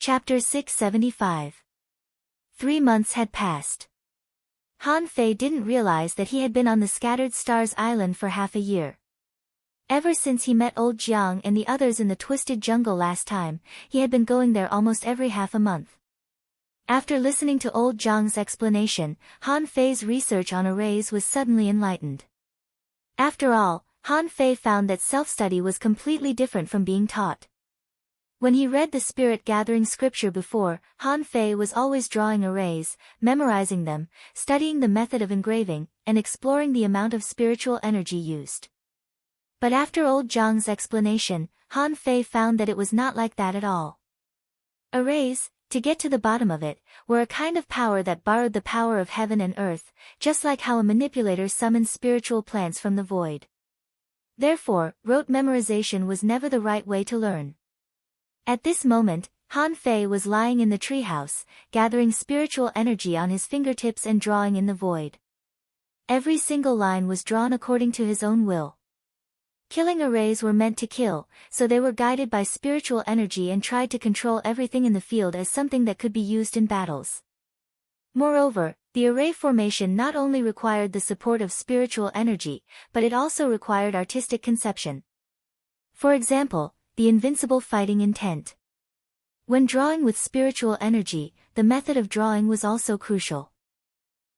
Chapter 675. 3 months had passed. Han Fei didn't realize that he had been on the Scattered Stars Island for half a year. Ever since he met old Jiang and the others in the Twisted Jungle last time, he had been going there almost every half a month. After listening to old Jiang's explanation, Han Fei's research on arrays was suddenly enlightened. After all, Han Fei found that self-study was completely different from being taught. When he read the spirit-gathering scripture before, Han Fei was always drawing arrays, memorizing them, studying the method of engraving, and exploring the amount of spiritual energy used. But after old Jiang's explanation, Han Fei found that it was not like that at all. Arrays, to get to the bottom of it, were a kind of power that borrowed the power of heaven and earth, just like how a manipulator summons spiritual plants from the void. Therefore, rote memorization was never the right way to learn. At this moment, Han Fei was lying in the treehouse, gathering spiritual energy on his fingertips and drawing in the void. Every single line was drawn according to his own will. Killing arrays were meant to kill, so they were guided by spiritual energy and tried to control everything in the field as something that could be used in battles. Moreover, the array formation not only required the support of spiritual energy, but it also required artistic conception. For example, the invincible fighting intent. When drawing with spiritual energy, the method of drawing was also crucial.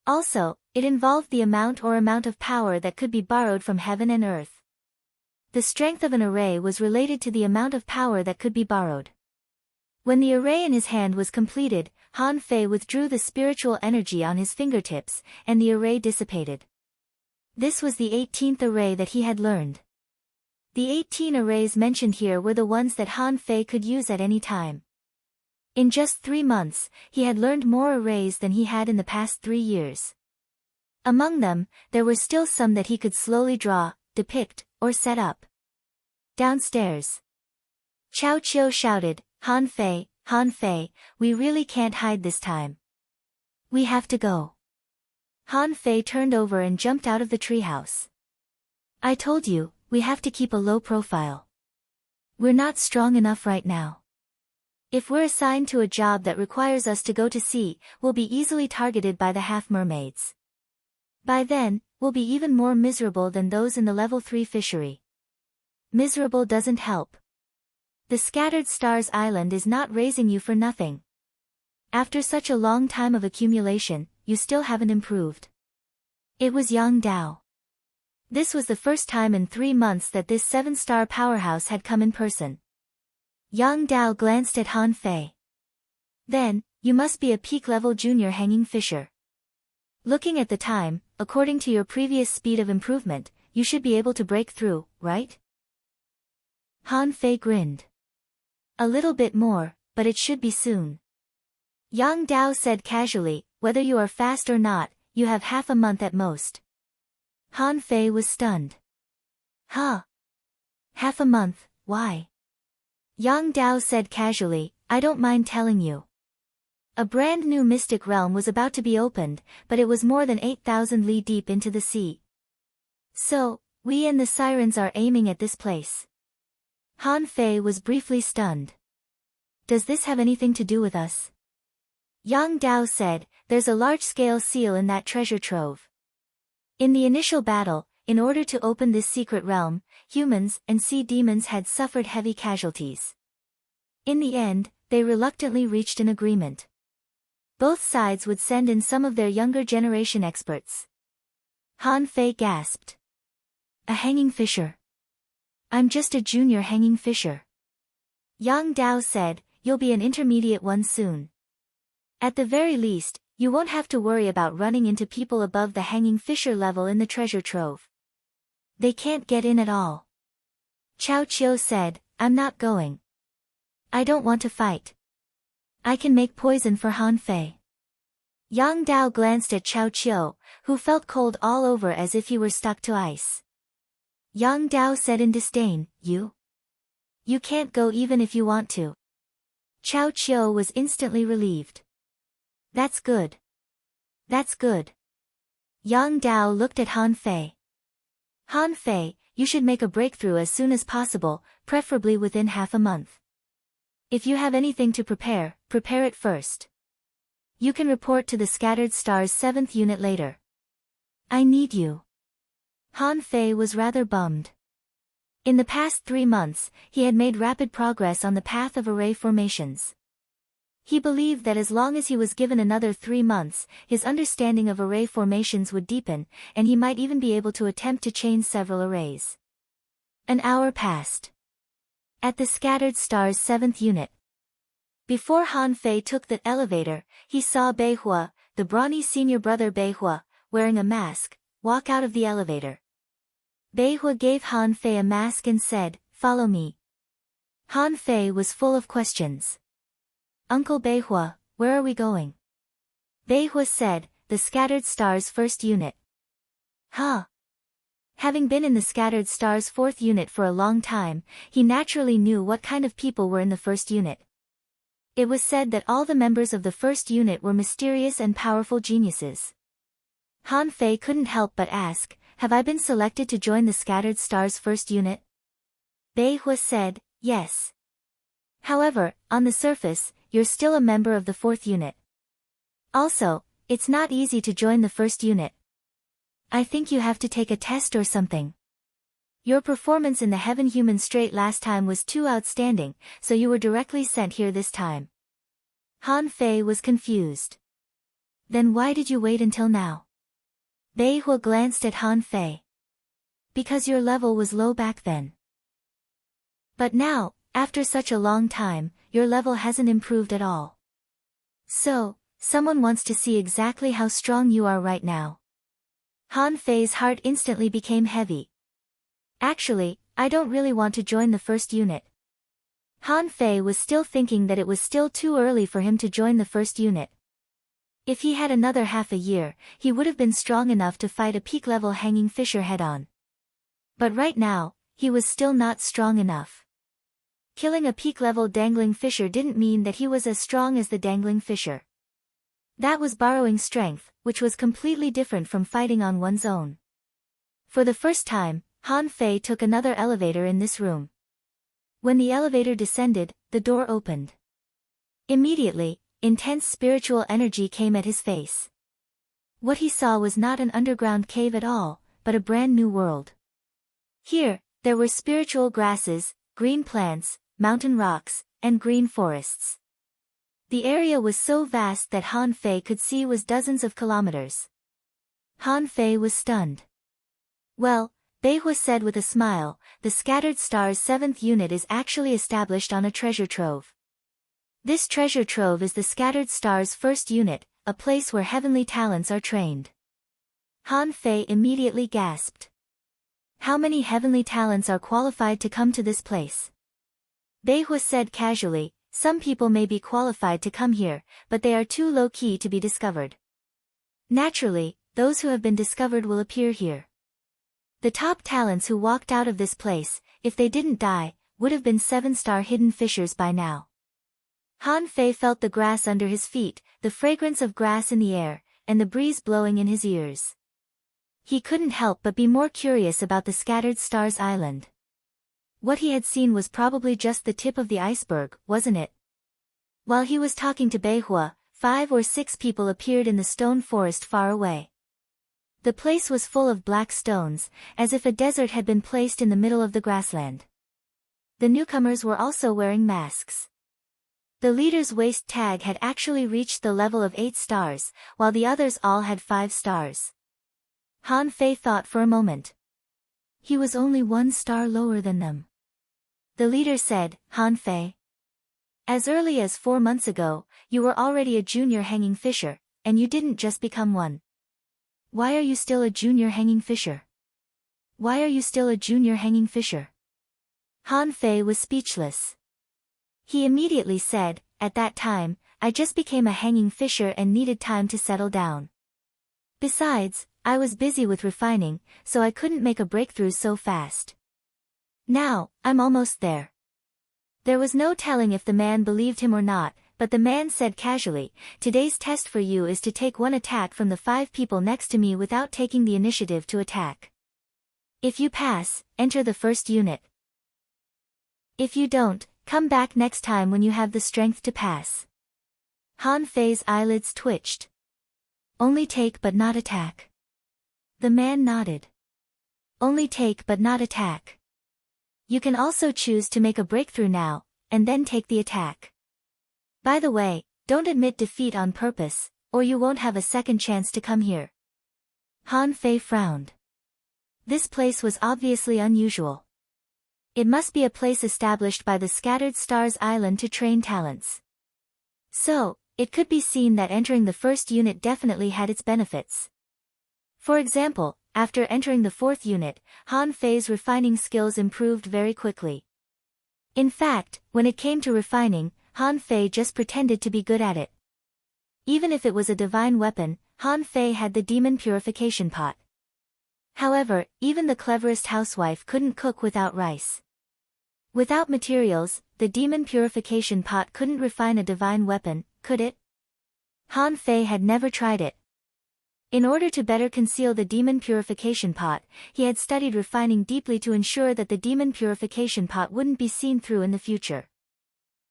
Also, it involved the amount of power that could be borrowed from heaven and earth. The strength of an array was related to the amount of power that could be borrowed. When the array in his hand was completed, Han Fei withdrew the spiritual energy on his fingertips, and the array dissipated. This was the 18th array that he had learned. The 18 arrays mentioned here were the ones that Han Fei could use at any time. In just 3 months, he had learned more arrays than he had in the past 3 years. Among them, there were still some that he could slowly draw, depict, or set up. Downstairs, Chao Qiu shouted, Han Fei, we really can't hide this time. We have to go." Han Fei turned over and jumped out of the treehouse. "I told you, we have to keep a low profile. We're not strong enough right now. If we're assigned to a job that requires us to go to sea, we'll be easily targeted by the half-mermaids. By then, we'll be even more miserable than those in the level 3 fishery. Miserable doesn't help. The Scattered Stars Island is not raising you for nothing. After such a long time of accumulation, you still haven't improved." It was Yang Dao. This was the first time in 3 months that this 7-star powerhouse had come in person. Yang Dao glanced at Han Fei. "Then, you must be a peak-level junior hanging fisher. Looking at the time, according to your previous speed of improvement, you should be able to break through, right?" Han Fei grinned. "A little bit more, but it should be soon." Yang Dao said casually, "Whether you are fast or not, you have half a month at most." Han Fei was stunned. "Huh? Half a month, why?" Yang Dao said casually, "I don't mind telling you. A brand new mystic realm was about to be opened, but it was more than 8,000 li deep into the sea. So, we and the sirens are aiming at this place." Han Fei was briefly stunned. "Does this have anything to do with us?" Yang Dao said, "There's a large-scale seal in that treasure trove. In the initial battle, in order to open this secret realm, humans and sea demons had suffered heavy casualties. In the end, they reluctantly reached an agreement. Both sides would send in some of their younger generation experts." Han Fei gasped. "A hanging fisher? I'm just a junior hanging fisher." Yang Dao said, "You'll be an intermediate one soon. At the very least, you won't have to worry about running into people above the hanging fisher level in the treasure trove. They can't get in at all." Chao Qiu said, "I'm not going. I don't want to fight. I can make poison for Han Fei." Yang Dao glanced at Chao Qiu, who felt cold all over as if he were stuck to ice. Yang Dao said in disdain, You can't go even if you want to." Chao Qiu was instantly relieved. That's good. Yang Dao looked at Han Fei. "Han Fei, you should make a breakthrough as soon as possible, preferably within half a month. If you have anything to prepare, prepare it first. You can report to the Scattered Stars 7th unit later. I need you. Han Fei was rather bummed. In the past 3 months, he had made rapid progress on the path of array formations. He believed that as long as he was given another 3 months, his understanding of array formations would deepen, and he might even be able to attempt to chain several arrays. An hour passed. At the Scattered Stars 7th unit. Before Han Fei took the elevator, he saw Bei Hua, the brawny senior brother Bei Hua, wearing a mask, walk out of the elevator. Bei Hua gave Han Fei a mask and said, "Follow me." Han Fei was full of questions. "Uncle Bei Hua, where are we going?" Bei Hua said, "The Scattered Stars 1st unit." Huh? Having been in the Scattered Stars 4th unit for a long time, he naturally knew what kind of people were in the 1st unit. It was said that all the members of the 1st unit were mysterious and powerful geniuses. Han Fei couldn't help but ask, "Have I been selected to join the Scattered Stars 1st unit?" Bei Hua said, "Yes. However, on the surface, you're still a member of the 4th unit. Also, it's not easy to join the 1st unit. I think you have to take a test or something. Your performance in the Heaven Human Straight last time was too outstanding, so you were directly sent here this time." Han Fei was confused. "Then why did you wait until now?" Bei Hua glanced at Han Fei. "Because your level was low back then. But now, after such a long time, your level hasn't improved at all. So, someone wants to see exactly how strong you are right now." Han Fei's heart instantly became heavy. "Actually, I don't really want to join the 1st unit." Han Fei was still thinking that it was still too early for him to join the 1st unit. If he had another half a year, he would have been strong enough to fight a peak-level hanging fisher head-on. But right now, he was still not strong enough. Killing a peak-level dangling fisher didn't mean that he was as strong as the dangling fisher. That was borrowing strength, which was completely different from fighting on one's own. For the first time, Han Fei took another elevator in this room. When the elevator descended, the door opened. Immediately, intense spiritual energy came at his face. What he saw was not an underground cave at all, but a brand new world. Here, there were spiritual grasses, green plants, mountain rocks, and green forests. The area was so vast that Han Fei could see was dozens of kilometers. Han Fei was stunned. "Well," Bei Hua said with a smile, "the Scattered Stars 7th unit is actually established on a treasure trove. This treasure trove is the Scattered Stars 1st unit, a place where heavenly talents are trained." Han Fei immediately gasped. "How many heavenly talents are qualified to come to this place?" Bei Hua said casually, "Some people may be qualified to come here, but they are too low-key to be discovered. Naturally, those who have been discovered will appear here. The top talents who walked out of this place, if they didn't die, would have been 7-star hidden fishers by now." Han Fei felt the grass under his feet, the fragrance of grass in the air, and the breeze blowing in his ears. He couldn't help but be more curious about the Scattered Stars Island. What he had seen was probably just the tip of the iceberg, wasn't it? While he was talking to Bei Hua, 5 or 6 people appeared in the stone forest far away. The place was full of black stones, as if a desert had been placed in the middle of the grassland. The newcomers were also wearing masks. The leader's waist tag had actually reached the level of 8 stars, while the others all had 5 stars. Han Fei thought for a moment. He was only 1 star lower than them. The leader said, "Han Fei. As early as 4 months ago, you were already a junior hanging fisher, and you didn't just become one. Why are you still a junior hanging fisher? Why are you still a junior hanging fisher?" Han Fei was speechless. He immediately said, "At that time, I just became a hanging fisher and needed time to settle down. Besides, I was busy with refining, so I couldn't make a breakthrough so fast. Now, I'm almost there." There was no telling if the man believed him or not, but the man said casually, "Today's test for you is to take 1 attack from the 5 people next to me without taking the initiative to attack. If you pass, enter the 1st unit. If you don't, Come back next time when you have the strength to pass. Han Fei's eyelids twitched. Only take but not attack. The man nodded. Only take but not attack. You can also choose to make a breakthrough now, and then take the attack. By the way, don't admit defeat on purpose, or you won't have a second chance to come here. Han Fei frowned. This place was obviously unusual. It must be a place established by the Scattered Stars Island to train talents. So, it could be seen that entering the first unit definitely had its benefits. For example, after entering the fourth unit, Han Fei's refining skills improved very quickly. In fact, when it came to refining, Han Fei just pretended to be good at it. Even if it was a divine weapon, Han Fei had the demon purification pot. However, even the cleverest housewife couldn't cook without rice. Without materials, the demon purification pot couldn't refine a divine weapon, could it? Han Fei had never tried it. In order to better conceal the demon purification pot, he had studied refining deeply to ensure that the demon purification pot wouldn't be seen through in the future.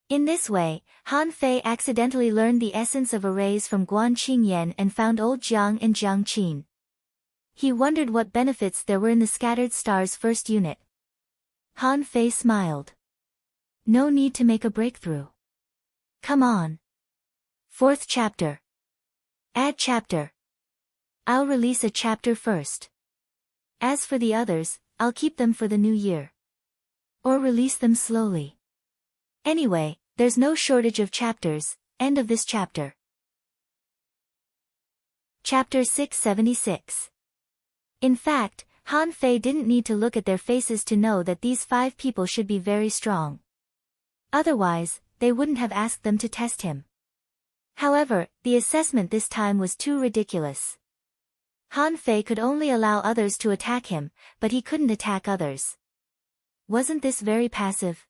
In this way, Han Fei accidentally learned the essence of arrays from Guan Qingyan and found old Jiang and Jiang Qin. He wondered what benefits there were in the Scattered Stars first unit. Han Fei smiled. No need to make a breakthrough. Come on. Fourth chapter. Add chapter. I'll release a chapter first. As for the others, I'll keep them for the new year. Or release them slowly. Anyway, there's no shortage of chapters. End of this chapter. Chapter 676. In fact, Han Fei didn't need to look at their faces to know that these 5 people should be very strong. Otherwise, they wouldn't have asked them to test him. However, the assessment this time was too ridiculous. Han Fei could only allow others to attack him, but he couldn't attack others. Wasn't this very passive?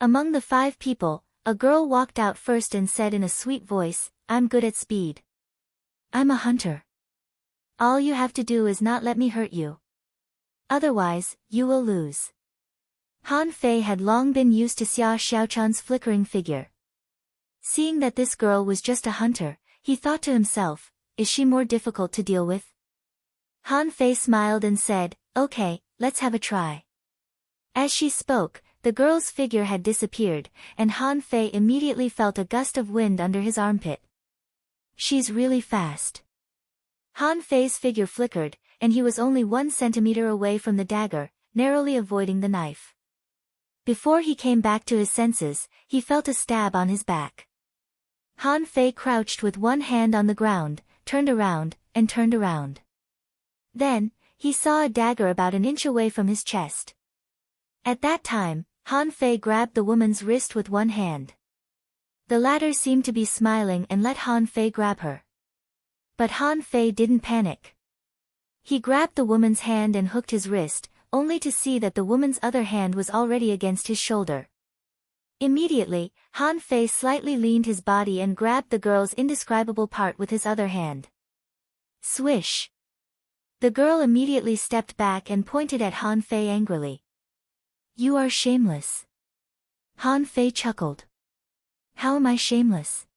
Among the 5 people, a girl walked out first and said in a sweet voice, "I'm good at speed. I'm a hunter. All you have to do is not let me hurt you. Otherwise, you will lose." Han Fei had long been used to Xia Xiaochan's flickering figure. Seeing that this girl was just a hunter, he thought to himself, is she more difficult to deal with? Han Fei smiled and said, "Okay, let's have a try." As she spoke, the girl's figure had disappeared, and Han Fei immediately felt a gust of wind under his armpit. She's really fast. Han Fei's figure flickered, and he was only 1 centimeter away from the dagger, narrowly avoiding the knife. Before he came back to his senses, he felt a stab on his back. Han Fei crouched with one hand on the ground, turned around, and turned around. Then, he saw a dagger about an inch away from his chest. At that time, Han Fei grabbed the woman's wrist with one hand. The latter seemed to be smiling and let Han Fei grab her. But Han Fei didn't panic. He grabbed the woman's hand and hooked his wrist, only to see that the woman's other hand was already against his shoulder. Immediately, Han Fei slightly leaned his body and grabbed the girl's indescribable part with his other hand. Swish! The girl immediately stepped back and pointed at Han Fei angrily. "You are shameless." Han Fei chuckled. "How am I shameless?"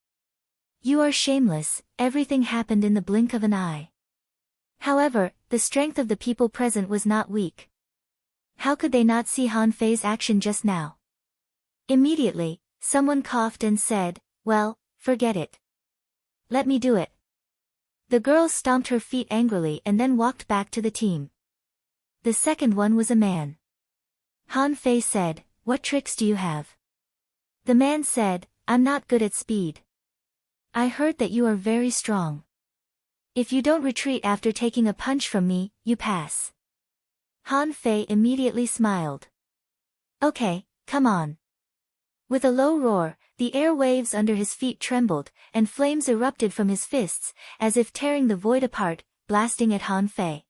"You are shameless, everything happened in the blink of an eye." However, the strength of the people present was not weak. How could they not see Han Fei's action just now? Immediately, someone coughed and said, "Well, forget it. Let me do it." The girl stomped her feet angrily and then walked back to the team. The second one was a man. Han Fei said, "What tricks do you have?" The man said, "I'm not good at speed. I heard that you are very strong. If you don't retreat after taking a punch from me, you pass." Han Fei immediately smiled. "Okay, come on." With a low roar, the air waves under his feet trembled, and flames erupted from his fists, as if tearing the void apart, blasting at Han Fei.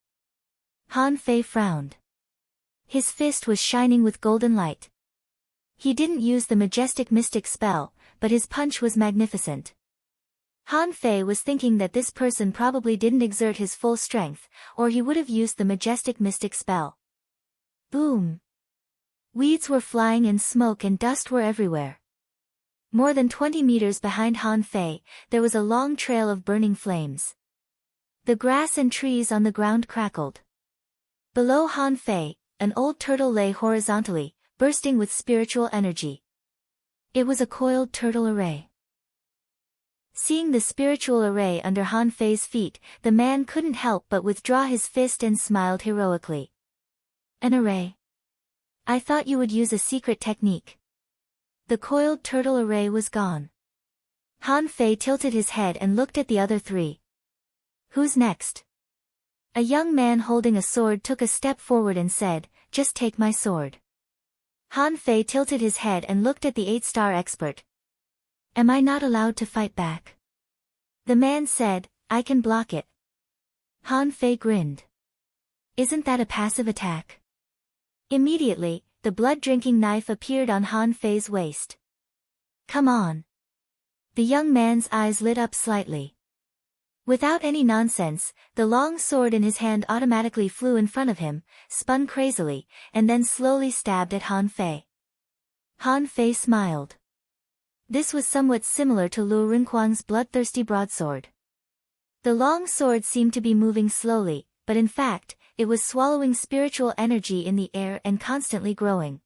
Han Fei frowned. His fist was shining with golden light. He didn't use the majestic mystic spell, but his punch was magnificent. Han Fei was thinking that this person probably didn't exert his full strength, or he would have used the majestic mystic spell. Boom! Weeds were flying and smoke and dust were everywhere. More than 20 meters behind Han Fei, there was a long trail of burning flames. The grass and trees on the ground crackled. Below Han Fei, an old turtle lay horizontally, bursting with spiritual energy. It was a coiled turtle array. Seeing the spiritual array under Han Fei's feet, the man couldn't help but withdraw his fist and smiled heroically. An array? I thought you would use a secret technique. The coiled turtle array was gone. Han Fei tilted his head and looked at the other three. Who's next? A young man holding a sword took a step forward and said, "Just take my sword." Han Fei tilted his head and looked at the 8-star expert. Am I not allowed to fight back? The man said, I can block it. Han Fei grinned. Isn't that a passive attack? Immediately, the blood-drinking knife appeared on Han Fei's waist. Come on. The young man's eyes lit up slightly. Without any nonsense, the long sword in his hand automatically flew in front of him, spun crazily, and then slowly stabbed at Han Fei. Han Fei smiled. This was somewhat similar to Lu Rinquang's bloodthirsty broadsword. The long sword seemed to be moving slowly, but in fact, it was swallowing spiritual energy in the air and constantly growing.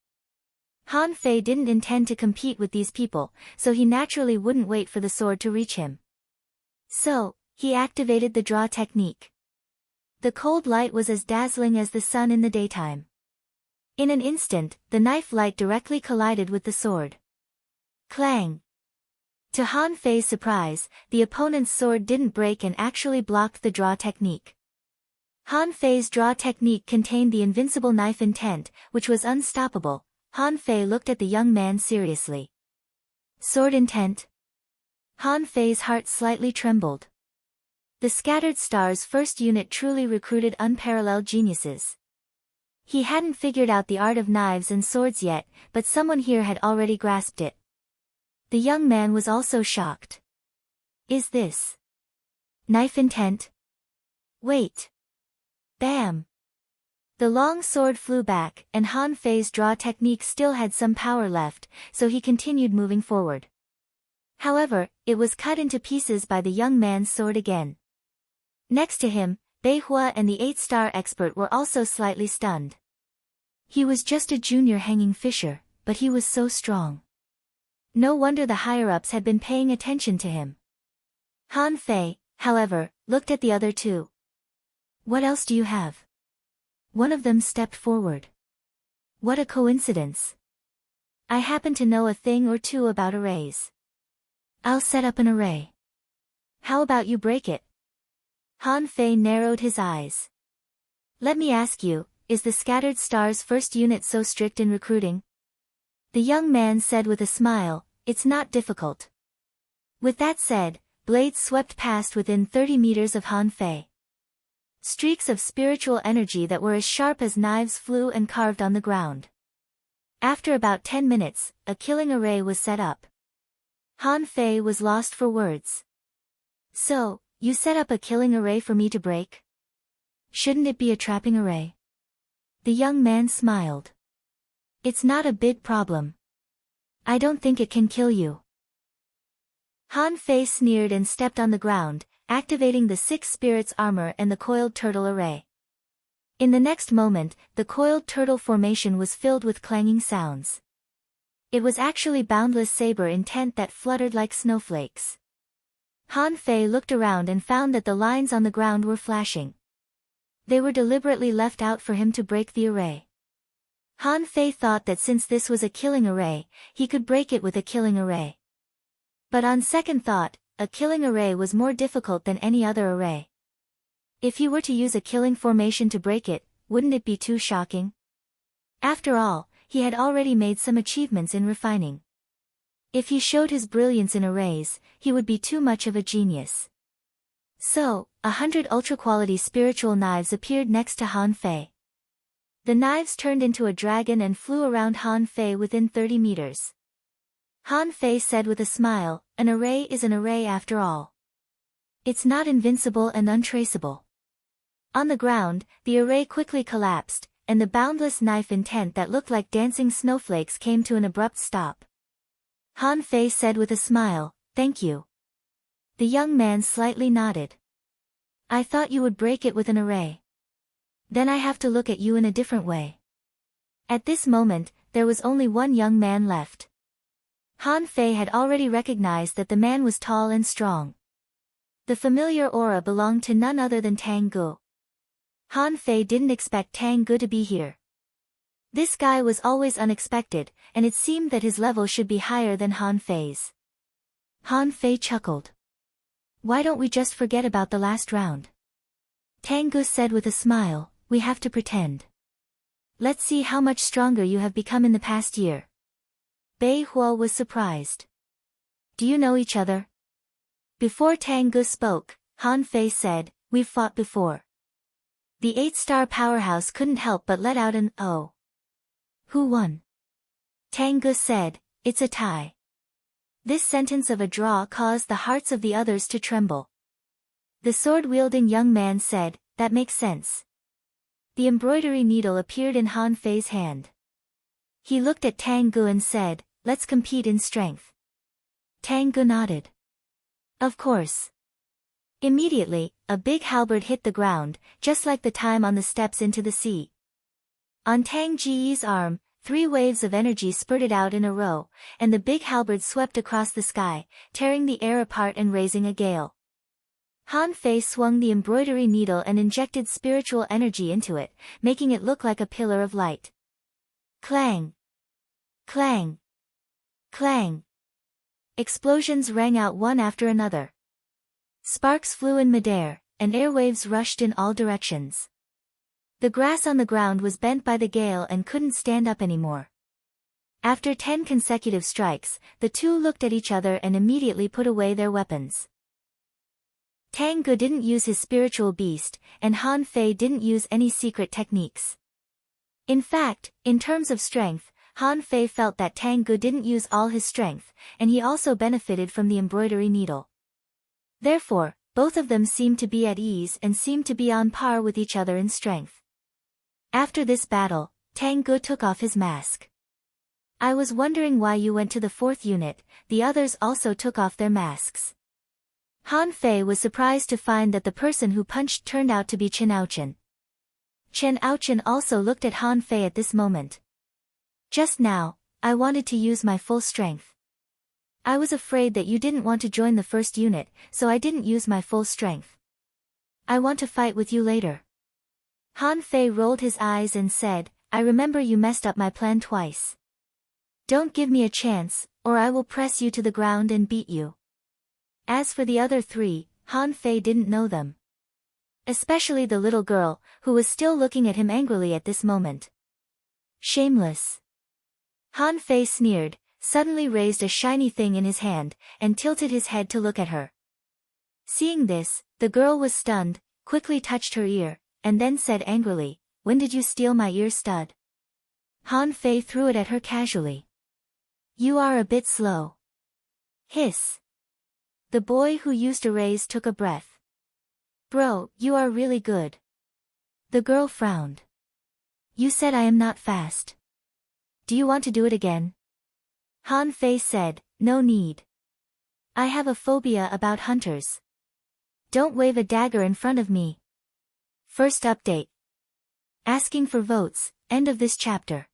Han Fei didn't intend to compete with these people, so he naturally wouldn't wait for the sword to reach him. So, he activated the draw technique. The cold light was as dazzling as the sun in the daytime. In an instant, the knife light directly collided with the sword. Clang! To Han Fei's surprise, the opponent's sword didn't break and actually blocked the draw technique. Han Fei's draw technique contained the invincible knife intent, which was unstoppable. Han Fei looked at the young man seriously. Sword intent? Han Fei's heart slightly trembled. The Scattered Stars first unit truly recruited unparalleled geniuses. He hadn't figured out the art of knives and swords yet, but someone here had already grasped it. The young man was also shocked. Is this knife intent? Wait. Bam! The long sword flew back, and Han Fei's draw technique still had some power left, so he continued moving forward. However, it was cut into pieces by the young man's sword again. Next to him, Beihua and the 8-star expert were also slightly stunned. He was just a junior hanging fisher, but he was so strong. No wonder the higher-ups had been paying attention to him. Han Fei, however, looked at the other two. What else do you have? One of them stepped forward. What a coincidence. I happen to know a thing or two about arrays. I'll set up an array. How about you break it? Han Fei narrowed his eyes. Let me ask you, is the Scattered Stars first unit so strict in recruiting? The young man said with a smile, it's not difficult. With that said, blades swept past within 30 meters of Han Fei. Streaks of spiritual energy that were as sharp as knives flew and carved on the ground. After about 10 minutes, a killing array was set up. Han Fei was lost for words. So, you set up a killing array for me to break? Shouldn't it be a trapping array? The young man smiled. It's not a big problem. I don't think it can kill you. Han Fei sneered and stepped on the ground, activating the 6 spirits armor and the coiled turtle array. In the next moment, the coiled turtle formation was filled with clanging sounds. It was actually boundless saber intent that fluttered like snowflakes. Han Fei looked around and found that the lines on the ground were flashing. They were deliberately left out for him to break the array. Han Fei thought that since this was a killing array, he could break it with a killing array. But on second thought, a killing array was more difficult than any other array. If he were to use a killing formation to break it, wouldn't it be too shocking? After all, he had already made some achievements in refining. If he showed his brilliance in arrays, he would be too much of a genius. So, 100 ultra-quality spiritual knives appeared next to Han Fei. The knives turned into a dragon and flew around Han Fei within 30 meters. Han Fei said with a smile, an array is an array after all. It's not invincible and untraceable. On the ground, the array quickly collapsed, and the boundless knife intent that looked like dancing snowflakes came to an abrupt stop. Han Fei said with a smile, "Thank you." The young man slightly nodded. "I thought you would break it with an array. Then I have to look at you in a different way." At this moment, there was only one young man left. Han Fei had already recognized that the man was tall and strong. The familiar aura belonged to none other than Tang Gu. Han Fei didn't expect Tang Gu to be here. This guy was always unexpected, and it seemed that his level should be higher than Han Fei's. Han Fei chuckled. "Why don't we just forget about the last round?" Tang Gu said with a smile, "We have to pretend. Let's see how much stronger you have become in the past year." Bei Huo was surprised. "Do you know each other?" Before Tang Gu spoke, Han Fei said, "We've fought before." The 8-star powerhouse couldn't help but let out an "oh." "Who won?" Tang Gu said, "It's a tie." This sentence of a draw caused the hearts of the others to tremble. The sword-wielding young man said, "That makes sense." The embroidery needle appeared in Han Fei's hand. He looked at Tang Gu and said, "Let's compete in strength." Tang Gu nodded. "Of course." Immediately, a big halberd hit the ground, just like the time on the steps into the sea. On Tang Ji's arm, 3 waves of energy spurted out in a row, and the big halberd swept across the sky, tearing the air apart and raising a gale. Han Fei swung the embroidery needle and injected spiritual energy into it, making it look like a pillar of light. Clang! Clang! Clang! Explosions rang out one after another. Sparks flew in midair, and airwaves rushed in all directions. The grass on the ground was bent by the gale and couldn't stand up anymore. After 10 consecutive strikes, the two looked at each other and immediately put away their weapons. Tang Gu didn't use his spiritual beast, and Han Fei didn't use any secret techniques. In fact, in terms of strength, Han Fei felt that Tang Gu didn't use all his strength, and he also benefited from the embroidery needle. Therefore, both of them seemed to be at ease and seemed to be on par with each other in strength. After this battle, Tang Gu took off his mask. "I was wondering why you went to the 4th unit." The others also took off their masks. Han Fei was surprised to find that the person who punched turned out to be Chen Aochen. Chen Aochen also looked at Han Fei at this moment. "Just now, I wanted to use my full strength. I was afraid that you didn't want to join the 1st unit, so I didn't use my full strength. I want to fight with you later." Han Fei rolled his eyes and said, "I remember you messed up my plan twice. Don't give me a chance, or I will press you to the ground and beat you." As for the other 3, Han Fei didn't know them. Especially the little girl, who was still looking at him angrily at this moment. "Shameless." Han Fei sneered, suddenly raised a shiny thing in his hand, and tilted his head to look at her. Seeing this, the girl was stunned, quickly touched her ear, and then said angrily, "When did you steal my ear stud?" Han Fei threw it at her casually. "You are a bit slow." Hiss. The boy who used arrays took a breath. "Bro, you are really good." The girl frowned. "You said I am not fast. Do you want to do it again?" Han Fei said, "No need. I have a phobia about hunters. Don't wave a dagger in front of me." First update. Asking for votes, end of this chapter.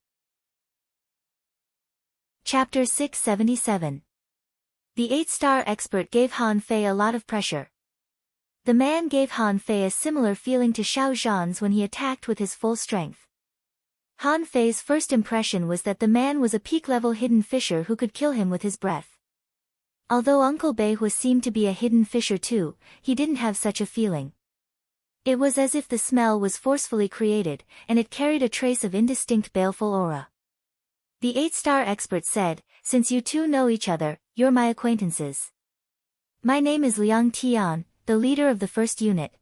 Chapter 677. The 8-star expert gave Han Fei a lot of pressure. The man gave Han Fei a similar feeling to Xiao Zhan's when he attacked with his full strength. Han Fei's first impression was that the man was a peak-level hidden fisher who could kill him with his breath. Although Uncle Beihua seemed to be a hidden fisher too, he didn't have such a feeling. It was as if the smell was forcefully created, and it carried a trace of indistinct baleful aura. The 8-star expert said, "Since you two know each other, you're my acquaintances. My name is Liang Tian, the leader of the 1st unit.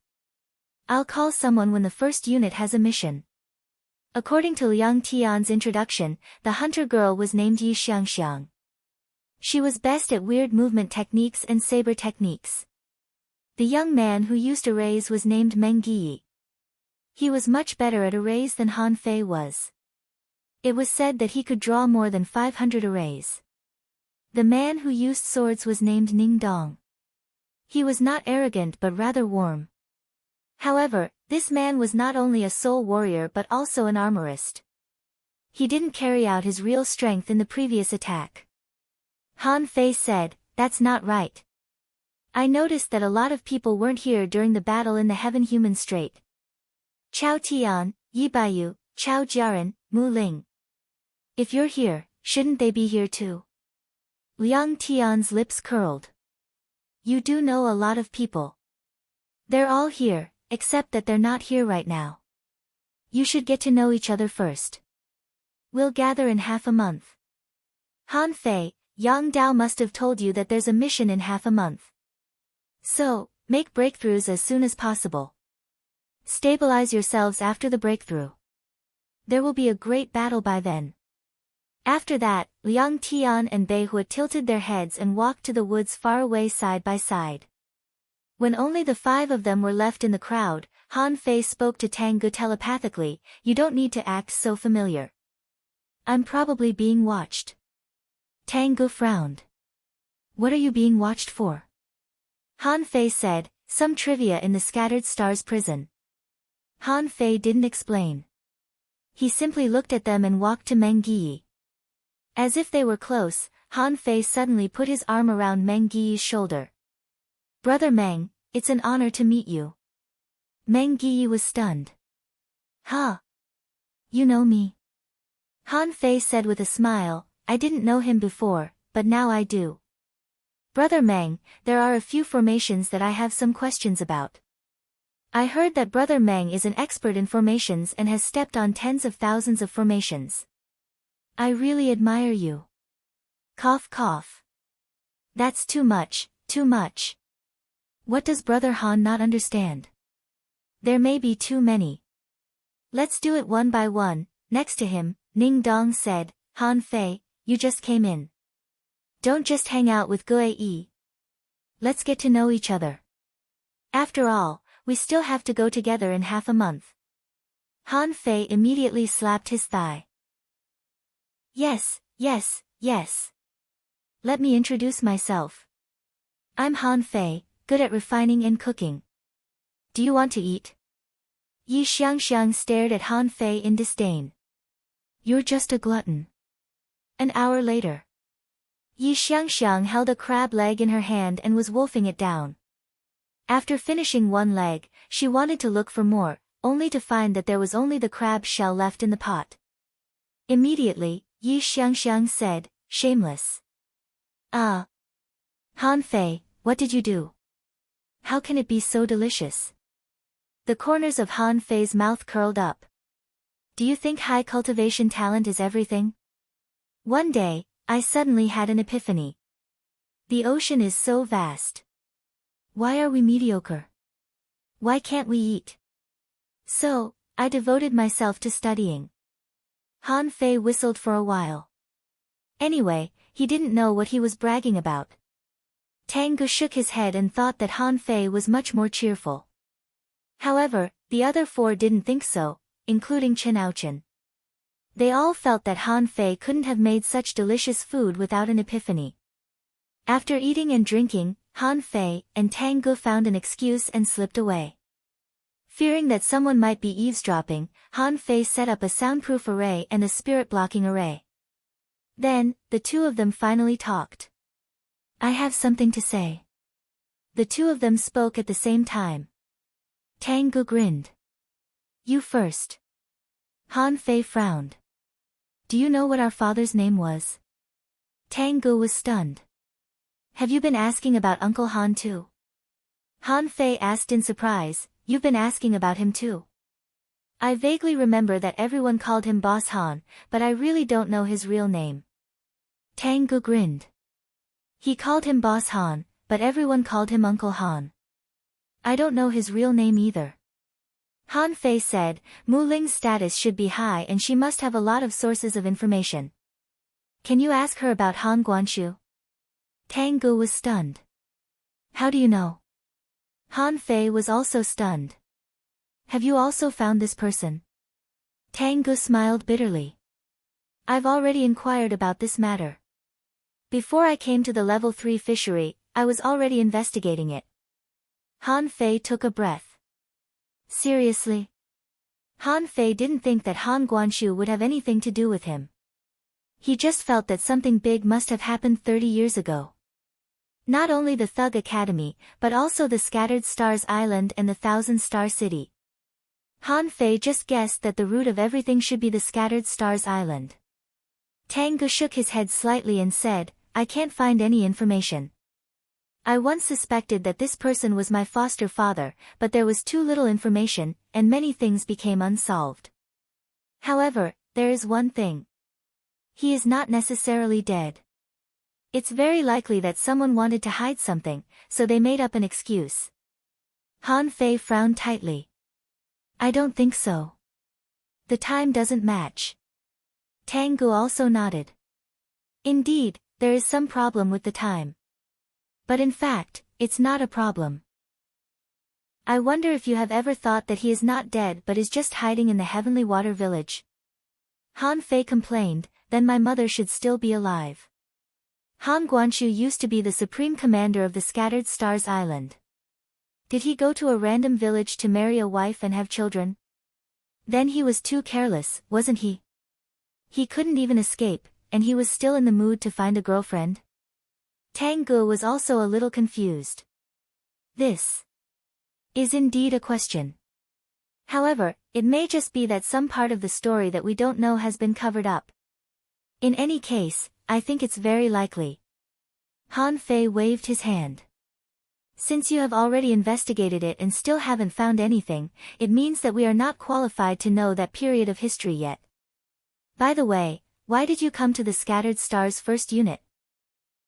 I'll call someone when the 1st unit has a mission." According to Liang Tian's introduction, the hunter girl was named Yi Xiangxiang. She was best at weird movement techniques and saber techniques. The young man who used arrays was named Meng Yi. He was much better at arrays than Han Fei was. It was said that he could draw more than 500 arrays. The man who used swords was named Ning Dong. He was not arrogant but rather warm. However, this man was not only a soul warrior but also an armorist. He didn't carry out his real strength in the previous attack. Han Fei said, "That's not right. I noticed that a lot of people weren't here during the battle in the Heaven-Human Strait. Chao Tian, Yi Baiyu, Chao Jiaran, Mu Ling. If you're here, shouldn't they be here too?" Liang Tian's lips curled. "You do know a lot of people. They're all here, except that they're not here right now. You should get to know each other first. We'll gather in half a month." Han Fei, Yang Dao must have told you that there's a mission in half a month. So, make breakthroughs as soon as possible. Stabilize yourselves after the breakthrough. There will be a great battle by then. After that, Liang Tian and Beihua tilted their heads and walked to the woods far away side by side. When only the 5 of them were left in the crowd, Han Fei spoke to Tang Gu telepathically, "You don't need to act so familiar. I'm probably being watched." Tang Gu frowned. "What are you being watched for?" Han Fei said, "Some trivia in the Scattered Stars prison." Han Fei didn't explain. He simply looked at them and walked to Meng Yi. As if they were close, Han Fei suddenly put his arm around Meng Yi's shoulder. "Brother Meng, it's an honor to meet you." Meng Yi was stunned. "Huh? You know me?" Han Fei said with a smile, "I didn't know him before, but now I do. Brother Meng, there are a few formations that I have some questions about. I heard that Brother Meng is an expert in formations and has stepped on tens of thousands of formations. I really admire you." Cough cough. "That's too much, too much. What does Brother Han not understand? There may be too many. Let's do it one by one." Next to him, Ning Dong said, "Han Fei, you just came in. Don't just hang out with Gue Yi. Let's get to know each other. After all, we still have to go together in half a month." Han Fei immediately slapped his thigh. "Yes, yes, yes. Let me introduce myself. I'm Han Fei, good at refining and cooking. Do you want to eat?" Yi Xiangxiang stared at Han Fei in disdain. "You're just a glutton." An hour later. Yi Xiangxiang held a crab leg in her hand and was wolfing it down. After finishing one leg, she wanted to look for more, only to find that there was only the crab shell left in the pot. Immediately, Yi Xiangxiang said, "Shameless." "Ah. Han Fei, what did you do? How can it be so delicious?" The corners of Han Fei's mouth curled up. "Do you think high cultivation talent is everything? One day, I suddenly had an epiphany. The ocean is so vast. Why are we mediocre? Why can't we eat? So, I devoted myself to studying." Han Fei whistled for a while. Anyway, he didn't know what he was bragging about. Tang Gu shook his head and thought that Han Fei was much more cheerful. However, the other 4 didn't think so, including Chen Aochen. They all felt that Han Fei couldn't have made such delicious food without an epiphany. After eating and drinking, Han Fei and Tang Gu found an excuse and slipped away. Fearing that someone might be eavesdropping, Han Fei set up a soundproof array and a spirit-blocking array. Then, the 2 of them finally talked. "I have something to say." The 2 of them spoke at the same time. Tang Gu grinned. "You first." Han Fei frowned. "Do you know what our father's name was?" Tang Gu was stunned. "Have you been asking about Uncle Han too?" Han Fei asked in surprise, "You've been asking about him too?" "I vaguely remember that everyone called him Boss Han, but I really don't know his real name." Tang Gu grinned. "He called him Boss Han, but everyone called him Uncle Han. I don't know his real name either." Han Fei said, "Mu Ling's status should be high and she must have a lot of sources of information. Can you ask her about Han Guanshu?" Tang Gu was stunned. "How do you know?" Han Fei was also stunned. Have you also found this person? Tang Gu smiled bitterly. I've already inquired about this matter. Before I came to the level 3 fishery, I was already investigating it. Han Fei took a breath. Seriously? Han Fei didn't think that Han Guanshu would have anything to do with him. He just felt that something big must have happened 30 years ago. Not only the Thug Academy, but also the Scattered Stars Island and the Thousand Star City. Han Fei just guessed that the root of everything should be the Scattered Stars Island. Tang Gu shook his head slightly and said, I can't find any information. I once suspected that this person was my foster father, but there was too little information, and many things became unsolved. However, there is one thing. He is not necessarily dead. It's very likely that someone wanted to hide something, so they made up an excuse. Han Fei frowned tightly. I don't think so. The time doesn't match. Tang Gu also nodded. Indeed, there is some problem with the time. But in fact, it's not a problem. I wonder if you have ever thought that he is not dead but is just hiding in the Heavenly Water Village. Han Fei complained, then my mother should still be alive. Han Guanshu used to be the supreme commander of the Scattered Stars Island. Did he go to a random village to marry a wife and have children? Then he was too careless, wasn't he? He couldn't even escape, and he was still in the mood to find a girlfriend? Tang Gu was also a little confused. This is indeed a question. However, it may just be that some part of the story that we don't know has been covered up. In any case, I think it's very likely. Han Fei waved his hand. Since you have already investigated it and still haven't found anything, it means that we are not qualified to know that period of history yet. By the way, why did you come to the Scattered Stars first unit?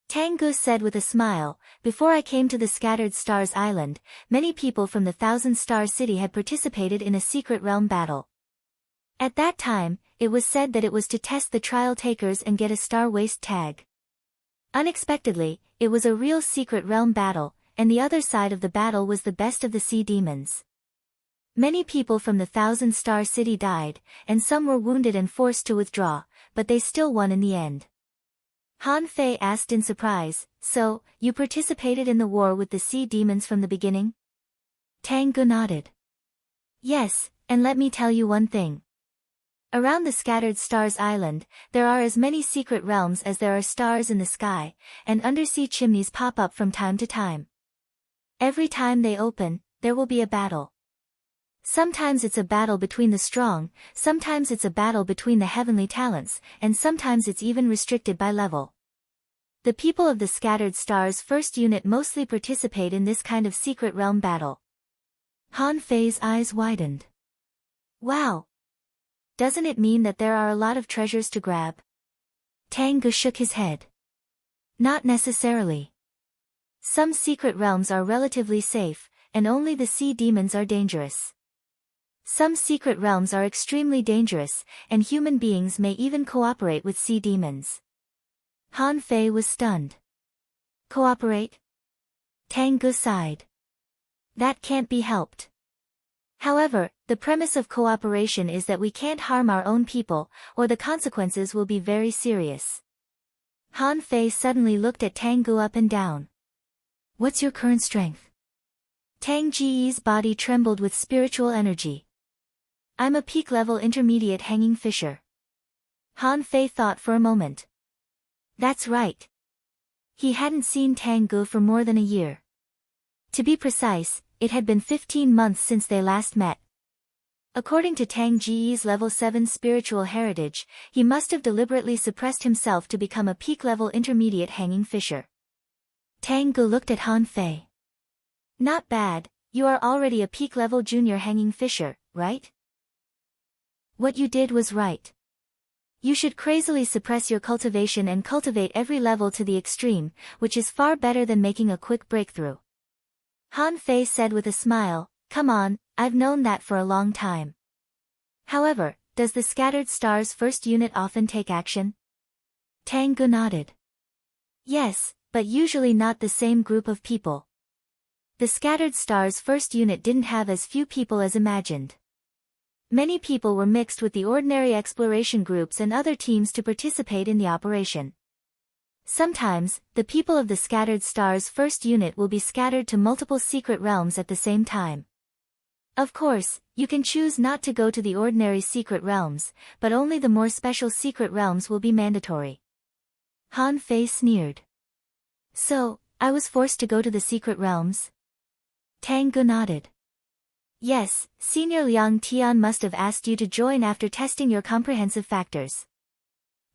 Tang Gu said with a smile, before I came to the Scattered Stars Island, many people from the Thousand Star City had participated in a secret realm battle. At that time, it was said that it was to test the trial takers and get a Star Waste tag. Unexpectedly, it was a real secret realm battle, and the other side of the battle was the best of the sea demons. Many people from the Thousand Star City died, and some were wounded and forced to withdraw, but they still won in the end. Han Fei asked in surprise, so, you participated in the war with the sea demons from the beginning? Tang Gu nodded. Yes, and let me tell you one thing. Around the Scattered Stars Island, there are as many secret realms as there are stars in the sky, and undersea chimneys pop up from time to time. Every time they open, there will be a battle. Sometimes it's a battle between the strong, sometimes it's a battle between the heavenly talents, and sometimes it's even restricted by level. The people of the Scattered Stars First Unit mostly participate in this kind of secret realm battle. Han Fei's eyes widened. Wow! Doesn't it mean that there are a lot of treasures to grab? Tang Gu shook his head. Not necessarily. Some secret realms are relatively safe, and only the sea demons are dangerous. Some secret realms are extremely dangerous, and human beings may even cooperate with sea demons. Han Fei was stunned. Cooperate? Tang Gu sighed. That can't be helped. However, the premise of cooperation is that we can't harm our own people, or the consequences will be very serious. Han Fei suddenly looked at Tang Gu up and down. What's your current strength? Tang Ji's body trembled with spiritual energy. I'm a peak-level intermediate hanging fisher. Han Fei thought for a moment. That's right. He hadn't seen Tang Gu for more than a year. To be precise, it had been 15 months since they last met. According to Tang Ji's level 7 spiritual heritage, he must have deliberately suppressed himself to become a peak-level intermediate hanging fisher. Tang Gu looked at Han Fei. Not bad, you are already a peak-level junior hanging fisher, right? What you did was right. You should crazily suppress your cultivation and cultivate every level to the extreme, which is far better than making a quick breakthrough. Han Fei said with a smile, come on, I've known that for a long time. However, does the Scattered Stars First Unit often take action? Tang Gu nodded. Yes, but usually not the same group of people. The Scattered Stars First Unit didn't have as few people as imagined. Many people were mixed with the ordinary exploration groups and other teams to participate in the operation. Sometimes, the people of the Scattered Stars First Unit will be scattered to multiple secret realms at the same time. Of course, you can choose not to go to the ordinary secret realms, but only the more special secret realms will be mandatory. Han Fei sneered. So, I was forced to go to the secret realms? Tang Gu nodded. Yes, Senior Liang Tian must have asked you to join after testing your comprehensive factors.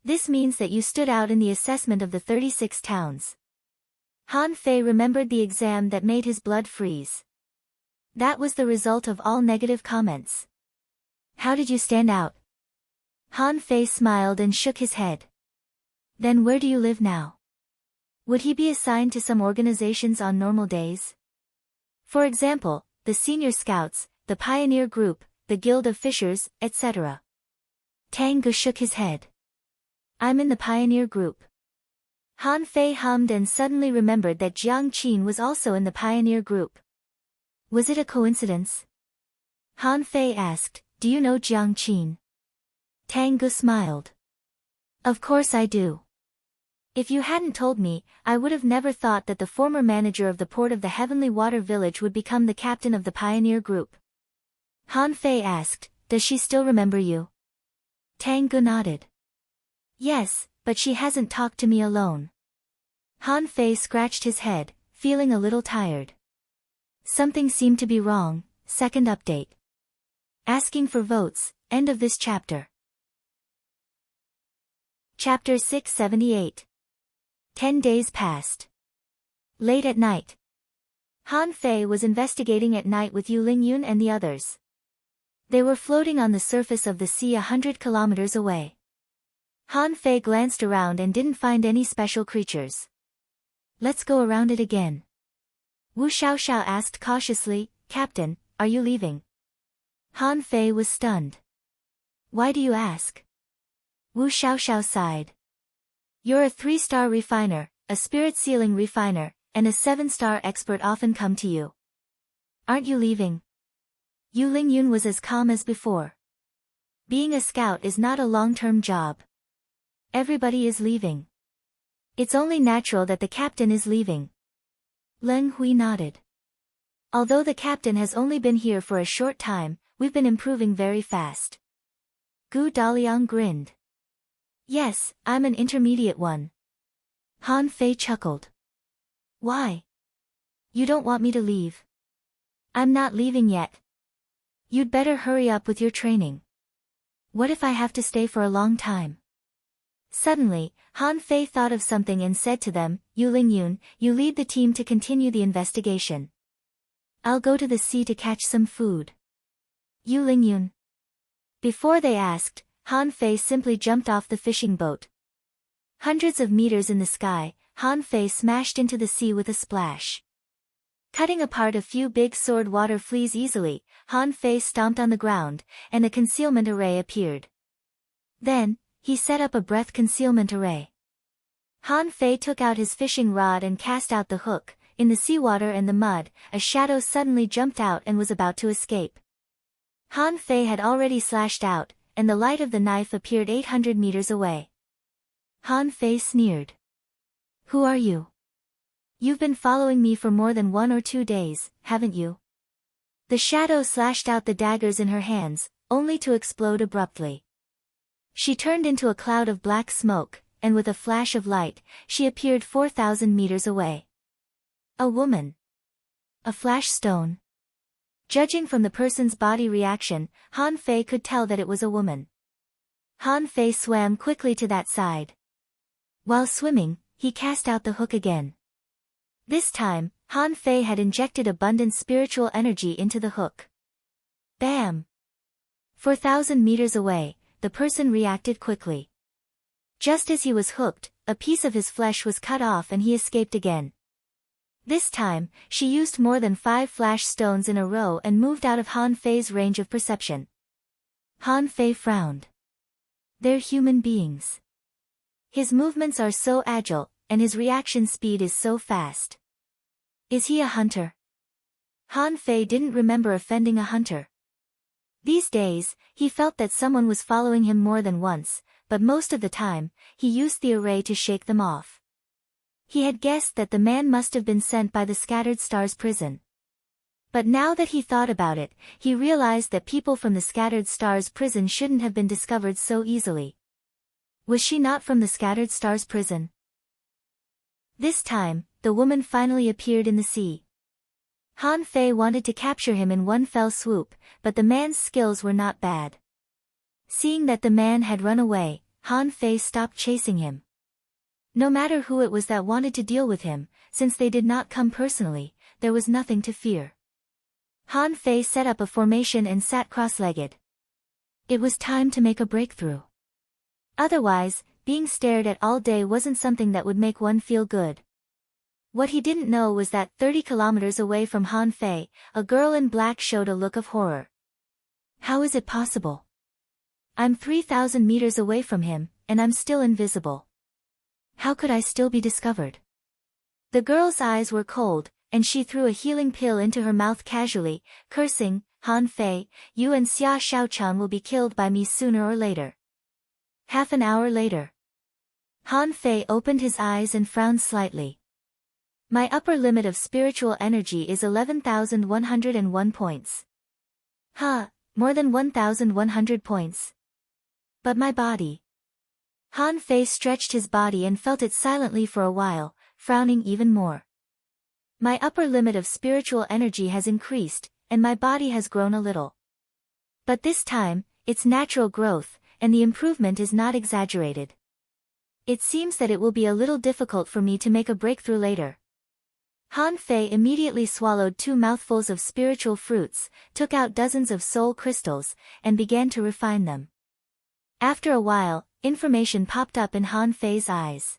This means that you stood out in the assessment of the 36 towns. Han Fei remembered the exam that made his blood freeze. That was the result of all negative comments. How did you stand out? Han Fei smiled and shook his head. Then where do you live now? Would he be assigned to some organizations on normal days? For example, the Senior Scouts, the Pioneer Group, the Guild of Fishers, etc. Tang Gu shook his head. I'm in the Pioneer Group. Han Fei hummed and suddenly remembered that Jiang Qin was also in the Pioneer Group. Was it a coincidence? Han Fei asked, do you know Jiang Qin? Tang Gu smiled. Of course I do. If you hadn't told me, I would have never thought that the former manager of the port of the Heavenly Water Village would become the captain of the Pioneer Group. Han Fei asked, does she still remember you? Tang Gu nodded. Yes, but she hasn't talked to me alone. Han Fei scratched his head, feeling a little tired. Something seemed to be wrong. Second update. Asking for votes, end of this chapter. Chapter 678. 10 days passed. Late at night. Han Fei was investigating at night with Yu Lingyun and the others. They were floating on the surface of the sea 100 kilometers away. Han Fei glanced around and didn't find any special creatures. Let's go around it again. Wu Xiaoxiao asked cautiously, Captain, are you leaving? Han Fei was stunned. Why do you ask? Wu Xiaoxiao sighed. You're a 3-star refiner, a spirit sealing refiner, and a 7-star expert often come to you. Aren't you leaving? Yu Lingyun was as calm as before. Being a scout is not a long-term job. Everybody is leaving. It's only natural that the captain is leaving. Leng Hui nodded. Although the captain has only been here for a short time, we've been improving very fast. Gu Daliang grinned. Yes, I'm an intermediate one. Han Fei chuckled. Why? You don't want me to leave? I'm not leaving yet. You'd better hurry up with your training. What if I have to stay for a long time? Suddenly, Han Fei thought of something and said to them, Yu Lingyun, you lead the team to continue the investigation. I'll go to the sea to catch some food. Yu Lingyun. Before they asked, Han Fei simply jumped off the fishing boat. Hundreds of meters in the sky, Han Fei smashed into the sea with a splash. Cutting apart a few big sword water fleas easily, Han Fei stomped on the ground, and a concealment array appeared. Then, he set up a breath concealment array. Han Fei took out his fishing rod and cast out the hook. In the seawater and the mud, a shadow suddenly jumped out and was about to escape. Han Fei had already slashed out, and the light of the knife appeared 800 meters away. Han Fei sneered. Who are you? You've been following me for more than 1 or 2 days, haven't you? The shadow slashed out the daggers in her hands, only to explode abruptly. She turned into a cloud of black smoke, and with a flash of light, she appeared 4,000 meters away. A woman. A flash stone. Judging from the person's body reaction, Han Fei could tell that it was a woman. Han Fei swam quickly to that side. While swimming, he cast out the hook again. This time, Han Fei had injected abundant spiritual energy into the hook. Bam! 4,000 meters away, the person reacted quickly. Just as he was hooked, a piece of his flesh was cut off and he escaped again. This time, she used more than 5 flash stones in a row and moved out of Han Fei's range of perception. Han Fei frowned. They're human beings. His movements are so agile, and his reaction speed is so fast. Is he a hunter? Han Fei didn't remember offending a hunter. These days, he felt that someone was following him more than once, but most of the time, he used the array to shake them off. He had guessed that the man must have been sent by the Scattered Stars prison. But now that he thought about it, he realized that people from the Scattered Stars prison shouldn't have been discovered so easily. Was she not from the Scattered Stars prison? This time, the woman finally appeared in the sea. Han Fei wanted to capture him in one fell swoop, but the man's skills were not bad. Seeing that the man had run away, Han Fei stopped chasing him. No matter who it was that wanted to deal with him, since they did not come personally, there was nothing to fear. Han Fei set up a formation and sat cross-legged. It was time to make a breakthrough. Otherwise, being stared at all day wasn't something that would make one feel good. What he didn't know was that 30 kilometers away from Han Fei, a girl in black showed a look of horror. How is it possible? I'm 3,000 meters away from him, and I'm still invisible. How could I still be discovered? The girl's eyes were cold, and she threw a healing pill into her mouth casually, cursing, Han Fei, you and Xia Shaochang will be killed by me sooner or later. Half an hour later. Han Fei opened his eyes and frowned slightly. My upper limit of spiritual energy is 11,101 points. More than 1,100 points. But my body. Han Fei stretched his body and felt it silently for a while, frowning even more. My upper limit of spiritual energy has increased, and my body has grown a little. But this time, it's natural growth, and the improvement is not exaggerated. It seems that it will be a little difficult for me to make a breakthrough later. Han Fei immediately swallowed 2 mouthfuls of spiritual fruits, took out dozens of soul crystals, and began to refine them. After a while, information popped up in Han Fei's eyes.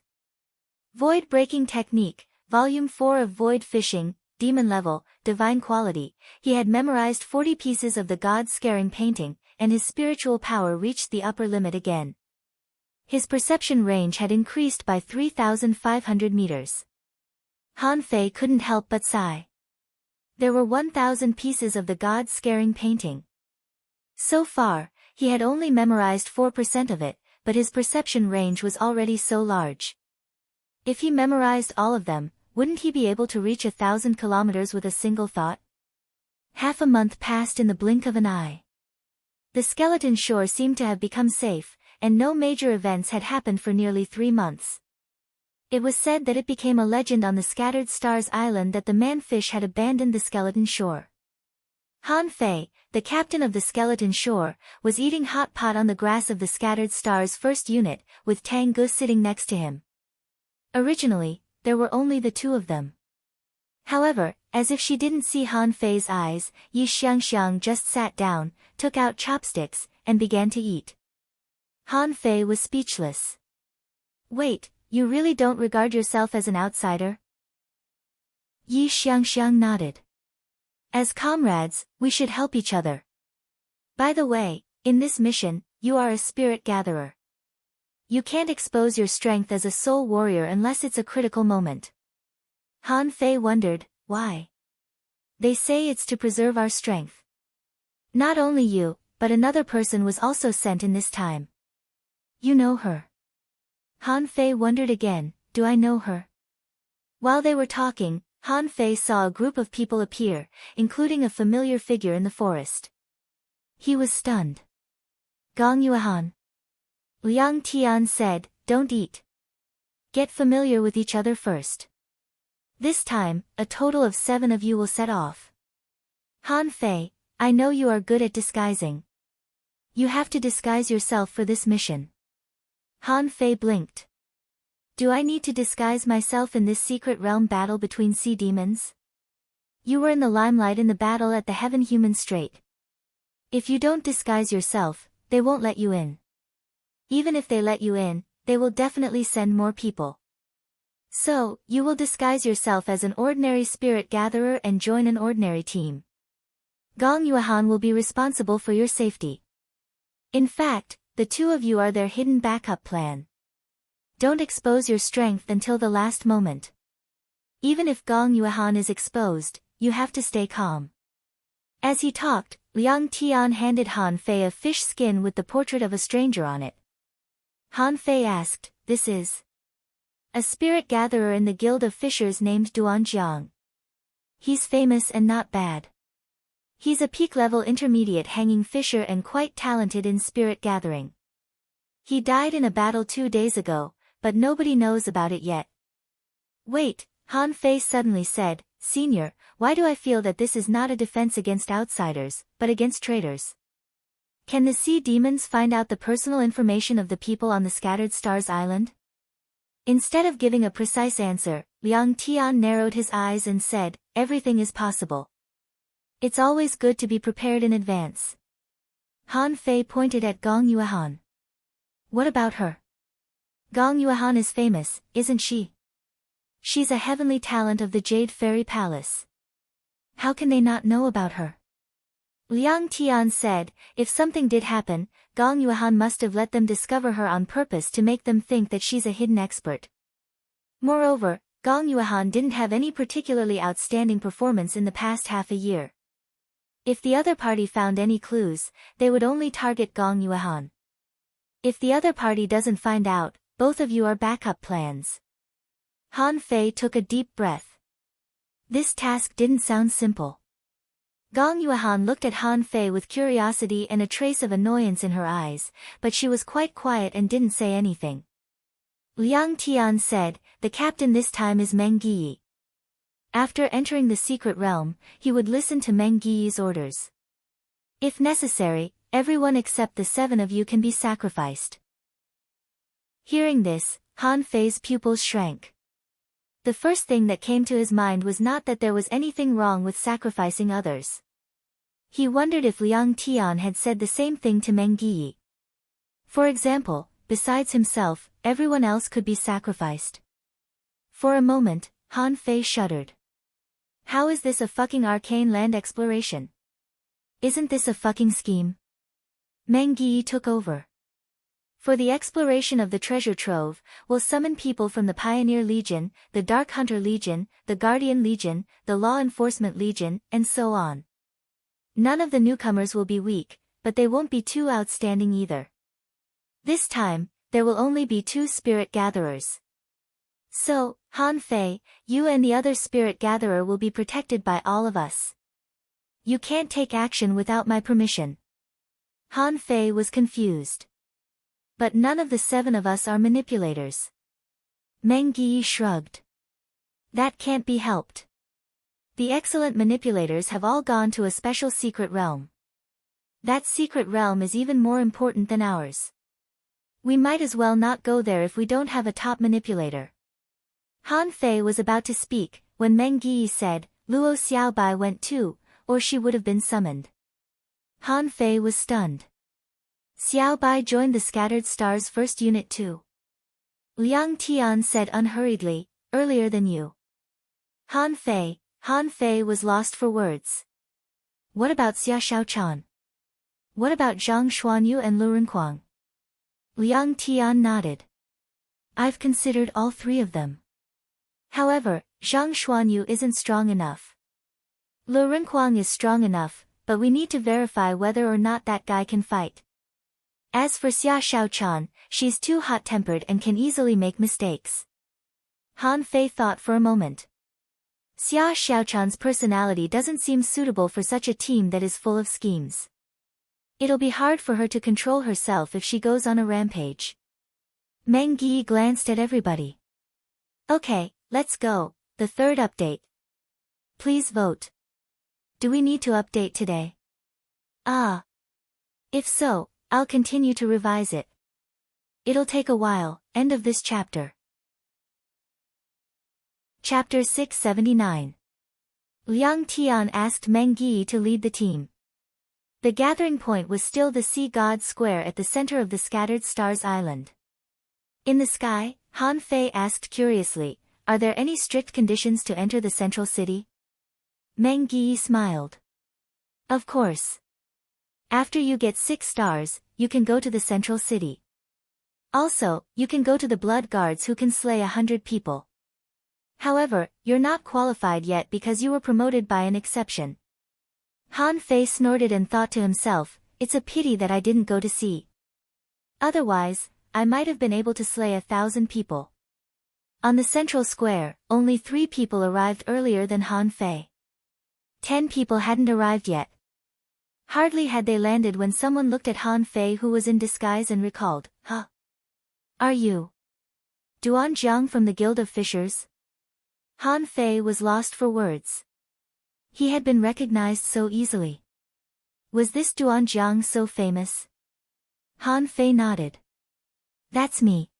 Void Breaking Technique, Volume 4 of Void Fishing, Demon Level, Divine Quality. He had memorized 40 pieces of the God-scaring painting, and his spiritual power reached the upper limit again. His perception range had increased by 3,500 meters. Han Fei couldn't help but sigh. There were 1,000 pieces of the God-scaring painting. So far, he had only memorized 4% of it, but his perception range was already so large. If he memorized all of them, wouldn't he be able to reach 1,000 kilometers with a single thought? Half a month passed in the blink of an eye. The skeleton shore seemed to have become safe, and no major events had happened for nearly 3 months. It was said that it became a legend on the Scattered Stars Island that the man-fish had abandoned the skeleton shore. Han Fei, the captain of the skeleton shore, was eating hot pot on the grass of the Scattered Stars first unit, with Tang Gu sitting next to him. Originally, there were only the 2 of them. However, as if she didn't see Han Fei's eyes, Yi Xiangxiang just sat down, took out chopsticks, and began to eat. Han Fei was speechless. Wait, you really don't regard yourself as an outsider? Yi Xiangxiang nodded. As comrades, we should help each other. By the way, in this mission, you are a spirit gatherer. You can't expose your strength as a soul warrior unless it's a critical moment. Han Fei wondered, why? They say it's to preserve our strength. Not only you, but another person was also sent in this time. You know her. Han Fei wondered again, do I know her? While they were talking, Han Fei saw a group of people appear, including a familiar figure in the forest. He was stunned. Gong Yuehan. Liang Tian said, don't eat. Get familiar with each other first. This time, a total of 7 of you will set off. Han Fei, I know you are good at disguising. You have to disguise yourself for this mission. Han Fei blinked. Do I need to disguise myself in this secret realm battle between sea demons? You were in the limelight in the battle at the Heaven Human Strait. If you don't disguise yourself, they won't let you in. Even if they let you in, they will definitely send more people. So, you will disguise yourself as an ordinary spirit gatherer and join an ordinary team. Gong Yuehan will be responsible for your safety. In fact, the 2 of you are their hidden backup plan. Don't expose your strength until the last moment. Even if Gong Yuehan is exposed, you have to stay calm. As he talked, Liang Tian handed Han Fei a fish skin with the portrait of a stranger on it. Han Fei asked, "This is?" "A spirit gatherer in the Guild of Fishers named Duanjiang. He's famous and not bad. He's a peak-level intermediate hanging fisher and quite talented in spirit gathering. He died in a battle 2 days ago, but nobody knows about it yet." "Wait," Han Fei suddenly said, "Senior, why do I feel that this is not a defense against outsiders, but against traitors? Can the sea demons find out the personal information of the people on the Scattered Stars Island?" Instead of giving a precise answer, Liang Tian narrowed his eyes and said, "Everything is possible. It's always good to be prepared in advance." Han Fei pointed at Gong Yuehan. "What about her?" "Gong Yuehan is famous, isn't she? She's a heavenly talent of the Jade Fairy Palace. How can they not know about her?" Liang Tian said, "If something did happen, Gong Yuehan must have let them discover her on purpose to make them think that she's a hidden expert. Moreover, Gong Yuehan didn't have any particularly outstanding performance in the past half a year. If the other party found any clues, they would only target Gong Yuehan. If the other party doesn't find out, both of you are backup plans." Han Fei took a deep breath. This task didn't sound simple. Gong Yuehan looked at Han Fei with curiosity and a trace of annoyance in her eyes, but she was quite quiet and didn't say anything. Liang Tian said, "The captain this time is Meng Yi. After entering the secret realm, he would listen to Meng Yi's orders. If necessary, everyone except the 7 of you can be sacrificed." Hearing this, Han Fei's pupils shrank. The first thing that came to his mind was not that there was anything wrong with sacrificing others. He wondered if Liang Tian had said the same thing to Meng Yi. For example, besides himself, everyone else could be sacrificed. For a moment, Han Fei shuddered. How is this a fucking arcane land exploration? Isn't this a fucking scheme? Meng Yi took over. For the exploration of the treasure trove, we'll summon people from the Pioneer Legion, the Dark Hunter Legion, the Guardian Legion, the Law Enforcement Legion, and so on. None of the newcomers will be weak, but they won't be too outstanding either. This time, there will only be 2 spirit gatherers. So, Han Fei, you and the other spirit gatherer will be protected by all of us. You can't take action without my permission." Han Fei was confused. "But none of the 7 of us are manipulators." Meng Yi shrugged. "That can't be helped. The excellent manipulators have all gone to a special secret realm. That secret realm is even more important than ours. We might as well not go there if we don't have a top manipulator." Han Fei was about to speak, when Meng Yi said, "Luo Xiaobai went too, or she would have been summoned." Han Fei was stunned. "Xiaobai joined the Scattered Stars first unit too?" Liang Tian said unhurriedly, "Earlier than you." Han Fei was lost for words. "What about Xia Shaochan? What about Zhang Xuanyu and Lu Renquang?" Liang Tian nodded. "I've considered all 3 of them. However, Zhang Xuanyu isn't strong enough. Lu Renquang is strong enough, but we need to verify whether or not that guy can fight. As for Xia Shaochan, she's too hot-tempered and can easily make mistakes." Han Fei thought for a moment. Xia Shaochan's personality doesn't seem suitable for such a team that is full of schemes. It'll be hard for her to control herself if she goes on a rampage. Meng Yi glanced at everybody. "Okay, let's go, the 3rd update. Please vote. Do we need to update today?" If so, I'll continue to revise it. It'll take a while. End of this chapter. Chapter 679. Liang Tian asked Meng Yi to lead the team. The gathering point was still the Sea God Square at the center of the Scattered Stars Island. In the sky, Han Fei asked curiously, "Are there any strict conditions to enter the central city?" Meng Yi smiled. "Of course. After you get 6 stars, you can go to the central city. Also, you can go to the blood guards who can slay 100 people. However, you're not qualified yet because you were promoted by an exception." Han Fei snorted and thought to himself, it's a pity that I didn't go to sea. Otherwise, I might have been able to slay 1,000 people. On the central square, only 3 people arrived earlier than Han Fei. 10 people hadn't arrived yet. Hardly had they landed when someone looked at Han Fei, who was in disguise, and recalled, "Huh? Are you Duan Jiang from the Guild of Fishers?" Han Fei was lost for words. He had been recognized so easily. Was this Duan Jiang so famous? Han Fei nodded. That's me.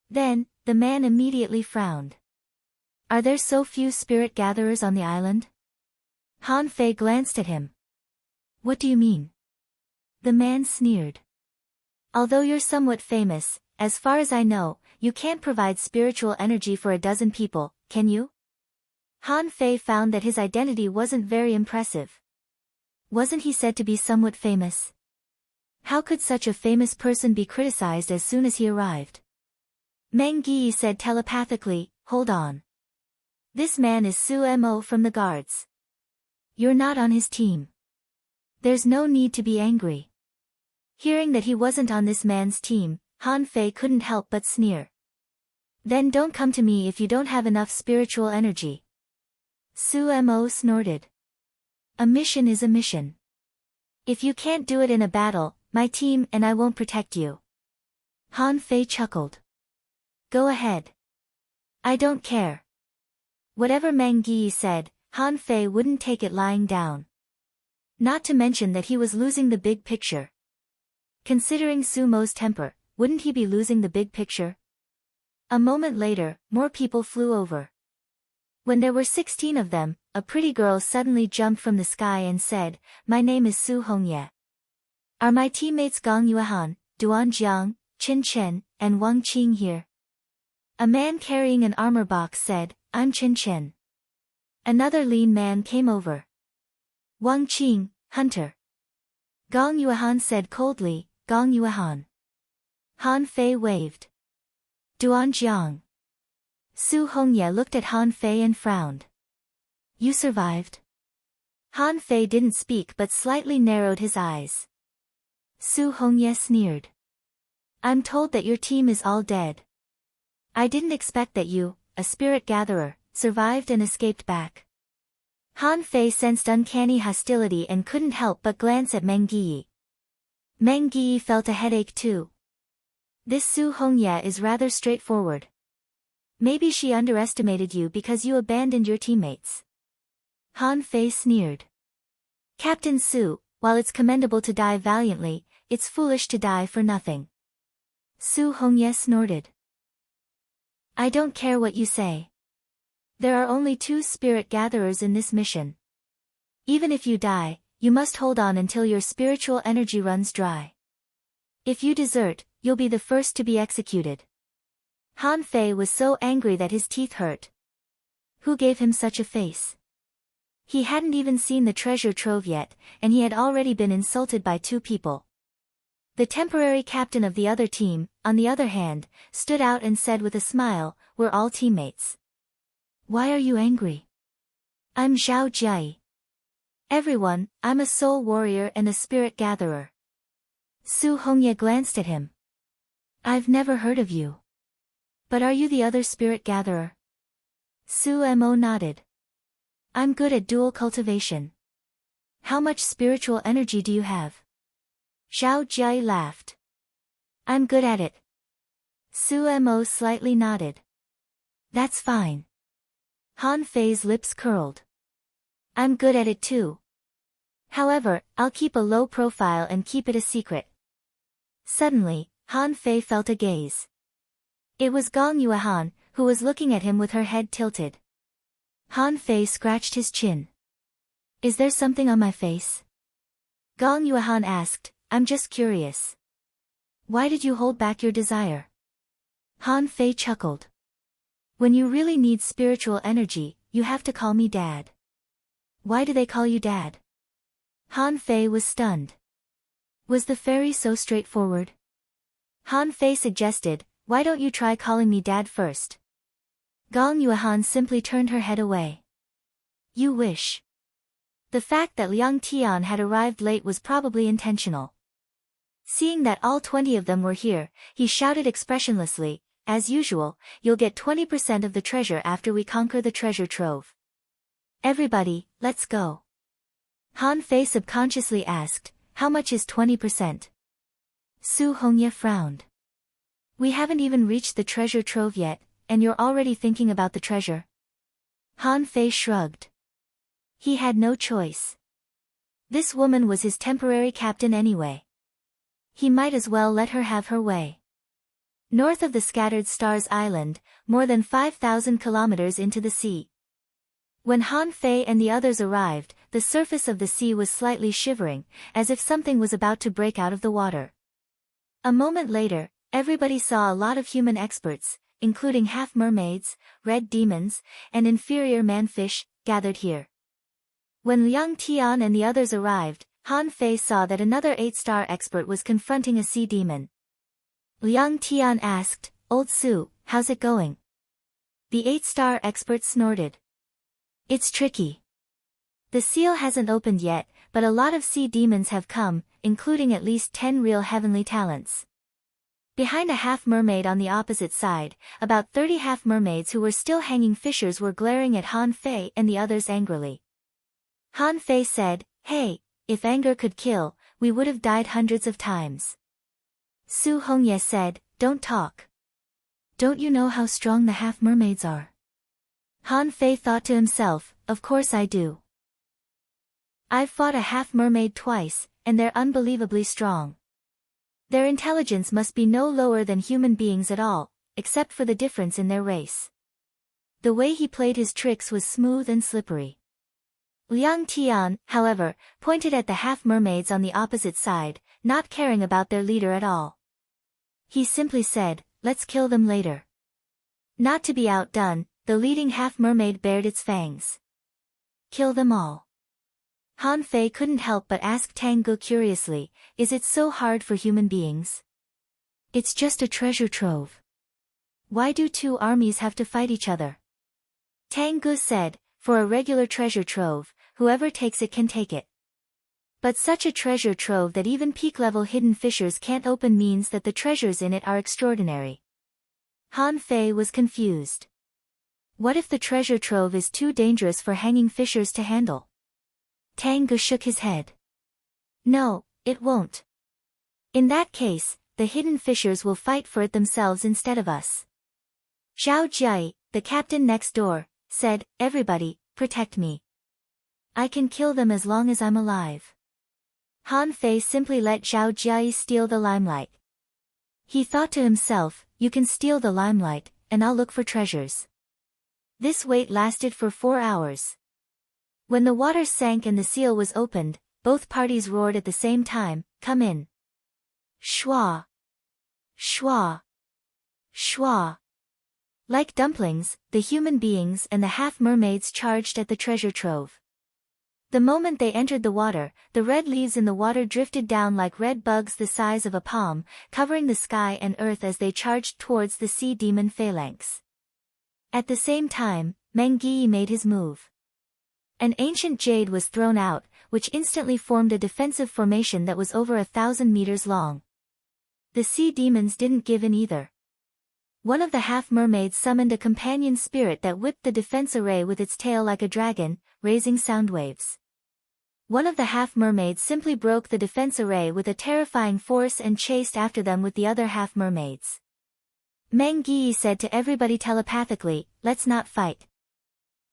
Then, the man immediately frowned. Are there so few spirit gatherers on the island? Han Fei glanced at him. What do you mean? The man sneered. Although you're somewhat famous, as far as I know, you can't provide spiritual energy for 12 people, can you? Han Fei found that his identity wasn't very impressive. Wasn't he said to be somewhat famous? How could such a famous person be criticized as soon as he arrived? Meng Yi said telepathically, hold on. This man is Su Mo from the guards. You're not on his team. There's no need to be angry. Hearing that he wasn't on this man's team, Han Fei couldn't help but sneer. Then don't come to me if you don't have enough spiritual energy. Su Mo snorted. A mission is a mission. If you can't do it in a battle, my team and I won't protect you. Han Fei chuckled. Go ahead. I don't care. Whatever Meng Yi said, Han Fei wouldn't take it lying down. Not to mention that he was losing the big picture. Considering Su Mo's temper, wouldn't he be losing the big picture? A moment later, more people flew over. When there were 16 of them, a pretty girl suddenly jumped from the sky and said, my name is Su Hongye. Are my teammates Gong Yuehan, Duan Jiang, Qin Chen, and Wang Qing here? A man carrying an armor box said, I'm Qin Chen. Another lean man came over. Wang Qing, hunter. Gong Yuehan said coldly, Gong Yuehan. Han Fei waved. Duan Jiang. Su Hongye looked at Han Fei and frowned. You survived? Han Fei didn't speak but slightly narrowed his eyes. Su Hongye sneered. I'm told that your team is all dead. I didn't expect that you, a spirit gatherer, survived and escaped back. Han Fei sensed uncanny hostility and couldn't help but glance at Meng Yi. Meng Yi felt a headache too. This Su Hongye is rather straightforward. Maybe she underestimated you because you abandoned your teammates. Han Fei sneered. Captain Su, while it's commendable to die valiantly, it's foolish to die for nothing. Su Hongye snorted. I don't care what you say. There are only 2 spirit gatherers in this mission. Even if you die, you must hold on until your spiritual energy runs dry. If you desert, you'll be the first to be executed. Han Fei was so angry that his teeth hurt. Who gave him such a face? He hadn't even seen the treasure trove yet, and he had already been insulted by 2 people. The temporary captain of the other team, on the other hand, stood out and said with a smile, we're all teammates. Why are you angry? I'm Zhao Jie. Everyone, I'm a soul warrior and a spirit gatherer. Su Hongye glanced at him. I've never heard of you. But are you the other spirit gatherer? Su Mo nodded. I'm good at dual cultivation. How much spiritual energy do you have? Zhao Jie laughed. I'm good at it. Su Mo slightly nodded. That's fine. Han Fei's lips curled. I'm good at it too. However, I'll keep a low profile and keep it a secret. Suddenly, Han Fei felt a gaze. It was Gong Yuehan, who was looking at him with her head tilted. Han Fei scratched his chin. Is there something on my face? Gong Yuehan asked, I'm just curious. Why did you hold back your desire? Han Fei chuckled. When you really need spiritual energy, you have to call me Dad. Why do they call you Dad? Han Fei was stunned. Was the fairy so straightforward? Han Fei suggested, why don't you try calling me Dad first? Gong Yuehan simply turned her head away. You wish. The fact that Liang Tian had arrived late was probably intentional. Seeing that all 20 of them were here, he shouted expressionlessly, "As usual, you'll get 20% of the treasure after we conquer the treasure trove. Everybody, let's go." Han Fei subconsciously asked, "How much is 20%? Su Hongye frowned. "We haven't even reached the treasure trove yet, and you're already thinking about the treasure?" Han Fei shrugged. He had no choice. This woman was his temporary captain anyway. He might as well let her have her way. North of the Scattered Stars Island, more than 5,000 kilometers into the sea. When Han Fei and the others arrived, the surface of the sea was slightly shivering, as if something was about to break out of the water. A moment later, everybody saw a lot of human experts, including half-mermaids, red demons, and inferior man-fish, gathered here. When Liang Tian and the others arrived, Han Fei saw that another 8-star expert was confronting a sea demon. Liang Tian asked, "Old Su, how's it going?" The 8-star expert snorted. "It's tricky. The seal hasn't opened yet, but a lot of sea demons have come, including at least 10 real heavenly talents." Behind a half-mermaid on the opposite side, about 30 half-mermaids who were still hanging fishers were glaring at Han Fei and the others angrily. Han Fei said, "Hey, if anger could kill, we would have died hundreds of times." Su Hongye said, "Don't talk. Don't you know how strong the half-mermaids are?" Han Fei thought to himself, "Of course I do. I've fought a half-mermaid twice, and they're unbelievably strong. Their intelligence must be no lower than human beings at all, except for the difference in their race." The way he played his tricks was smooth and slippery. Liang Tian, however, pointed at the half-mermaids on the opposite side, not caring about their leader at all. He simply said, "Let's kill them later." Not to be outdone, the leading half-mermaid bared its fangs. "Kill them all?" Han Fei couldn't help but ask Tang Ge curiously, "Is it so hard for human beings?" "It's just a treasure trove. Why do two armies have to fight each other?" Tang Ge said, "For a regular treasure trove, whoever takes it can take it. But such a treasure trove that even peak-level hidden fishers can't open means that the treasures in it are extraordinary." Han Fei was confused. What if the treasure trove is too dangerous for hanging fishers to handle? Tang Ge shook his head. "No, it won't. In that case, the hidden fishers will fight for it themselves instead of us." Zhao Jie, the captain next door, said, "Everybody, protect me. I can kill them as long as I'm alive." Han Fei simply let Zhao Jie steal the limelight. He thought to himself, "You can steal the limelight, and I'll look for treasures." This wait lasted for 4 hours. When the water sank and the seal was opened, both parties roared at the same time, "Come in." Shwa! Shwa! Shwa! Like dumplings, the human beings and the half-mermaids charged at the treasure trove. The moment they entered the water, the red leaves in the water drifted down like red bugs the size of a palm, covering the sky and earth as they charged towards the sea demon phalanx. At the same time, Meng Yi made his move. An ancient jade was thrown out, which instantly formed a defensive formation that was over 1,000 meters long. The sea demons didn't give in either. One of the half-mermaids summoned a companion spirit that whipped the defense array with its tail like a dragon, raising sound waves. One of the half-mermaids simply broke the defense array with a terrifying force and chased after them with the other half-mermaids. Meng Yi said to everybody telepathically, "Let's not fight.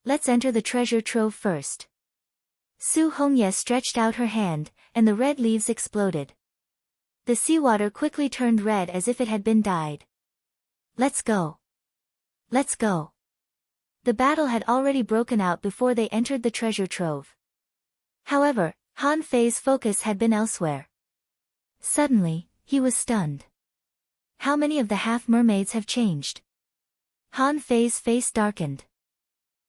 Let's enter the treasure trove first." Su Hongye stretched out her hand, and the red leaves exploded. The seawater quickly turned red as if it had been dyed. "Let's go. Let's go." The battle had already broken out before they entered the treasure trove. However, Han Fei's focus had been elsewhere. Suddenly, he was stunned. How many of the half-mermaids have changed? Han Fei's face darkened.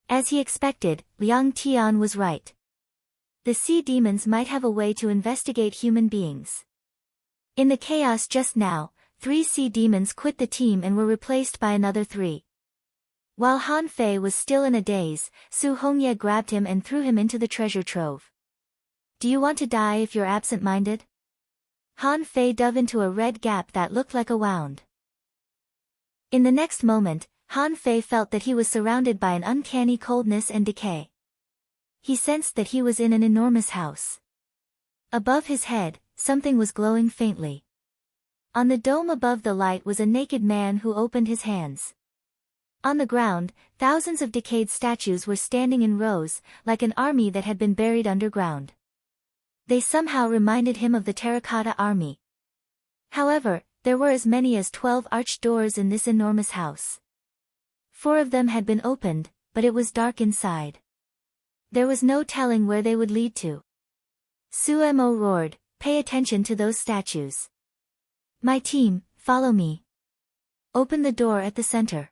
As he expected, Liang Tian was right. The sea demons might have a way to investigate human beings. In the chaos just now, 3 sea demons quit the team and were replaced by another 3. While Han Fei was still in a daze, Su Hongye grabbed him and threw him into the treasure trove. Do you want to die if you're absent-minded? Han Fei dove into a red gap that looked like a wound. In the next moment, Han Fei felt that he was surrounded by an uncanny coldness and decay. He sensed that he was in an enormous house. Above his head, something was glowing faintly. On the dome above the light was a naked man who opened his hands. On the ground, thousands of decayed statues were standing in rows, like an army that had been buried underground. They somehow reminded him of the terracotta army. However, there were as many as 12 arched doors in this enormous house. 4 of them had been opened, but it was dark inside. There was no telling where they would lead to. Sumo roared, "Pay attention to those statues. My team, follow me. Open the door at the center."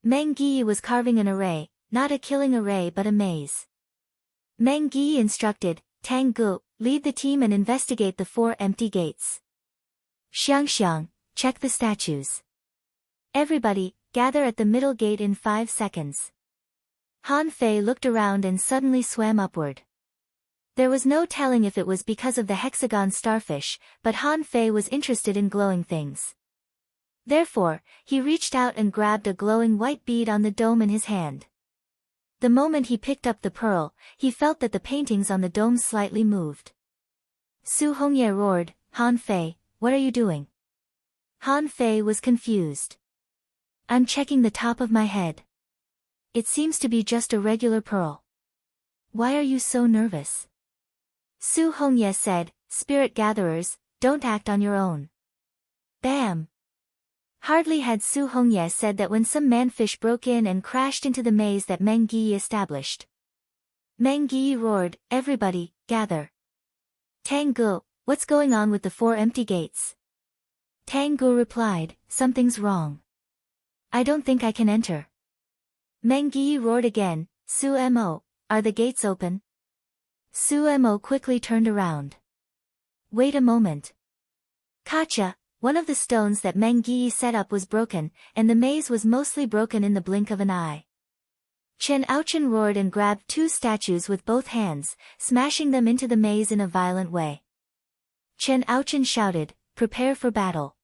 Meng Yi was carving an array, not a killing array but a maze. Meng Yi instructed, "Tang Gu, lead the team and investigate the 4 empty gates. Xiang, check the statues. Everybody, gather at the middle gate in 5 seconds." Han Fei looked around and suddenly swam upward. There was no telling if it was because of the hexagon starfish, but Han Fei was interested in glowing things. Therefore, he reached out and grabbed a glowing white bead on the dome in his hand. The moment he picked up the pearl, he felt that the paintings on the dome slightly moved. Su Hongye roared, "Han Fei, what are you doing?" Han Fei was confused. "I'm checking the top of my head. It seems to be just a regular pearl." "Why are you so nervous?" Su Hongye said, "Spirit gatherers, don't act on your own." Bam! Hardly had Su Hongye said that when some manfish broke in and crashed into the maze that Meng Yi established. Meng Yi roared, "Everybody, gather. Tang Gu, what's going on with the 4 empty gates?" Tang Gu replied, "Something's wrong. I don't think I can enter." Meng Yi roared again, "Sumo, are the gates open?" Sumo quickly turned around. "Wait a moment." Kacha, one of the stones that Meng Yi set up was broken, and the maze was mostly broken in the blink of an eye. Chen Aochen roared and grabbed 2 statues with both hands, smashing them into the maze in a violent way. Chen Aochen shouted, "Prepare for battle."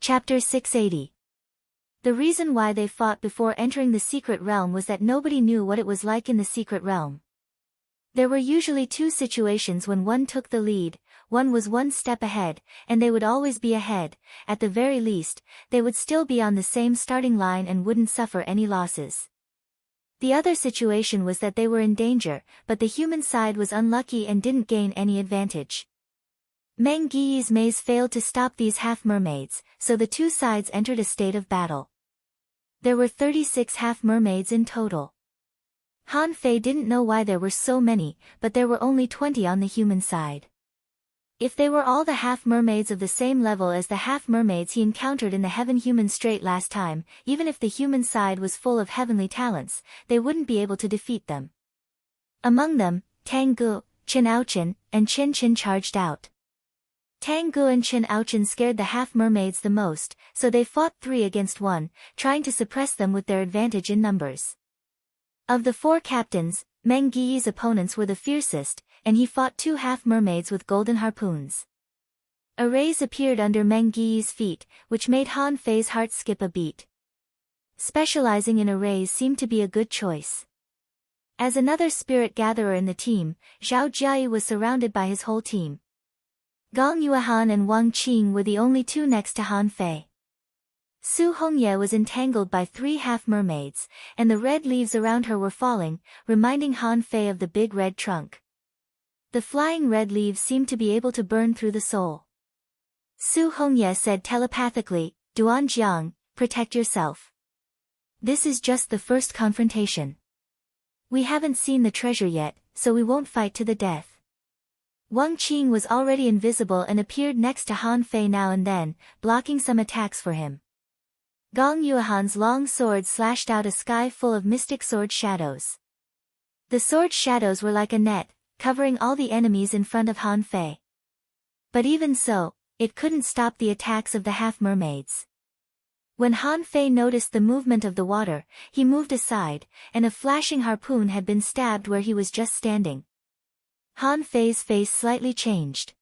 Chapter 680. The reason why they fought before entering the secret realm was that nobody knew what it was like in the secret realm. There were usually 2 situations when one took the lead, one was 1 step ahead, and they would always be ahead. At the very least, they would still be on the same starting line and wouldn't suffer any losses. The other situation was that they were in danger, but the human side was unlucky and didn't gain any advantage. Meng Yi's maze failed to stop these half-mermaids, so the 2 sides entered a state of battle. There were 36 half-mermaids in total. Han Fei didn't know why there were so many, but there were only 20 on the human side. If they were all the half-mermaids of the same level as the half-mermaids he encountered in the Heaven-Human Strait last time, even if the human side was full of heavenly talents, they wouldn't be able to defeat them. Among them, Tang Gu, Chen Aochen, and Chen Chen charged out. Tang Gu and Chen Aochen scared the half-mermaids the most, so they fought 3 against 1, trying to suppress them with their advantage in numbers. Of the 4 captains, Meng Yi's opponents were the fiercest, and he fought 2 half-mermaids with golden harpoons. Arrays appeared under Meng Yi's feet, which made Han Fei's heart skip a beat. Specializing in arrays seemed to be a good choice. As another spirit gatherer in the team, Zhao Jiayi was surrounded by his whole team. Gong Yuehan and Wang Qing were the only 2 next to Han Fei. Su Hongye was entangled by 3 half-mermaids, and the red leaves around her were falling, reminding Han Fei of the big red trunk. The flying red leaves seemed to be able to burn through the soul. Su Hongye said telepathically, "Duan Jiang, protect yourself. This is just the first confrontation. We haven't seen the treasure yet, so we won't fight to the death." Wang Qing was already invisible and appeared next to Han Fei now and then, blocking some attacks for him. Gong Yuehan's long sword slashed out a sky full of mystic sword shadows. The sword shadows were like a net, covering all the enemies in front of Han Fei. But even so, it couldn't stop the attacks of the half-mermaids. When Han Fei noticed the movement of the water, he moved aside, and a flashing harpoon had been stabbed where he was just standing. Han Fei's face slightly changed.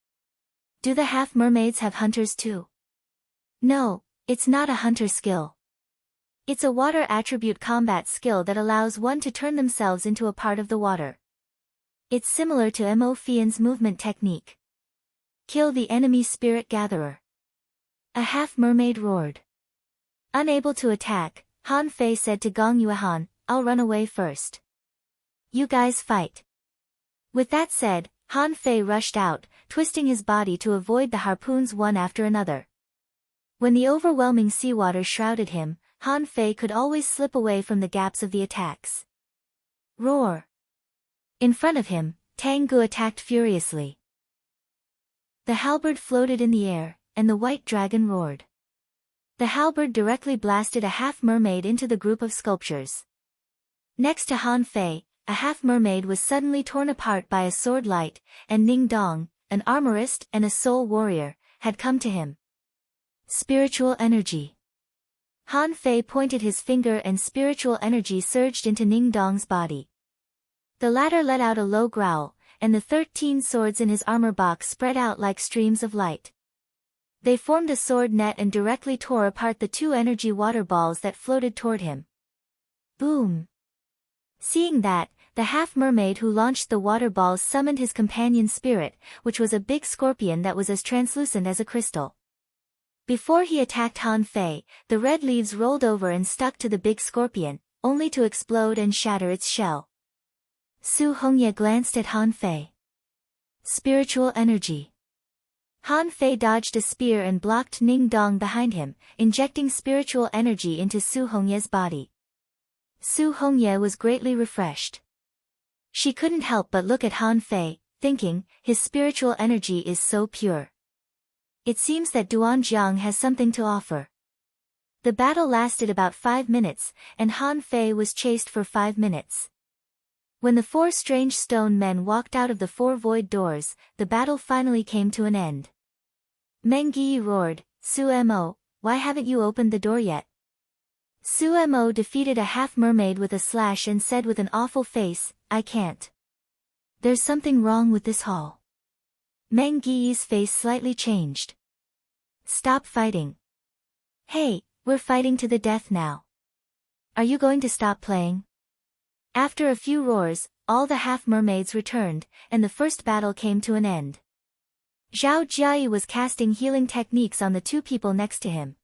Do the half-mermaids have hunters too? No, it's not a hunter skill. It's a water attribute combat skill that allows one to turn themselves into a part of the water. It's similar to Mo Fian's movement technique. Kill the enemy spirit gatherer. A half-mermaid roared. Unable to attack, Han Fei said to Gong Yuehan, I'll run away first. You guys fight. With that said, Han Fei rushed out, twisting his body to avoid the harpoons one after another. When the overwhelming seawater shrouded him, Han Fei could always slip away from the gaps of the attacks. Roar! In front of him, Tang Gu attacked furiously. The halberd floated in the air, and the white dragon roared. The halberd directly blasted a half-mermaid into the group of sculptures. Next to Han Fei, a half-mermaid was suddenly torn apart by a sword light, and Ning Dong, an armorist and a soul warrior, had come to him. Spiritual energy. Han Fei pointed his finger and spiritual energy surged into Ning Dong's body. The latter let out a low growl, and the 13 swords in his armor box spread out like streams of light. They formed a sword net and directly tore apart the 2 energy water balls that floated toward him. Boom! Seeing that, the half-mermaid who launched the water balls summoned his companion spirit, which was a big scorpion that was as translucent as a crystal. Before he attacked Han Fei, the red leaves rolled over and stuck to the big scorpion, only to explode and shatter its shell. Su Hongye glanced at Han Fei. Spiritual energy. Han Fei dodged a spear and blocked Ning Dong behind him, injecting spiritual energy into Su Hongye's body. Su Hongye was greatly refreshed. She couldn't help but look at Han Fei, thinking, his spiritual energy is so pure. It seems that Duan Jiang has something to offer. The battle lasted about 5 minutes, and Han Fei was chased for 5 minutes. When the 4 strange stone men walked out of the 4 void doors, the battle finally came to an end. Meng Yi roared, Su Mo, why haven't you opened the door yet? Su Mo defeated a half-mermaid with a slash and said with an awful face, I can't. There's something wrong with this hall. Meng Yi's face slightly changed. Stop fighting. Hey, we're fighting to the death now. Are you going to stop playing? After a few roars, all the half-mermaids returned, and the first battle came to an end. Zhao Jiayi was casting healing techniques on the 2 people next to him.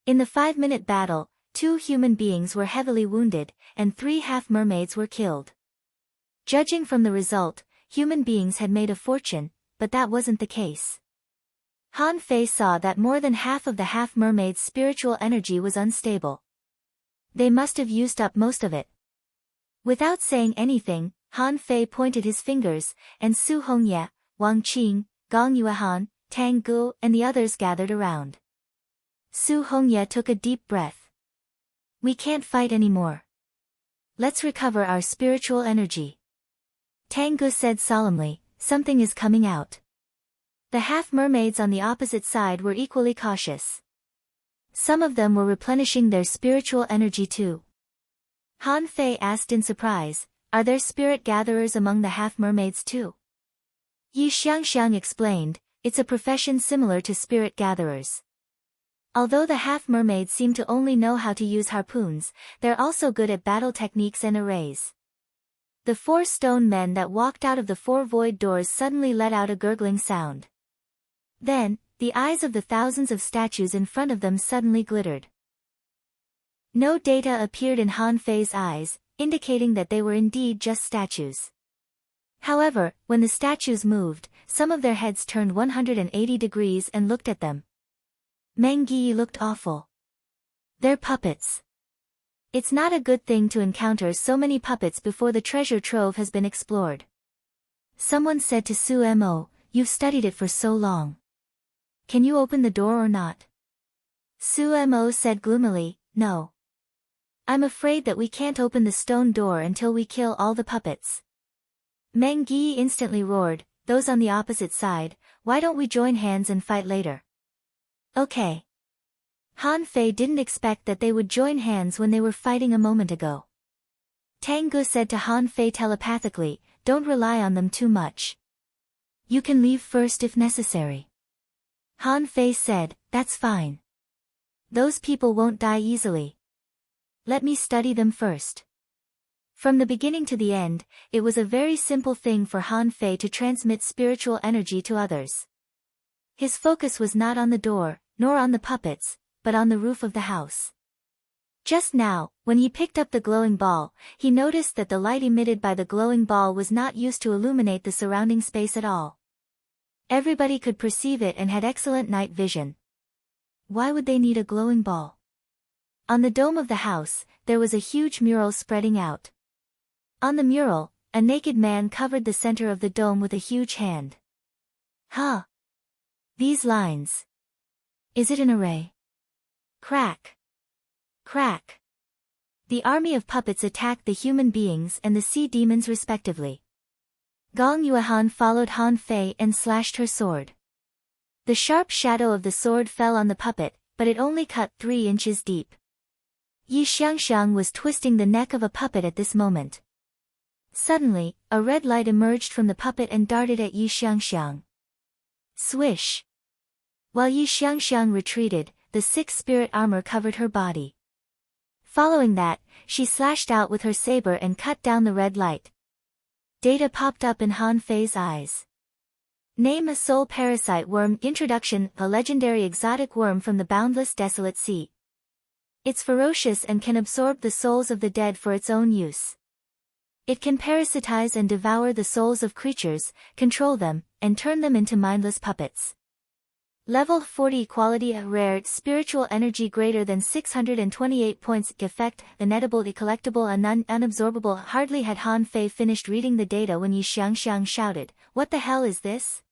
In the 5-minute battle, 2 human beings were heavily wounded, and 3 half-mermaids were killed. Judging from the result, human beings had made a fortune, but that wasn't the case. Han Fei saw that more than half of the half-mermaid's spiritual energy was unstable. They must have used up most of it. Without saying anything, Han Fei pointed his fingers, and Su Hongye, Wang Qing, Gong Yuehan, Tang Gu and the others gathered around. Su Hongye took a deep breath. We can't fight anymore. Let's recover our spiritual energy. Tang Gu said solemnly, something is coming out. The half-mermaids on the opposite side were equally cautious. Some of them were replenishing their spiritual energy too. Han Fei asked in surprise, are there spirit gatherers among the half-mermaids too? Yi Xiangxiang explained, it's a profession similar to spirit gatherers. Although the half-mermaids seem to only know how to use harpoons, they're also good at battle techniques and arrays. The 4 stone men that walked out of the 4 void doors suddenly let out a gurgling sound. Then, the eyes of the thousands of statues in front of them suddenly glittered. No data appeared in Han Fei's eyes, indicating that they were indeed just statues. However, when the statues moved, some of their heads turned 180 degrees and looked at them. Meng Yi looked awful. They're puppets. It's not a good thing to encounter so many puppets before the treasure trove has been explored. Someone said to Su Mo, you've studied it for so long. Can you open the door or not? Su Mo said gloomily, no. I'm afraid that we can't open the stone door until we kill all the puppets. Meng Yi instantly roared, those on the opposite side, why don't we join hands and fight later? Okay. Han Fei didn't expect that they would join hands when they were fighting a moment ago. Tang Ge said to Han Fei telepathically, "Don't rely on them too much. You can leave first if necessary." Han Fei said, "That's fine. Those people won't die easily. Let me study them first." From the beginning to the end, it was a very simple thing for Han Fei to transmit spiritual energy to others. His focus was not on the door, nor on the puppets, but on the roof of the house. Just now, when he picked up the glowing ball, he noticed that the light emitted by the glowing ball was not used to illuminate the surrounding space at all. Everybody could perceive it and had excellent night vision. Why would they need a glowing ball? On the dome of the house, there was a huge mural spreading out. On the mural, a naked man covered the center of the dome with a huge hand. Huh? These lines. Is it an array? Crack. Crack. The army of puppets attacked the human beings and the sea demons respectively. Gong Yuehan followed Han Fei and slashed her sword. The sharp shadow of the sword fell on the puppet, but it only cut 3 inches deep. Yi Xiangxiang was twisting the neck of a puppet at this moment. Suddenly, a red light emerged from the puppet and darted at Yi Xiangxiang. Swish! While Yi Xiangxiang retreated, the 6 spirit armor covered her body. Following that, she slashed out with her saber and cut down the red light. Data popped up in Han Fei's eyes. Name a soul parasite worm. Introduction: a legendary exotic worm from the boundless desolate sea. It's ferocious and can absorb the souls of the dead for its own use. It can parasitize and devour the souls of creatures, control them, and turn them into mindless puppets. Level 40 quality rare spiritual energy greater than 628 points. Effect: inedible, collectible, and unabsorbable. Hardly had Han Fei finished reading the data when Yi Xiangxiang shouted, "What the hell is this?"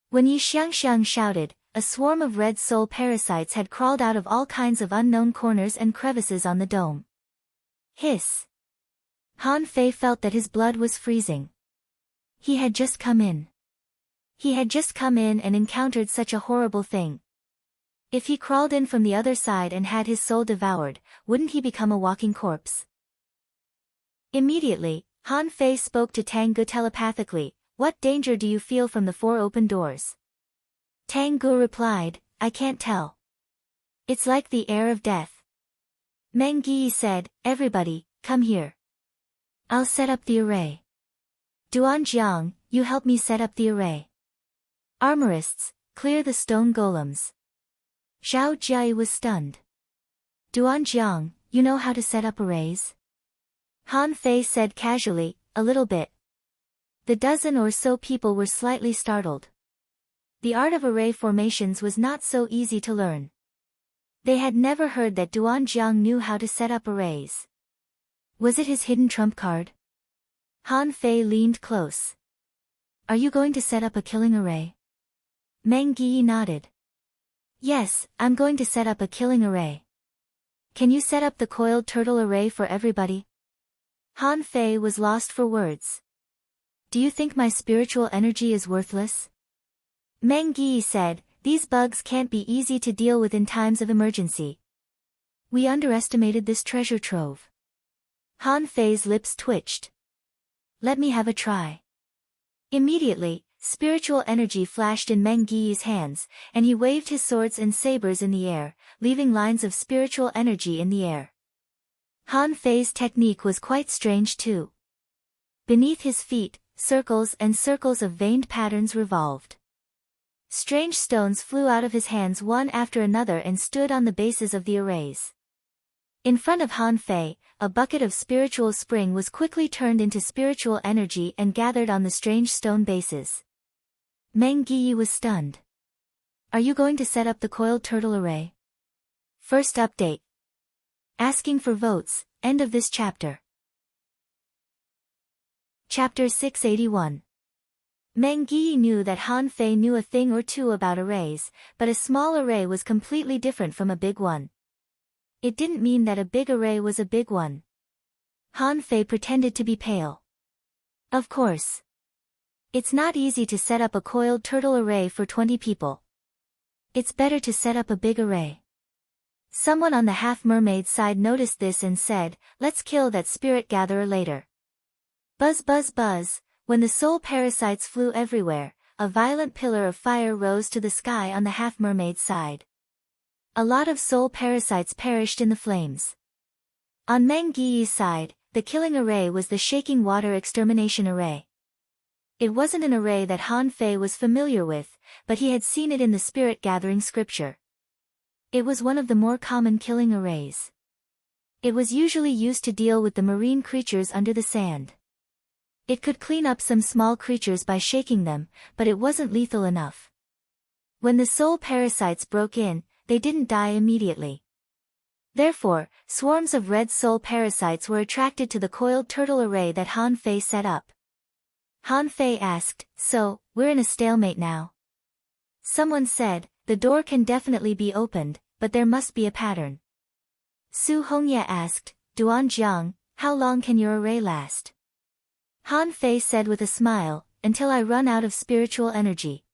When Yi Xiangxiang shouted, a swarm of red soul parasites had crawled out of all kinds of unknown corners and crevices on the dome. Hiss! Han Fei felt that his blood was freezing. He had just come in. He had just come in and encountered such a horrible thing. If he crawled in from the other side and had his soul devoured, wouldn't he become a walking corpse? Immediately, Han Fei spoke to Tang Ge telepathically, "What danger do you feel from the 4 open doors?" Tang Ge replied, "I can't tell. It's like the air of death." Meng Yi said, "Everybody, come here. I'll set up the array. Duan Jiang, you help me set up the array. Armorists, clear the stone golems." Zhao Jiai was stunned. "Duan Jiang, you know how to set up arrays?" Han Fei said casually, "A little bit." The dozen or so people were slightly startled. The art of array formations was not so easy to learn. They had never heard that Duan Jiang knew how to set up arrays. Was it his hidden trump card? Han Fei leaned close. "Are you going to set up a killing array?" Meng Yi nodded. "Yes, I'm going to set up a killing array." "Can you set up the coiled turtle array for everybody?" Han Fei was lost for words. "Do you think my spiritual energy is worthless?" Meng Yi said, "These bugs can't be easy to deal with in times of emergency. We underestimated this treasure trove." Han Fei's lips twitched. "Let me have a try." Immediately, spiritual energy flashed in Meng Yi's hands, and he waved his swords and sabers in the air, leaving lines of spiritual energy in the air. Han Fei's technique was quite strange too. Beneath his feet, circles and circles of veined patterns revolved. Strange stones flew out of his hands one after another and stood on the bases of the arrays. In front of Han Fei, a bucket of spiritual spring was quickly turned into spiritual energy and gathered on the strange stone bases. Meng Yi was stunned. "Are you going to set up the coiled turtle array?" First update. Asking for votes, end of this chapter. Chapter 681. Meng Yi knew that Han Fei knew a thing or two about arrays, but a small array was completely different from a big one. It didn't mean that a big array was a big one. Han Fei pretended to be pale. "Of course. It's not easy to set up a coiled turtle array for 20 people. It's better to set up a big array." Someone on the half-mermaid side noticed this and said, let's kill that spirit gatherer later. Buzz buzz buzz, when the soul parasites flew everywhere, a violent pillar of fire rose to the sky on the half-mermaid side. A lot of soul parasites perished in the flames. On Meng Giyi's side, the killing array was the shaking water extermination array. It wasn't an array that Han Fei was familiar with, but he had seen it in the spirit-gathering scripture. It was one of the more common killing arrays. It was usually used to deal with the marine creatures under the sand. It could clean up some small creatures by shaking them, but it wasn't lethal enough. When the soul parasites broke in, they didn't die immediately. Therefore, swarms of red soul parasites were attracted to the coiled turtle array that Han Fei set up. Han Fei asked, so, we're in a stalemate now? Someone said, the door can definitely be opened, but there must be a pattern. Su Hongye asked, Duan Jiang, how long can your array last? Han Fei said with a smile, until I run out of spiritual energy.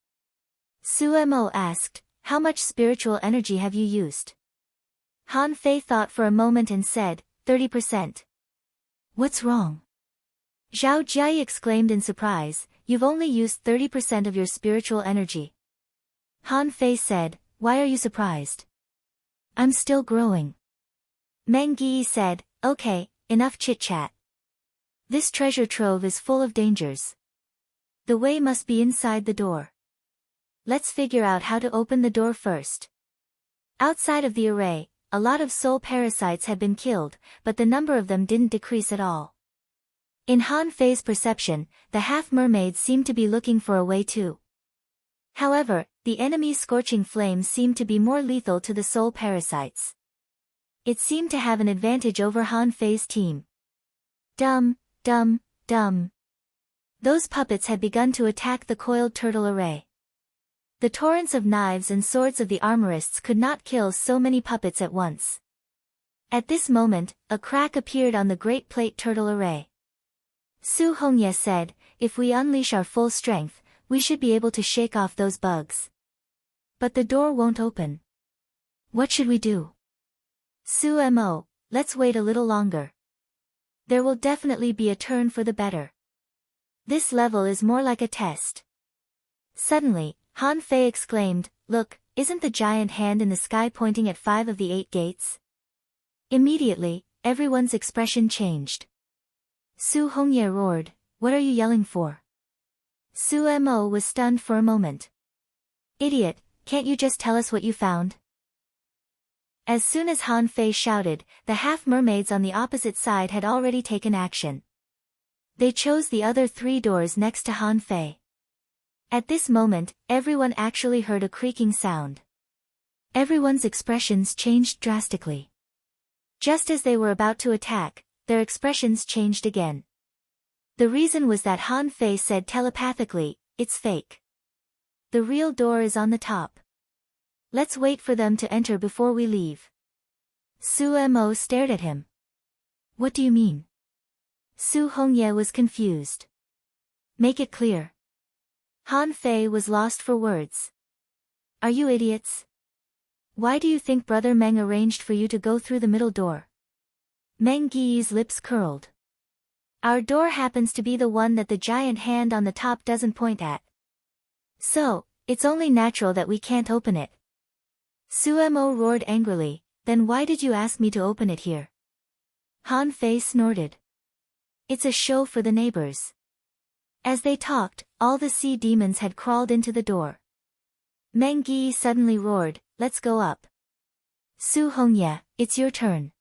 Su Mo asked, how much spiritual energy have you used? Han Fei thought for a moment and said, 30%. What's wrong? Zhao Jiayi exclaimed in surprise, you've only used 30% of your spiritual energy. Han Fei said, why are you surprised? I'm still growing. Meng Giyi said, okay, enough chit-chat. This treasure trove is full of dangers. The way must be inside the door. Let's figure out how to open the door first. Outside of the array, a lot of soul parasites had been killed, but the number of them didn't decrease at all. In Han Fei's perception, the half-mermaids seemed to be looking for a way too. However, the enemy's scorching flames seemed to be more lethal to the soul parasites. It seemed to have an advantage over Han Fei's team. Dum, dum, dum. Those puppets had begun to attack the coiled turtle array. The torrents of knives and swords of the armorists could not kill so many puppets at once. At this moment, a crack appeared on the great plate turtle array. Su Hongye said, if we unleash our full strength, we should be able to shake off those bugs. But the door won't open. What should we do? Su Mo, let's wait a little longer. There will definitely be a turn for the better. This level is more like a test. Suddenly, Han Fei exclaimed, look, isn't the giant hand in the sky pointing at 5 of the 8 gates? Immediately, everyone's expression changed. Su Hongye roared, what are you yelling for? Su Mo was stunned for a moment. Idiot, can't you just tell us what you found? As soon as Han Fei shouted, the half-mermaids on the opposite side had already taken action. They chose the other 3 doors next to Han Fei. At this moment, everyone actually heard a creaking sound. Everyone's expressions changed drastically. Just as they were about to attack, their expressions changed again. The reason was that Han Fei said telepathically, it's fake. The real door is on the top. Let's wait for them to enter before we leave. Su Mo stared at him. What do you mean? Su Hongye was confused. Make it clear. Han Fei was lost for words. Are you idiots? Why do you think Brother Meng arranged for you to go through the middle door? Meng Giyi's lips curled. Our door happens to be the one that the giant hand on the top doesn't point at. So, it's only natural that we can't open it. Su Mo roared angrily, then why did you ask me to open it here? Han Fei snorted. It's a show for the neighbors. As they talked, all the sea demons had crawled into the door. Meng Giyi suddenly roared, let's go up. Su Hongye, it's your turn.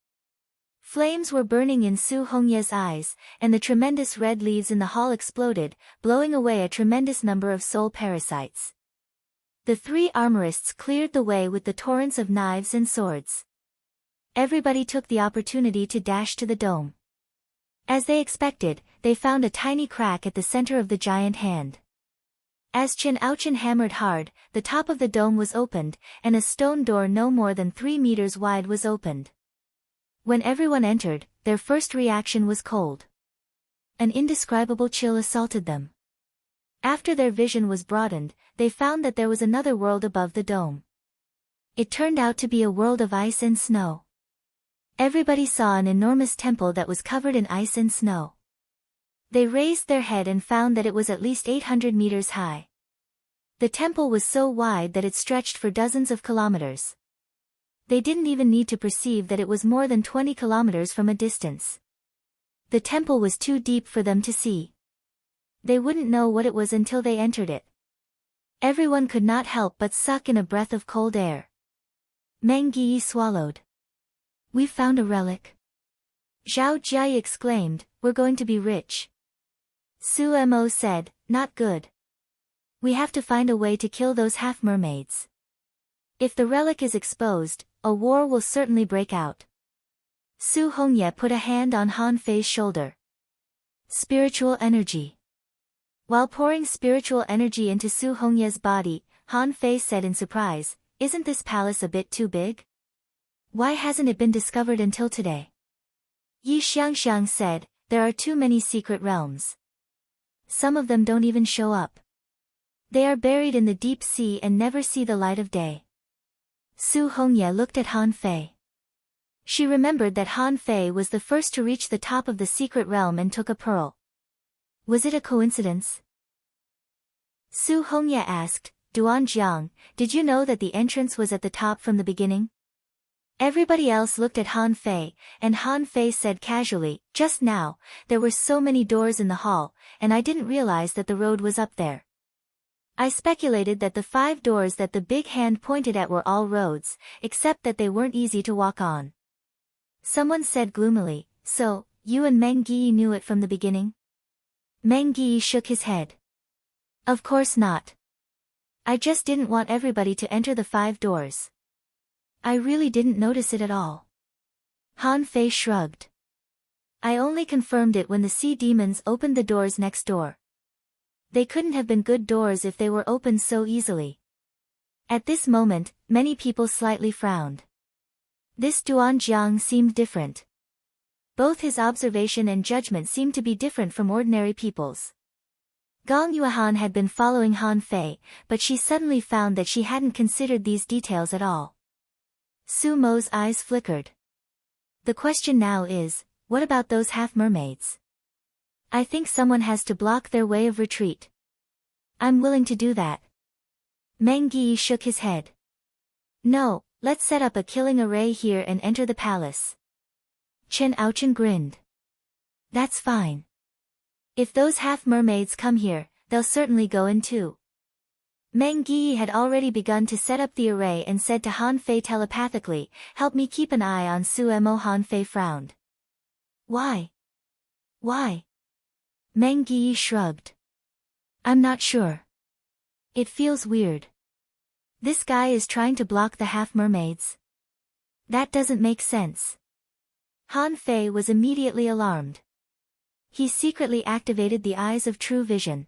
Flames were burning in Su Hongye's eyes, and the tremendous red leaves in the hall exploded, blowing away a tremendous number of soul parasites. The 3 armorists cleared the way with the torrents of knives and swords. Everybody took the opportunity to dash to the dome. As they expected, they found a tiny crack at the center of the giant hand. As Chen Aochen hammered hard, the top of the dome was opened, and a stone door no more than 3 meters wide was opened. When everyone entered, their first reaction was cold. An indescribable chill assaulted them. After their vision was broadened, they found that there was another world above the dome. It turned out to be a world of ice and snow. Everybody saw an enormous temple that was covered in ice and snow. They raised their head and found that it was at least 800 meters high. The temple was so wide that it stretched for dozens of kilometers. They didn't even need to perceive that it was more than 20 kilometers from a distance. The temple was too deep for them to see. They wouldn't know what it was until they entered it. Everyone could not help but suck in a breath of cold air. Meng Yi swallowed. "We found a relic." Zhao Jia exclaimed, "We're going to be rich." Su Mo said, "Not good. We have to find a way to kill those half-mermaids. If the relic is exposed, a war will certainly break out." Su Hongye put a hand on Han Fei's shoulder. Spiritual energy. While pouring spiritual energy into Su Hongye's body, Han Fei said in surprise, "Isn't this palace a bit too big? Why hasn't it been discovered until today?" Yi Xiangxiang said, "There are too many secret realms. Some of them don't even show up. They are buried in the deep sea and never see the light of day." Su Hongye looked at Han Fei. She remembered that Han Fei was the first to reach the top of the secret realm and took a pearl. Was it a coincidence? Su Hongye asked, "Duan Jiang, did you know that the entrance was at the top from the beginning?" Everybody else looked at Han Fei, and Han Fei said casually, "Just now, there were so many doors in the hall, and I didn't realize that the road was up there. I speculated that the 5 doors that the big hand pointed at were all roads, except that they weren't easy to walk on." Someone said gloomily, "So, you and Meng Yi knew it from the beginning?" Meng Yi shook his head. "Of course not. I just didn't want everybody to enter the 5 doors. I really didn't notice it at all." Han Fei shrugged. "I only confirmed it when the sea demons opened the doors next door. They couldn't have been good doors if they were opened so easily." At this moment, many people slightly frowned. This Duan Jiang seemed different. Both his observation and judgment seemed to be different from ordinary people's. Gong Yuan had been following Han Fei, but she suddenly found that she hadn't considered these details at all. Su Mo's eyes flickered. "The question now is, what about those half-mermaids? I think someone has to block their way of retreat. I'm willing to do that." Meng Yi shook his head. "No, let's set up a killing array here and enter the palace." Chen Aochen grinned. "That's fine. If those half-mermaids come here, they'll certainly go in too." Meng Yi had already begun to set up the array and said to Han Fei telepathically, "Help me keep an eye on Su Mo." Han Fei frowned. "Why? Why?" Meng Yi shrugged. "I'm not sure. It feels weird. This guy is trying to block the half-mermaids. That doesn't make sense." Han Fei was immediately alarmed. He secretly activated the eyes of true vision.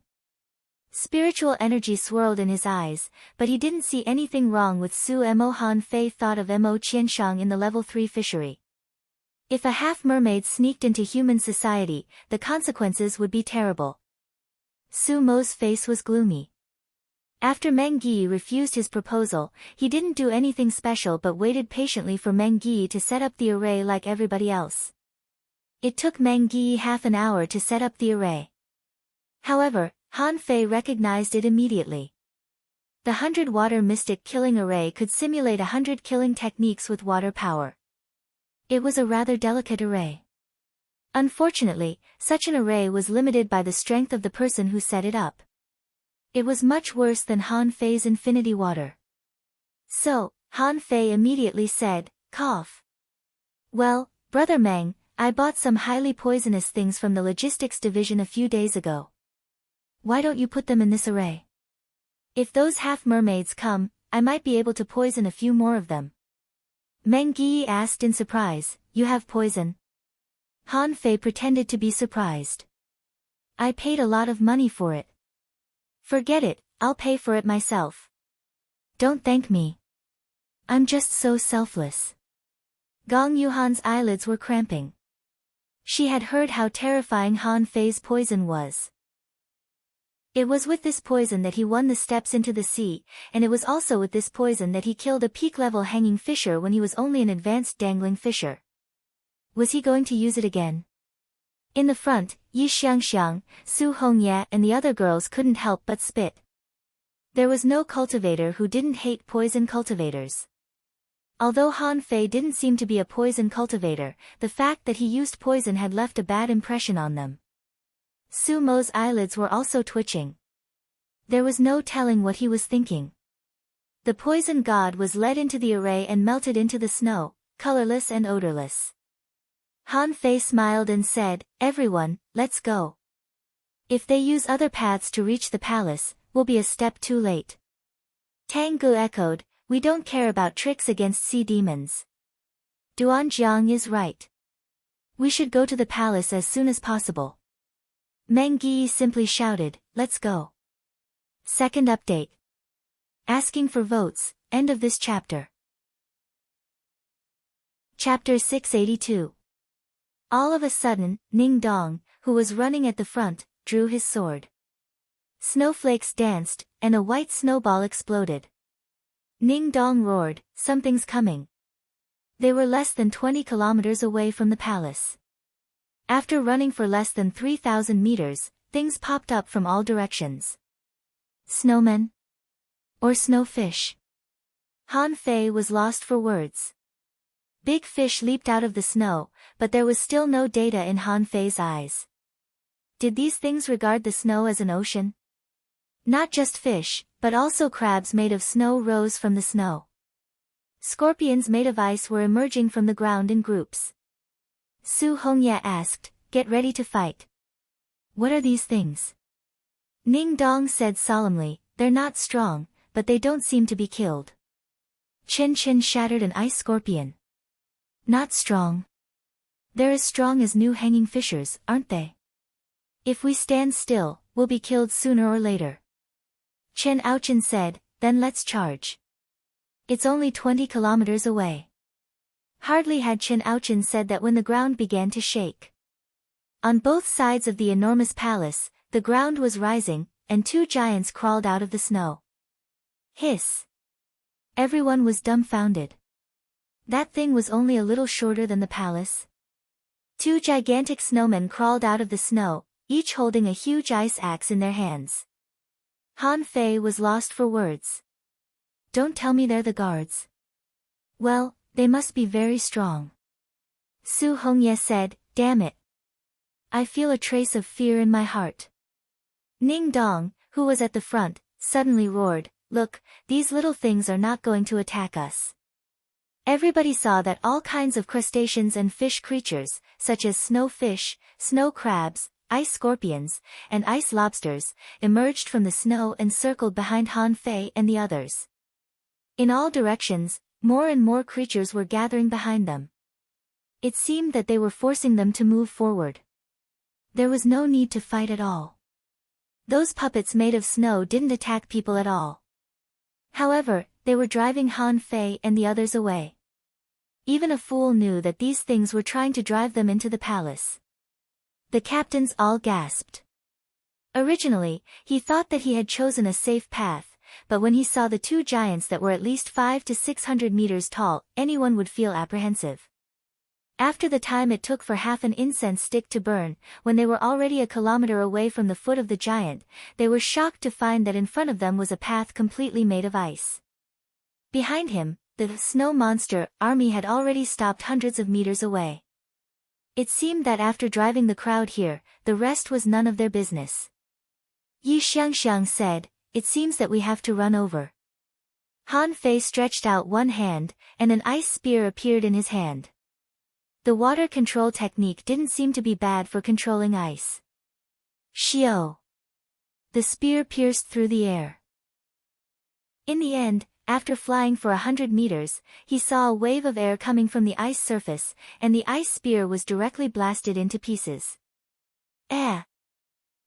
Spiritual energy swirled in his eyes, but he didn't see anything wrong with Su Mo. Han Fei thought of Mo Qianshang in the level 3 fishery. If a half-mermaid sneaked into human society, the consequences would be terrible. Su Mo's face was gloomy. After Meng Yi refused his proposal, he didn't do anything special but waited patiently for Meng Yi to set up the array like everybody else. It took Meng Yi half an hour to set up the array. However, Han Fei recognized it immediately. The 100 water mystic killing array could simulate 100 killing techniques with water power. It was a rather delicate array. Unfortunately, such an array was limited by the strength of the person who set it up. It was much worse than Han Fei's infinity water. So, Han Fei immediately said, "Cough. Well, Brother Meng, I bought some highly poisonous things from the logistics division a few days ago. Why don't you put them in this array? If those half-mermaids come, I might be able to poison a few more of them." Meng Yi asked in surprise, "You have poison?" Han Fei pretended to be surprised. "I paid a lot of money for it." "Forget it, I'll pay for it myself." "Don't thank me. I'm just so selfless." Gong Yuhan's eyelids were cramping. She had heard how terrifying Han Fei's poison was. It was with this poison that he won the steps into the sea, and it was also with this poison that he killed a peak-level hanging fisher when he was only an advanced dangling fisher. Was he going to use it again? In the front, Yi Xiangxiang, Su Hongye and the other girls couldn't help but spit. There was no cultivator who didn't hate poison cultivators. Although Han Fei didn't seem to be a poison cultivator, the fact that he used poison had left a bad impression on them. Su Mo's eyelids were also twitching. There was no telling what he was thinking. The poison god was led into the array and melted into the snow, colorless and odorless. Han Fei smiled and said, "Everyone, let's go. If they use other paths to reach the palace, we'll be a step too late." Tang Gu echoed, "We don't care about tricks against sea demons. Duan Jiang is right. We should go to the palace as soon as possible." Meng Yi simply shouted, "Let's go." Second update. Asking for votes, end of this chapter. Chapter 682. All of a sudden, Ning Dong, who was running at the front, drew his sword. Snowflakes danced, and a white snowball exploded. Ning Dong roared, "Something's coming." They were less than 20 kilometers away from the palace. After running for less than 3,000 meters, things popped up from all directions. Snowmen? Or snowfish? Han Fei was lost for words. Big fish leaped out of the snow, but there was still no data in Han Fei's eyes. Did these things regard the snow as an ocean? Not just fish, but also crabs made of snow rose from the snow. Scorpions made of ice were emerging from the ground in groups. Su Hongye asked, "Get ready to fight." "What are these things?" Ning Dong said solemnly, "They're not strong, but they don't seem to be killed." Chen Chen shattered an ice scorpion. "Not strong. They're as strong as new hanging fishers, aren't they? If we stand still, we'll be killed sooner or later." Chen Aochen said, "Then let's charge. It's only 20 kilometers away." Hardly had Chen Aochen said that when the ground began to shake. On both sides of the enormous palace, the ground was rising, and two giants crawled out of the snow. Hiss! Everyone was dumbfounded. That thing was only a little shorter than the palace. Two gigantic snowmen crawled out of the snow, each holding a huge ice axe in their hands. Han Fei was lost for words. "Don't tell me they're the guards." "Well, they must be very strong." Su Hongye said, "Damn it. I feel a trace of fear in my heart." Ning Dong, who was at the front, suddenly roared, "Look, these little things are not going to attack us." Everybody saw that all kinds of crustaceans and fish creatures, such as snowfish, snow crabs, ice scorpions, and ice lobsters, emerged from the snow and circled behind Han Fei and the others. In all directions, more and more creatures were gathering behind them. It seemed that they were forcing them to move forward. There was no need to fight at all. Those puppets made of snow didn't attack people at all. However, they were driving Han Fei and the others away. Even a fool knew that these things were trying to drive them into the palace. The captains all gasped. Originally, he thought that he had chosen a safe path, but when he saw the two giants that were at least 500 to 600 meters tall, anyone would feel apprehensive. After the time it took for half an incense stick to burn, when they were already a kilometer away from the foot of the giant, they were shocked to find that in front of them was a path completely made of ice. Behind him, the snow monster army had already stopped hundreds of meters away. It seemed that after driving the crowd here, the rest was none of their business. Yi Xiangxiang said, "It seems that we have to run over." Han Fei stretched out one hand, and an ice spear appeared in his hand. The water control technique didn't seem to be bad for controlling ice. Shio! The spear pierced through the air. In the end, after flying for 100 meters, he saw a wave of air coming from the ice surface, and the ice spear was directly blasted into pieces. Eh!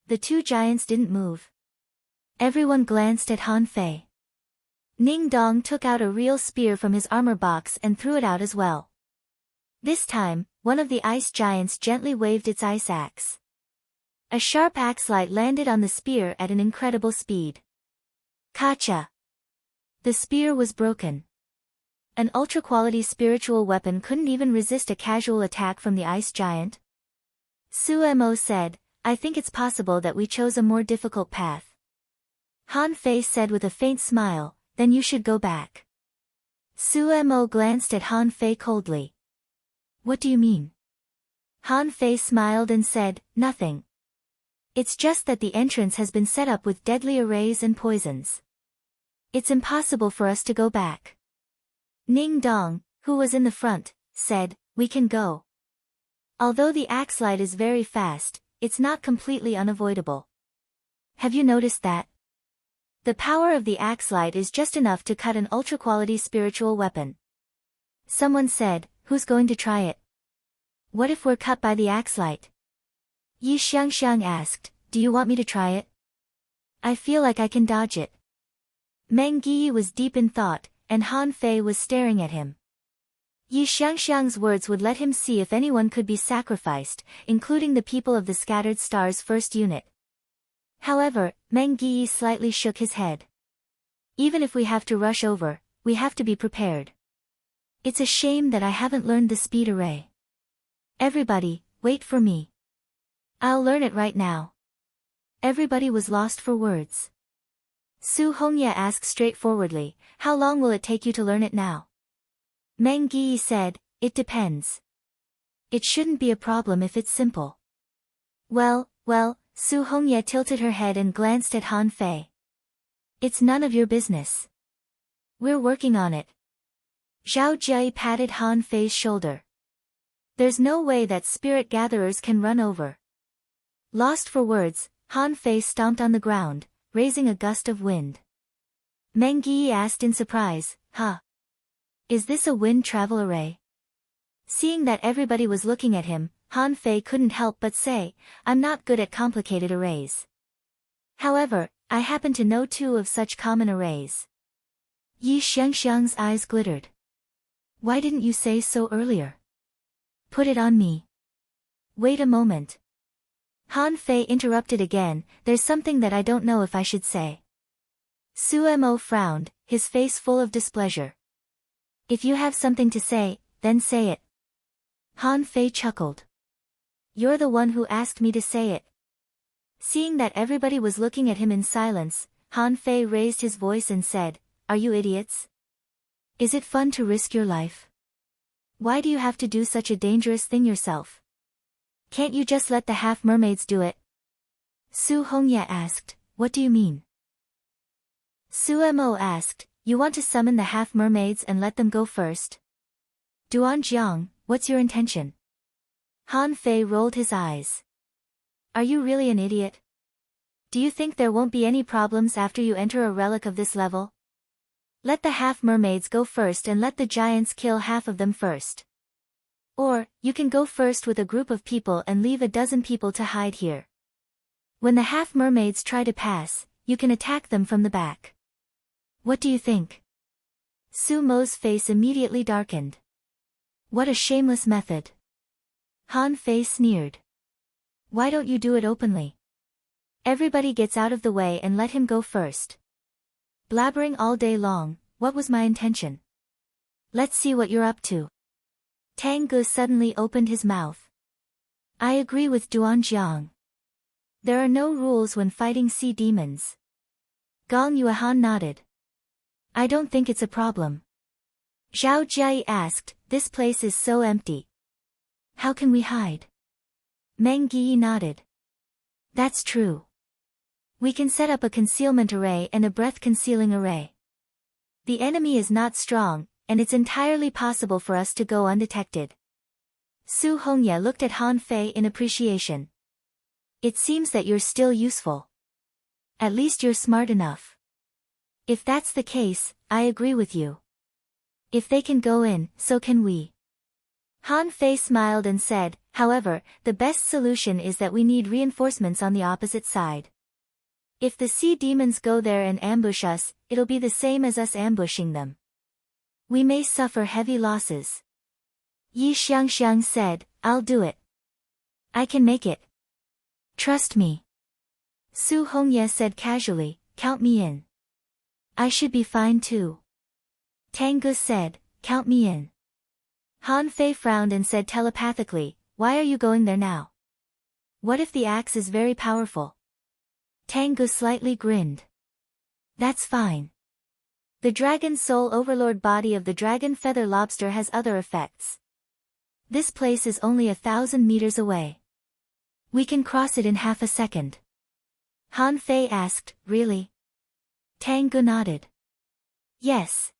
The two giants didn't move. Everyone glanced at Han Fei. Ning Dong took out a real spear from his armor box and threw it out as well. This time, one of the ice giants gently waved its ice axe. A sharp axe light landed on the spear at an incredible speed. Kacha! The spear was broken. An ultra-quality spiritual weapon couldn't even resist a casual attack from the ice giant. Suemo said, I think it's possible that we chose a more difficult path. Han Fei said with a faint smile, then you should go back. Suemo glanced at Han Fei coldly. What do you mean? Han Fei smiled and said, nothing. It's just that the entrance has been set up with deadly arrays and poisons. It's impossible for us to go back. Ning Dong, who was in the front, said, we can go. Although the axe light is very fast, it's not completely unavoidable. Have you noticed that? The power of the axe light is just enough to cut an ultra-quality spiritual weapon. Someone said, who's going to try it? What if we're cut by the axe light? Yi Xiangxiang asked, do you want me to try it? I feel like I can dodge it. Meng Yi was deep in thought, and Han Fei was staring at him. Yi Xiangxiang's words would let him see if anyone could be sacrificed, including the people of the Scattered Stars First Unit. However, Meng Yi slightly shook his head. Even if we have to rush over, we have to be prepared. It's a shame that I haven't learned the speed array. Everybody, wait for me. I'll learn it right now. Everybody was lost for words. Su Hongye asked straightforwardly, how long will it take you to learn it now? Meng Yi said, it depends. It shouldn't be a problem if it's simple. Well, Su Hongye tilted her head and glanced at Han Fei. It's none of your business. We're working on it. Zhao Jie patted Han Fei's shoulder. There's no way that spirit gatherers can run over. Lost for words, Han Fei stomped on the ground, raising a gust of wind. Meng Yi asked in surprise, huh? Is this a wind travel array? Seeing that everybody was looking at him, Han Fei couldn't help but say, I'm not good at complicated arrays. However, I happen to know two of such common arrays. Yi Xiangxiang's eyes glittered. Why didn't you say so earlier? Put it on me. Wait a moment. Han Fei interrupted again, there's something that I don't know if I should say. Suemo frowned, his face full of displeasure. If you have something to say, then say it. Han Fei chuckled. You're the one who asked me to say it. Seeing that everybody was looking at him in silence, Han Fei raised his voice and said, are you idiots? Is it fun to risk your life? Why do you have to do such a dangerous thing yourself? Can't you just let the half-mermaids do it? Su Hongye asked, what do you mean? Suemo asked, you want to summon the half-mermaids and let them go first? Duan Jiang, what's your intention? Han Fei rolled his eyes. Are you really an idiot? Do you think there won't be any problems after you enter a relic of this level? Let the half-mermaids go first and let the giants kill half of them first. Or, you can go first with a group of people and leave a dozen people to hide here. When the half-mermaids try to pass, you can attack them from the back. What do you think? Su Mo's face immediately darkened. What a shameless method. Han Fei sneered. Why don't you do it openly? Everybody gets out of the way and let him go first. Blabbering all day long, what was my intention? Let's see what you're up to. Tang Ge suddenly opened his mouth. I agree with Duan Jiang. There are no rules when fighting sea demons. Gong Yuehan nodded. I don't think it's a problem. Zhao Jie asked, this place is so empty. How can we hide? Meng Yi nodded. That's true. We can set up a concealment array and a breath-concealing array. The enemy is not strong, and it's entirely possible for us to go undetected. Su Hongye looked at Han Fei in appreciation. It seems that you're still useful. At least you're smart enough. If that's the case, I agree with you. If they can go in, so can we. Han Fei smiled and said, however, the best solution is that we need reinforcements on the opposite side. If the sea demons go there and ambush us, it'll be the same as us ambushing them. We may suffer heavy losses. Yi Xiangxiang said, I'll do it. I can make it. Trust me. Su Hongye said casually, count me in. I should be fine too. Tang Ge said, count me in. Han Fei frowned and said telepathically, why are you going there now? What if the axe is very powerful? Tang Ge slightly grinned. That's fine. The dragon soul overlord body of the dragon feather lobster has other effects. This place is only 1,000 meters away. We can cross it in half a second. Han Fei asked, really? Tang Ge nodded. Yes.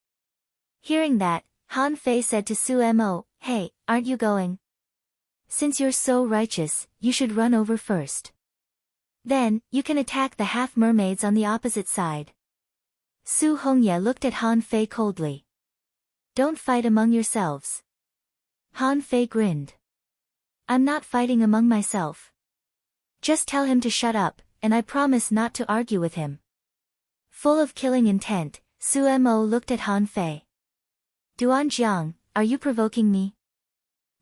Hearing that, Han Fei said to Su Mo, hey, aren't you going? Since you're so righteous, you should run over first. Then, you can attack the half-mermaids on the opposite side. Su Hongye looked at Han Fei coldly. Don't fight among yourselves. Han Fei grinned. I'm not fighting among myself. Just tell him to shut up, and I promise not to argue with him. Full of killing intent, Su Mo looked at Han Fei. Duan Jiang, are you provoking me?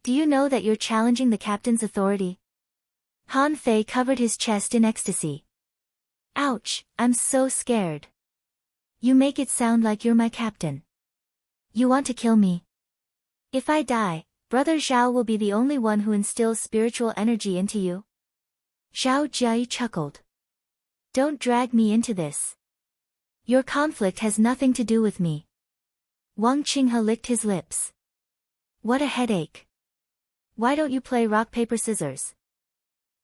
Do you know that you're challenging the captain's authority? Han Fei covered his chest in ecstasy. Ouch, I'm so scared. You make it sound like you're my captain. You want to kill me? If I die, Brother Zhao will be the only one who instills spiritual energy into you. Zhao Jiai chuckled. Don't drag me into this. Your conflict has nothing to do with me. Wang Qinghe licked his lips. What a headache. Why don't you play rock paper scissors?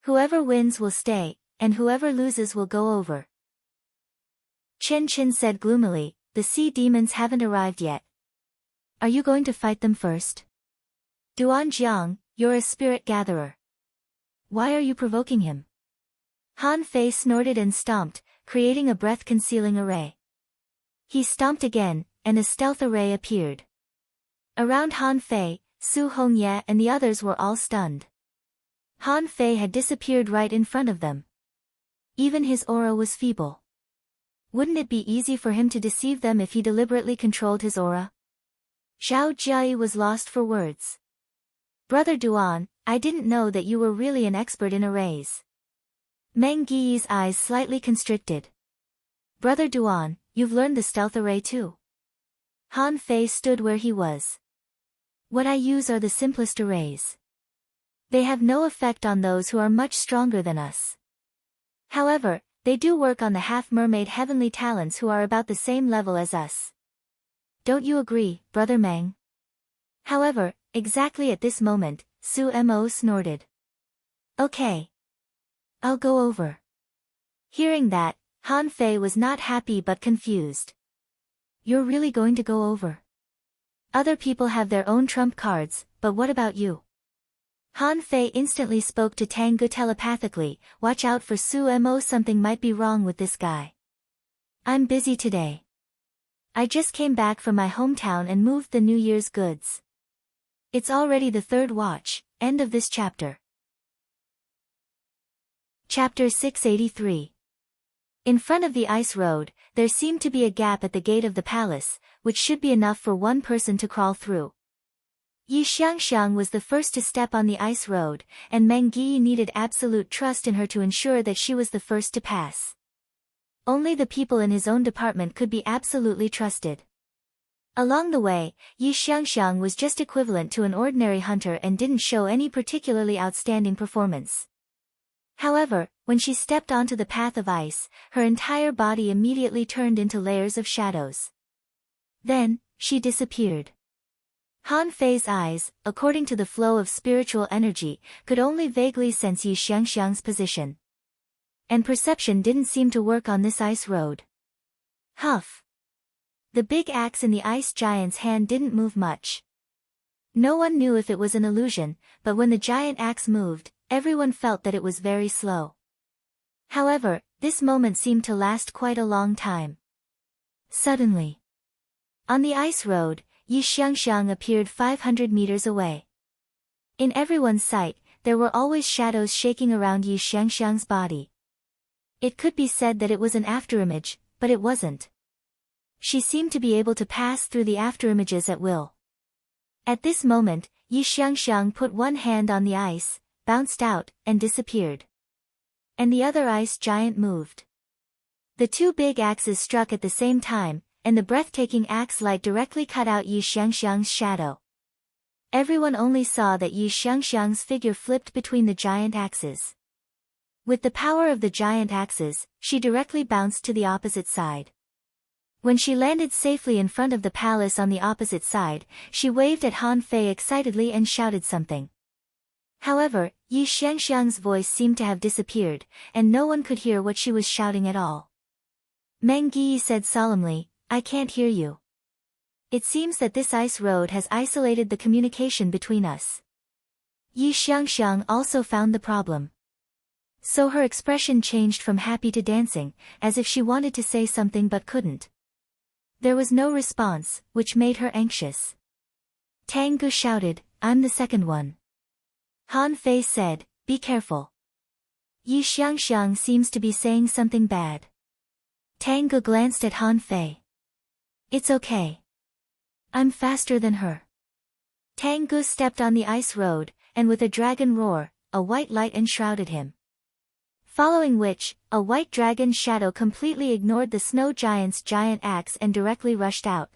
Whoever wins will stay, and whoever loses will go over. Chen Qin said gloomily, the sea demons haven't arrived yet. Are you going to fight them first? Duan Jiang, you're a spirit gatherer. Why are you provoking him? Han Fei snorted and stomped, creating a breath-concealing array. He stomped again, and a stealth array appeared. Around Han Fei, Su Hongye and the others were all stunned. Han Fei had disappeared right in front of them. Even his aura was feeble. Wouldn't it be easy for him to deceive them if he deliberately controlled his aura? Zhao Jiai was lost for words. Brother Duan, I didn't know that you were really an expert in arrays. Meng Yi's eyes slightly constricted. Brother Duan, you've learned the stealth array too. Han Fei stood where he was. What I use are the simplest arrays. They have no effect on those who are much stronger than us. However, they do work on the half-mermaid heavenly talents who are about the same level as us. Don't you agree, Brother Meng? However, exactly at this moment, Su Mo snorted. Okay. I'll go over. Hearing that, Han Fei was not happy but confused. You're really going to go over? Other people have their own trump cards, but what about you? Han Fei instantly spoke to Tang Ge telepathically, watch out for Su Mo, something might be wrong with this guy. I'm busy today. I just came back from my hometown and moved the New Year's goods. It's already the third watch, end of this chapter. Chapter 683. In front of the ice road, there seemed to be a gap at the gate of the palace, which should be enough for one person to crawl through. Yi Xiangxiang was the first to step on the ice road, and Meng Yi needed absolute trust in her to ensure that she was the first to pass. Only the people in his own department could be absolutely trusted. Along the way, Yi Xiangxiang was just equivalent to an ordinary hunter and didn't show any particularly outstanding performance. However, when she stepped onto the path of ice, her entire body immediately turned into layers of shadows. Then, she disappeared. Han Fei's eyes, according to the flow of spiritual energy, could only vaguely sense Yi Xiangxiang's position. And perception didn't seem to work on this ice road. Huff. The big axe in the ice giant's hand didn't move much. No one knew if it was an illusion, but when the giant axe moved, everyone felt that it was very slow. However, this moment seemed to last quite a long time. Suddenly, on the ice road, Yi Xiangxiang appeared 500 meters away. In everyone's sight, there were always shadows shaking around Yi Xiangxiang's body. It could be said that it was an afterimage, but it wasn't. She seemed to be able to pass through the afterimages at will. At this moment, Yi Xiangxiang put one hand on the ice, bounced out, and disappeared. and the other ice giant moved. The two big axes struck at the same time, and the breathtaking axe light directly cut out Yi Xiangxiang's shadow. Everyone only saw that Yi Xiangxiang's figure flipped between the giant axes. With the power of the giant axes, she directly bounced to the opposite side. When she landed safely in front of the palace on the opposite side, she waved at Han Fei excitedly and shouted something. However, Yi Xiangxiang's voice seemed to have disappeared, and no one could hear what she was shouting at all. Meng Yi said solemnly, "I can't hear you. It seems that this ice road has isolated the communication between us." Yi Xiangxiang also found the problem. So her expression changed from happy to dancing, as if she wanted to say something but couldn't. There was no response, which made her anxious. Tang Gu shouted, "I'm the second one." Han Fei said, "Be careful. Yi Xiangxiang seems to be saying something bad." Tang Gu glanced at Han Fei. "It's okay. I'm faster than her." Tang Gu stepped on the ice road, and with a dragon roar, a white light enshrouded him. Following which, a white dragon shadow completely ignored the snow giant's giant axe and directly rushed out.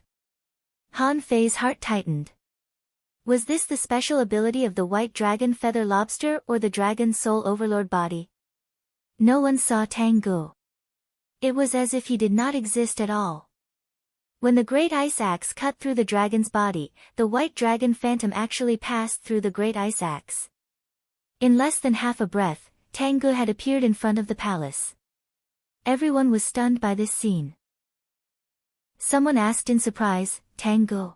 Han Fei's heart tightened. Was this the special ability of the white dragon feather lobster or the dragon soul overlord body? No one saw Tang Gu. It was as if he did not exist at all. When the great ice axe cut through the dragon's body, the white dragon phantom actually passed through the great ice axe. In less than half a breath, Tang Gu had appeared in front of the palace. Everyone was stunned by this scene. Someone asked in surprise, "Tang Gu?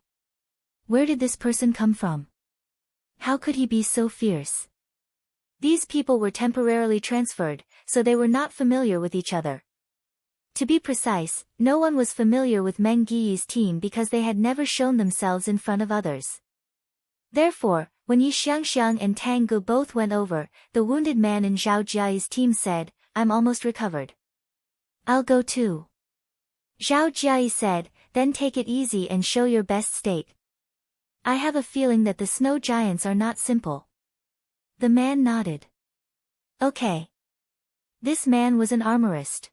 Where did this person come from? How could he be so fierce?" These people were temporarily transferred, so they were not familiar with each other. To be precise, no one was familiar with Meng Yi's team because they had never shown themselves in front of others. Therefore, when Yi Xiangxiang and Tang Gu both went over, the wounded man in Zhao Jiayi's team said, "I'm almost recovered. I'll go too." Zhao Jiayi said, "Then take it easy and show your best state. I have a feeling that the snow giants are not simple." The man nodded. Okay. This man was an armorist.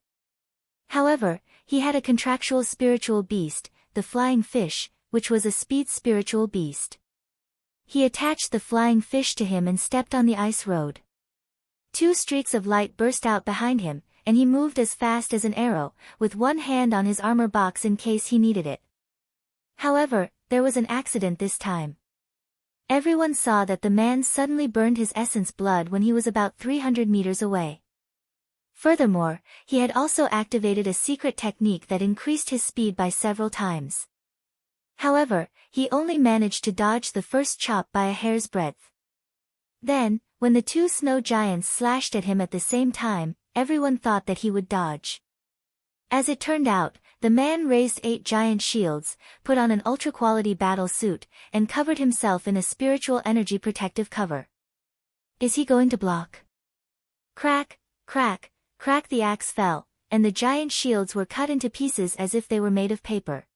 However, he had a contractual spiritual beast, the flying fish, which was a speed spiritual beast. He attached the flying fish to him and stepped on the ice road. Two streaks of light burst out behind him, and he moved as fast as an arrow, with one hand on his armor box in case he needed it. However, there was an accident this time. Everyone saw that the man suddenly burned his essence blood when he was about 300 meters away. Furthermore, he had also activated a secret technique that increased his speed by several times. However, he only managed to dodge the first chop by a hair's breadth. Then, when the two snow giants slashed at him at the same time, everyone thought that he would dodge. As it turned out, the man raised 8 giant shields, put on an ultra-quality battle suit, and covered himself in a spiritual energy protective cover. Is he going to block? Crack, crack, crack, the axe fell, and the giant shields were cut into pieces as if they were made of paper.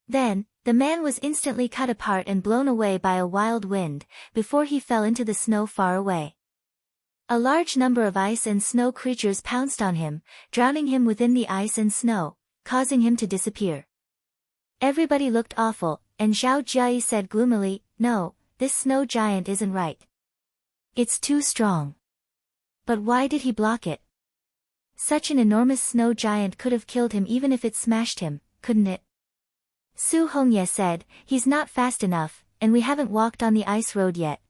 Then, the man was instantly cut apart and blown away by a wild wind, before he fell into the snow far away. A large number of ice and snow creatures pounced on him, drowning him within the ice and snow, causing him to disappear. Everybody looked awful, and Zhao Jiayi said gloomily, "No, this snow giant isn't right. It's too strong." But why did he block it? Such an enormous snow giant could have killed him even if it smashed him, couldn't it? Su Hongye said, "He's not fast enough, and we haven't walked on the ice road yet.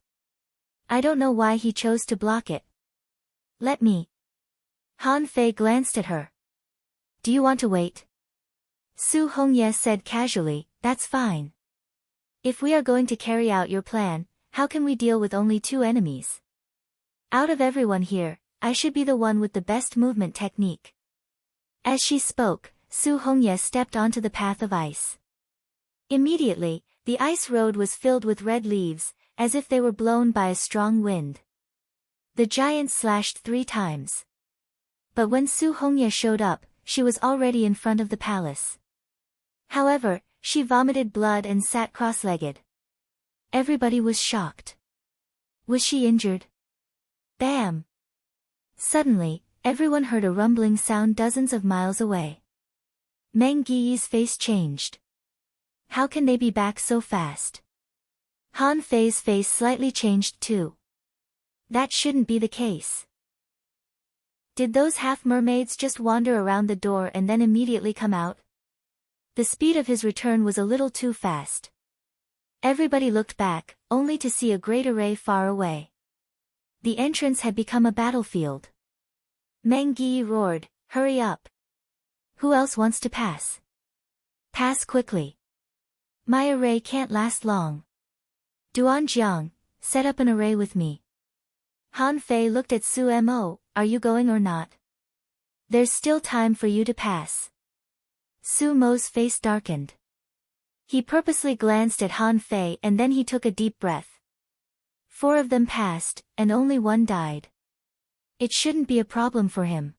I don't know why he chose to block it. Let me." Han Fei glanced at her. "Do you want to wait?" Su Hongye said casually, "That's fine. If we are going to carry out your plan, how can we deal with only 2 enemies? Out of everyone here, I should be the one with the best movement technique." As she spoke, Su Hongye stepped onto the path of ice. Immediately, the ice road was filled with red leaves, as if they were blown by a strong wind. The giant slashed 3 times. But when Su Hongye showed up, she was already in front of the palace. However, she vomited blood and sat cross-legged. Everybody was shocked. Was she injured? Bam! Suddenly, everyone heard a rumbling sound dozens of miles away. Meng Yi's face changed. How can they be back so fast? Han Fei's face slightly changed too. That shouldn't be the case. Did those half-mermaids just wander around the door and then immediately come out? The speed of his return was a little too fast. Everybody looked back, only to see a great array far away. The entrance had become a battlefield. Meng Yi roared, "Hurry up! Who else wants to pass? Pass quickly. My array can't last long. Duan Jiang, set up an array with me." Han Fei looked at Su Mo, "Are you going or not? There's still time for you to pass." Su Mo's face darkened. He purposely glanced at Han Fei and then he took a deep breath. 4 of them passed, and only 1 died. It shouldn't be a problem for him.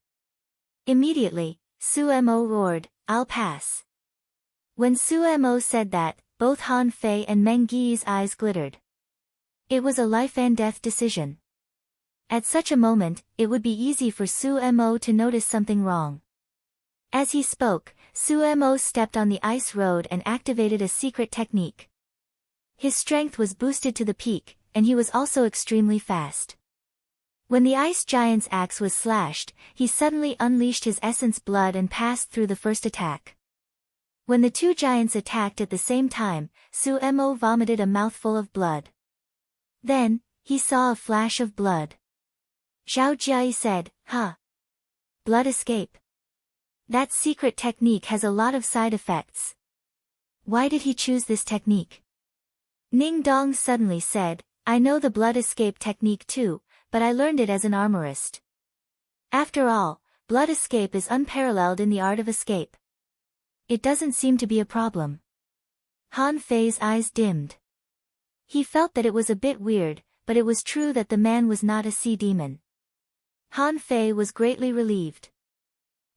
Immediately, Su Mo roared, "I'll pass." When Su Mo said that, both Han Fei and Meng Yi's eyes glittered. It was a life-and-death decision. At such a moment, it would be easy for Su Mo to notice something wrong. As he spoke, Su Mo stepped on the ice road and activated a secret technique. His strength was boosted to the peak, and he was also extremely fast. When the ice giant's axe was slashed, he suddenly unleashed his essence blood and passed through the first attack. When the 2 giants attacked at the same time, Su Mo vomited a mouthful of blood. Then, he saw a flash of blood. Zhao Jia said, "Huh. Blood escape. That secret technique has a lot of side effects. Why did he choose this technique?" Ning Dong suddenly said, "I know the blood escape technique too, but I learned it as an armorist. After all, blood escape is unparalleled in the art of escape. It doesn't seem to be a problem." Han Fei's eyes dimmed. He felt that it was a bit weird, but it was true that the man was not a sea demon. Han Fei was greatly relieved.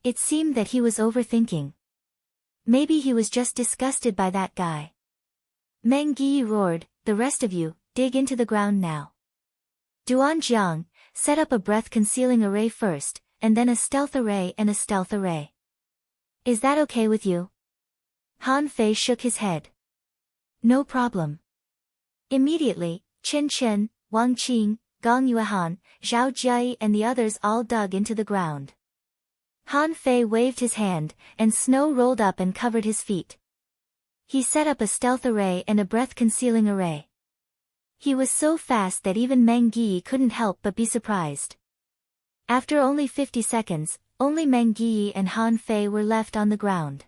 It seemed that he was overthinking. Maybe he was just disgusted by that guy. Meng Yi roared, "The rest of you, dig into the ground now. Duan Jiang, set up a breath-concealing array first, and then a stealth array and a stealth array. Is that okay with you?" Han Fei shook his head. "No problem." Immediately, Chen Chen, Wang Qing, Gong Yuehan, Zhao Jia and the others all dug into the ground. Han Fei waved his hand, and snow rolled up and covered his feet. He set up a stealth array and a breath-concealing array. He was so fast that even Meng Yi couldn't help but be surprised. After only 50 seconds, only Meng Yi and Han Fei were left on the ground.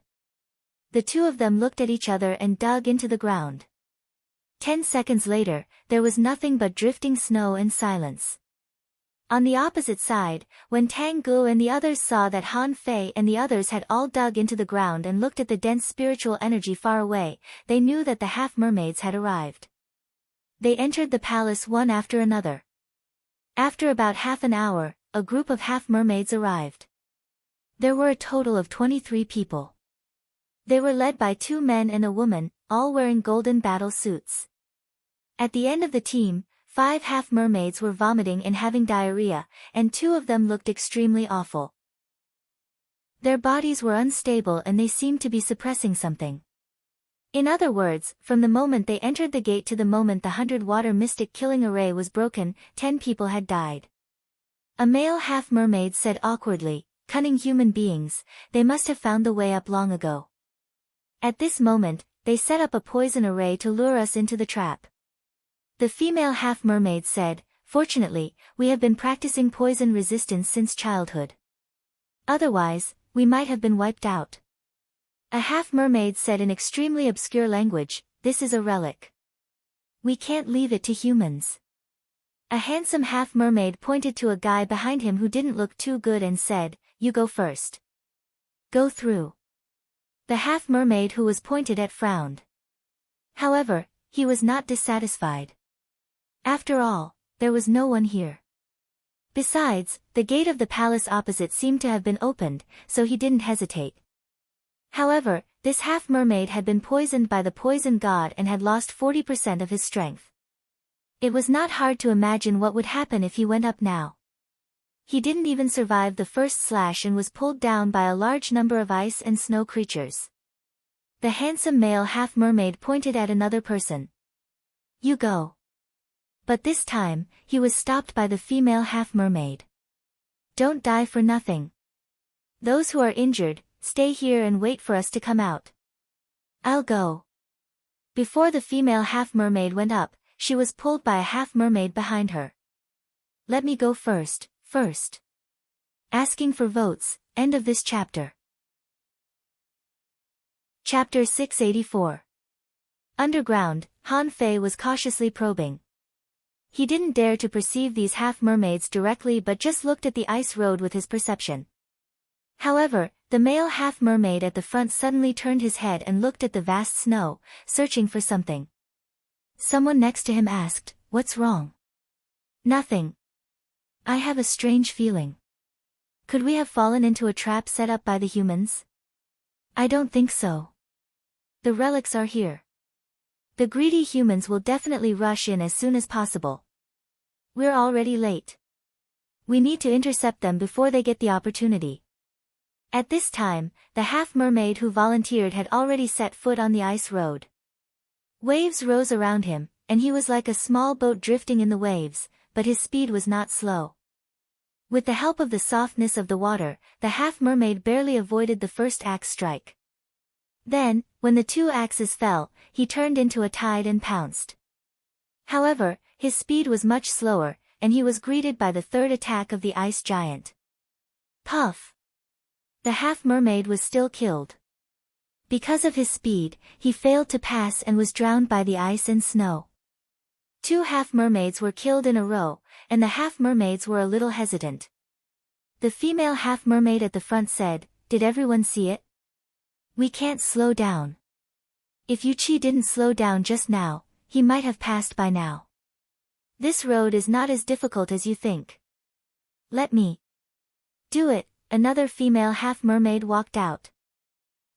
The 2 of them looked at each other and dug into the ground. 10 seconds later, there was nothing but drifting snow and silence. On the opposite side, when Tang Gu and the others saw that Han Fei and the others had all dug into the ground and looked at the dense spiritual energy far away, they knew that the half-mermaids had arrived. They entered the palace one after another. After about half an hour, a group of half-mermaids arrived. There were a total of 23 people. They were led by 2 men and a woman, all wearing golden battle suits. At the end of the team, 5 half-mermaids were vomiting and having diarrhea, and 2 of them looked extremely awful. Their bodies were unstable and they seemed to be suppressing something. In other words, from the moment they entered the gate to the moment the 100-water mystic killing array was broken, 10 people had died. A male half-mermaid said awkwardly, "Cunning human beings, they must have found the way up long ago. At this moment, they set up a poison array to lure us into the trap." The female half-mermaid said, "Fortunately, we have been practicing poison resistance since childhood. Otherwise, we might have been wiped out." A half-mermaid said in extremely obscure language, "This is a relic. We can't leave it to humans." A handsome half-mermaid pointed to a guy behind him who didn't look too good and said, "You go first. Go through." The half-mermaid who was pointed at frowned. However, he was not dissatisfied. After all, there was no one here. Besides, the gate of the palace opposite seemed to have been opened, so he didn't hesitate. However, this half-mermaid had been poisoned by the poison god and had lost 40% of his strength. It was not hard to imagine what would happen if he went up now. he didn't even survive the first slash and was pulled down by a large number of ice and snow creatures. The handsome male half-mermaid pointed at another person. "You go." But this time, he was stopped by the female half-mermaid. "Don't die for nothing. Those who are injured, stay here and wait for us to come out. I'll go." Before the female half-mermaid went up, she was pulled by a half-mermaid behind her. "Let me go first. Asking for votes, end of this chapter. Chapter 684. Underground, Han Fei was cautiously probing. He didn't dare to perceive these half-mermaids directly but just looked at the ice road with his perception. However, the male half-mermaid at the front suddenly turned his head and looked at the vast snow, searching for something. Someone next to him asked, "What's wrong?" "Nothing. I have a strange feeling. Could we have fallen into a trap set up by the humans?" "I don't think so. The relics are here. The greedy humans will definitely rush in as soon as possible. We're already late. We need to intercept them before they get the opportunity." At this time, the half-mermaid who volunteered had already set foot on the ice road. Waves rose around him, and he was like a small boat drifting in the waves, but his speed was not slow. With the help of the softness of the water, the half-mermaid barely avoided the first axe strike. Then, when the two axes fell, he turned into a tide and pounced. However, his speed was much slower, and he was greeted by the third attack of the ice giant. Puff! The half-mermaid was still killed. Because of his speed, he failed to pass and was drowned by the ice and snow. Two half-mermaids were killed in a row, and the half-mermaids were a little hesitant. The female half-mermaid at the front said, "Did everyone see it? We can't slow down. If Yuchi didn't slow down just now, he might have passed by now. This road is not as difficult as you think. Let me do it." Another female half-mermaid walked out.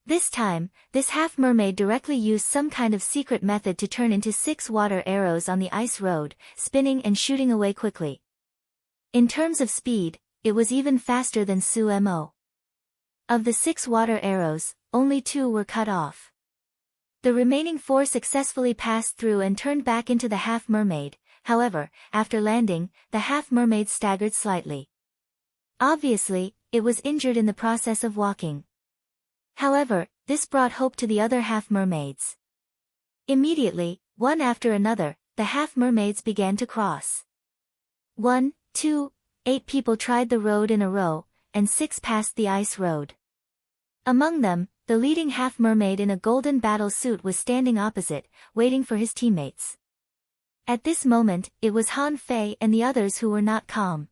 This time, this half-mermaid directly used some kind of secret method to turn into 6 water arrows on the ice road, spinning and shooting away quickly. In terms of speed, it was even faster than Sumo. Of the 6 water arrows, only 2 were cut off. The remaining 4 successfully passed through and turned back into the half-mermaid. However, after landing, the half-mermaid staggered slightly. Obviously, it was injured in the process of walking. However, this brought hope to the other half-mermaids. Immediately, one after another, the half-mermaids began to cross. 1, 2, 8 people tried the road in a row, and 6 passed the ice road. Among them, the leading half-mermaid in a golden battle suit was standing opposite, waiting for his teammates. At this moment, it was Han Fei and the others who were not calm.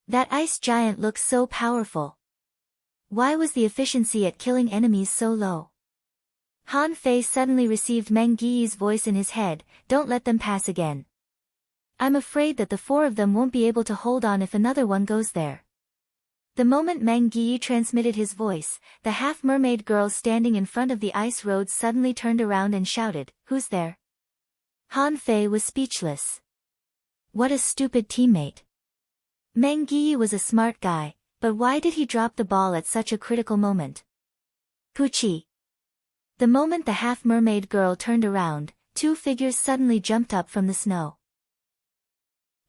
That ice giant looks so powerful. Why was the efficiency at killing enemies so low? Han Fei suddenly received Meng Giyi's voice in his head, "Don't let them pass again. I'm afraid that the 4 of them won't be able to hold on if another one goes there." The moment Meng Giyi transmitted his voice, the half-mermaid girls standing in front of the ice road suddenly turned around and shouted, "Who's there?" Han Fei was speechless. What a stupid teammate. Meng Giyi was a smart guy, but why did he drop the ball at such a critical moment? Puchi. The moment the half-mermaid girl turned around, 2 figures suddenly jumped up from the snow.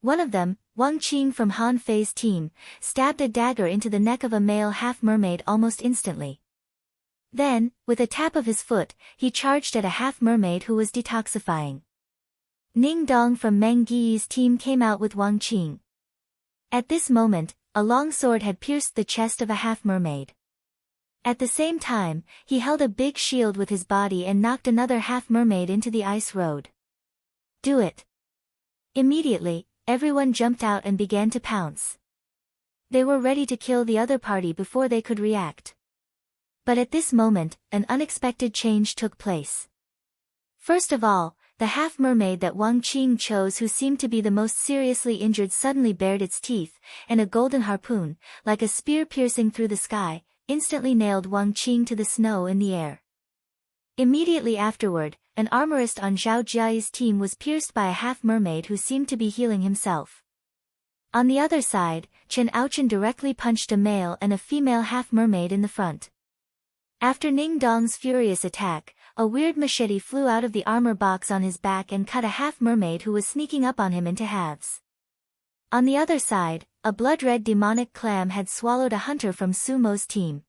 One of them, Wang Qing from Han Fei's team, stabbed a dagger into the neck of a male half-mermaid almost instantly. Then, with a tap of his foot, he charged at a half-mermaid who was detoxifying. Ning Dong from Meng Giyi's team came out with Wang Qing. At this moment, a long sword had pierced the chest of a half-mermaid. At the same time, he held a big shield with his body and knocked another half-mermaid into the ice road. Do it. Immediately, everyone jumped out and began to pounce. They were ready to kill the other party before they could react. But at this moment, an unexpected change took place. First of all, the half-mermaid that Wang Qing chose, who seemed to be the most seriously injured, suddenly bared its teeth, and a golden harpoon, like a spear piercing through the sky, instantly nailed Wang Qing to the snow in the air. Immediately afterward, an armorist on Zhao Jiayi's team was pierced by a half-mermaid who seemed to be healing himself. On the other side, Chen Aochen directly punched a male and a female half-mermaid in the front. After Ning Dong's furious attack, a weird machete flew out of the armor box on his back and cut a half-mermaid who was sneaking up on him into halves. On the other side, a blood-red demonic clam had swallowed a hunter from Sumo's team.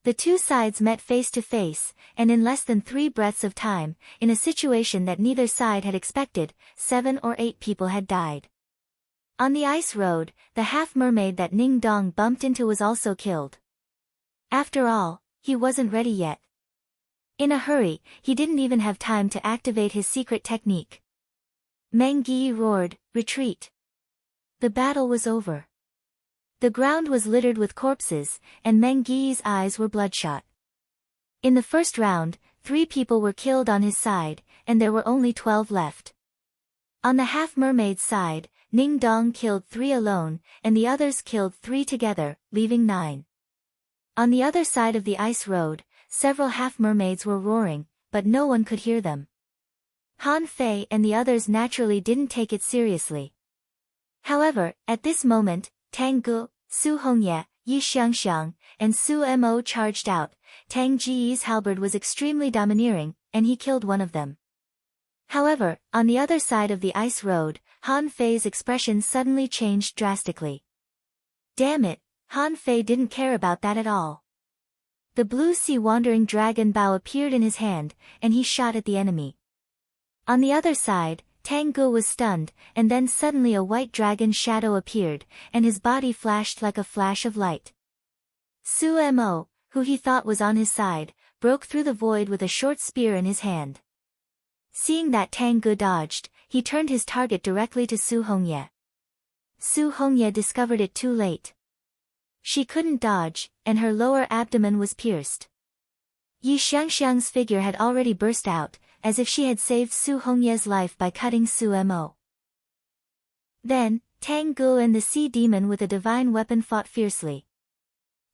The two sides met face to face, and in less than 3 breaths of time, in a situation that neither side had expected, 7 or 8 people had died. On the ice road, the half-mermaid that Ning Dong bumped into was also killed. After all, he wasn't ready yet. In a hurry, he didn't even have time to activate his secret technique. Meng Yi roared, "Retreat!" The battle was over. The ground was littered with corpses, and Meng Yi's eyes were bloodshot. In the first round, 3 people were killed on his side, and there were only 12 left. On the half-mermaid's side, Ning Dong killed 3 alone, and the others killed 3 together, leaving 9. On the other side of the ice road, several half-mermaids were roaring, but no one could hear them. Han Fei and the others naturally didn't take it seriously. However, at this moment, Tang Gu, Su Hongye, Yi Xiangxiang, and Su Mo charged out. Tang Ji's halberd was extremely domineering, and he killed one of them. However, on the other side of the ice road, Han Fei's expression suddenly changed drastically. Damn it, Han Fei didn't care about that at all. The blue sea wandering dragon bow appeared in his hand, and he shot at the enemy. On the other side, Tang Gu was stunned, and then suddenly a white dragon shadow appeared, and his body flashed like a flash of light. Su Mo, who he thought was on his side, broke through the void with a short spear in his hand. Seeing that Tang Gu dodged, he turned his target directly to Su Hongye. Su Hongye discovered it too late. She couldn't dodge, and her lower abdomen was pierced. Yi Xiangxiang's figure had already burst out, as if she had saved Su Hongye's life by cutting Su Mo. Then, Tang Gu and the sea demon with a divine weapon fought fiercely.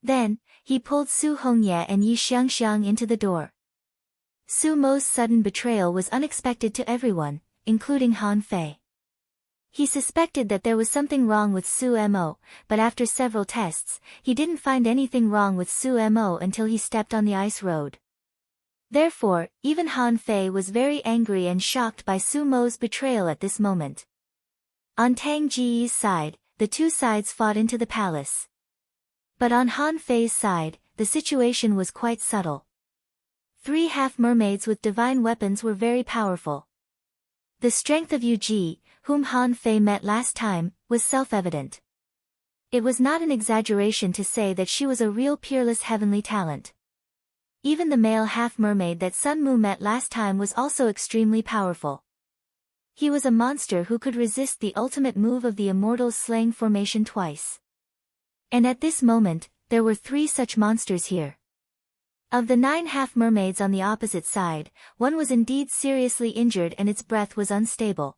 Then, he pulled Su Hongye and Yi Xiangxiang into the door. Su Mo's sudden betrayal was unexpected to everyone, including Han Fei. He suspected that there was something wrong with Su Mo, but after several tests, he didn't find anything wrong with Su Mo until he stepped on the ice road. Therefore, even Han Fei was very angry and shocked by Su Mo's betrayal at this moment. On Tang Ji's side, the two sides fought into the palace. But on Han Fei's side, the situation was quite subtle. 3 half-mermaids with divine weapons were very powerful. The strength of Yu Ji, whom Han Fei met last time, was self-evident. It was not an exaggeration to say that she was a real peerless heavenly talent. Even the male half-mermaid that Sun Mu met last time was also extremely powerful. He was a monster who could resist the ultimate move of the immortals slaying formation twice. And at this moment, there were 3 such monsters here. Of the 9 half-mermaids on the opposite side, one was indeed seriously injured and its breath was unstable.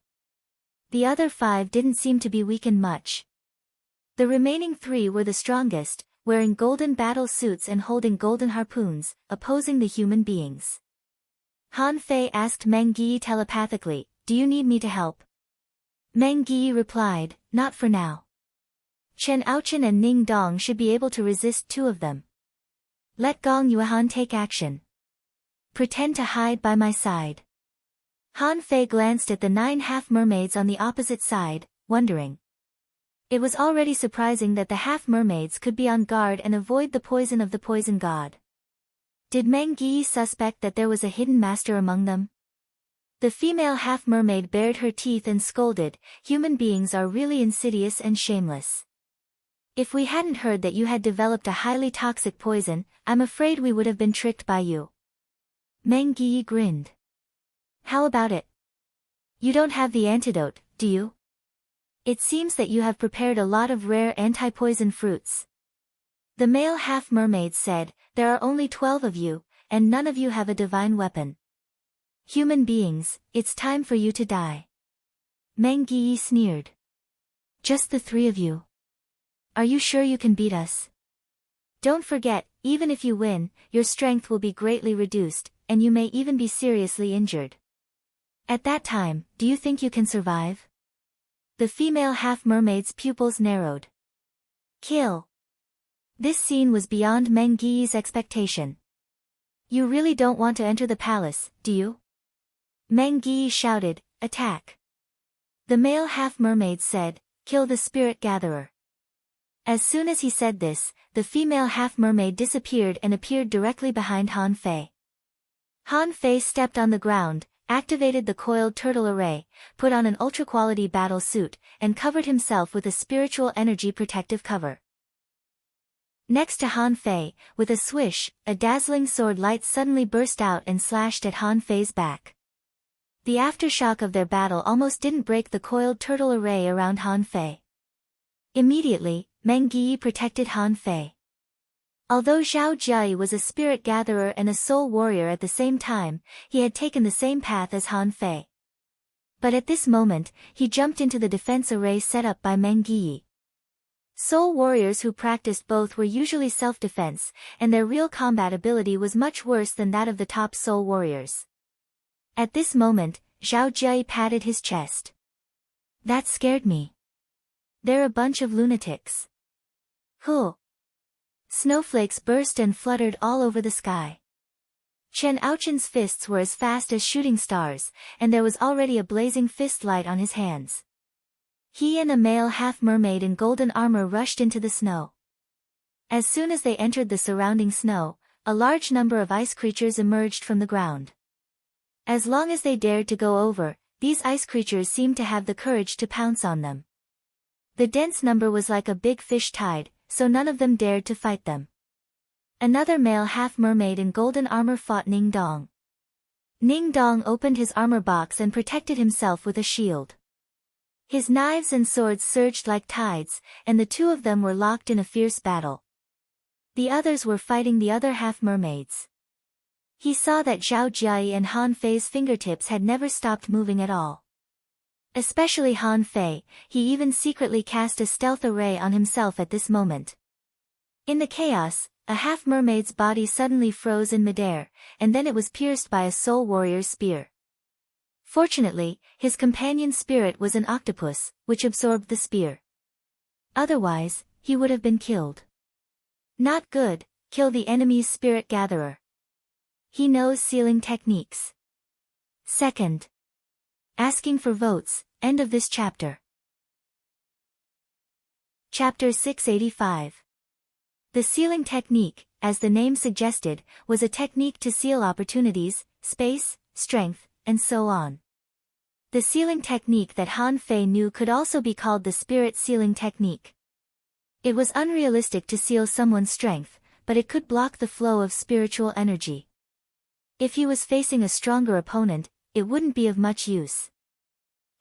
The other 5 didn't seem to be weakened much. The remaining 3 were the strongest, wearing golden battle suits and holding golden harpoons, opposing the human beings. Han Fei asked Meng Yi telepathically, "Do you need me to help?" Meng Yi replied, "Not for now. Chen Aochen and Ning Dong should be able to resist 2 of them. Let Gong Yuehan take action. Pretend to hide by my side." Han Fei glanced at the 9 half-mermaids on the opposite side, wondering. It was already surprising that the half-mermaids could be on guard and avoid the poison of the poison god. Did Meng Yi suspect that there was a hidden master among them? The female half-mermaid bared her teeth and scolded, "Human beings are really insidious and shameless. If we hadn't heard that you had developed a highly toxic poison, I'm afraid we would have been tricked by you." Meng Yi grinned. "How about it? You don't have the antidote, do you? It seems that you have prepared a lot of rare anti-poison fruits." The male half-mermaid said, "There are only 12 of you, and none of you have a divine weapon. Human beings, it's time for you to die." Meng Yi sneered. "Just the 3 of you? Are you sure you can beat us? Don't forget, even if you win, your strength will be greatly reduced, and you may even be seriously injured. At that time, do you think you can survive?" The female half-mermaid's pupils narrowed. Kill. This scene was beyond Meng Gi's expectation. You really don't want to enter the palace, do you? Meng Gi shouted, attack. The male half-mermaid said, kill the spirit gatherer. As soon as he said this, the female half-mermaid disappeared and appeared directly behind Han Fei. Han Fei stepped on the ground, activated the coiled turtle array, put on an ultra-quality battle suit, and covered himself with a spiritual energy protective cover. Next to Han Fei, with a swish, a dazzling sword light suddenly burst out and slashed at Han Fei's back. The aftershock of their battle almost didn't break the coiled turtle array around Han Fei. Immediately, Meng Gi protected Han Fei. Although Zhao Jie was a spirit gatherer and a soul warrior at the same time, he had taken the same path as Han Fei. But at this moment, he jumped into the defense array set up by Meng Gi. Soul warriors who practiced both were usually self-defense, and their real combat ability was much worse than that of the top soul warriors. At this moment, Zhao Jie patted his chest. That scared me. They're a bunch of lunatics. Huh. Snowflakes burst and fluttered all over the sky. Chen Aochen's fists were as fast as shooting stars, and there was already a blazing fist light on his hands. He and a male half-mermaid in golden armor rushed into the snow. As soon as they entered the surrounding snow, a large number of ice creatures emerged from the ground. As long as they dared to go over, these ice creatures seemed to have the courage to pounce on them. The dense number was like a big fish tide, so none of them dared to fight them. Another male half-mermaid in golden armor fought Ning Dong. Ning Dong opened his armor box and protected himself with a shield. His knives and swords surged like tides, and the two of them were locked in a fierce battle. The others were fighting the other half-mermaids. He saw that Zhao Jie and Han Fei's fingertips had never stopped moving at all. Especially Han Fei, he even secretly cast a stealth array on himself at this moment. In the chaos, a half-mermaid's body suddenly froze in midair, and then it was pierced by a soul warrior's spear. Fortunately, his companion spirit was an octopus, which absorbed the spear. Otherwise, he would have been killed. Not good, kill the enemy's spirit gatherer. He knows sealing techniques. Second. Asking for votes, end of this chapter. Chapter 685. The sealing technique, as the name suggested, was a technique to seal opportunities, space, strength, and so on. The sealing technique that Han Fei knew could also be called the spirit sealing technique. It was unrealistic to seal someone's strength, but it could block the flow of spiritual energy. If he was facing a stronger opponent, it wouldn't be of much use.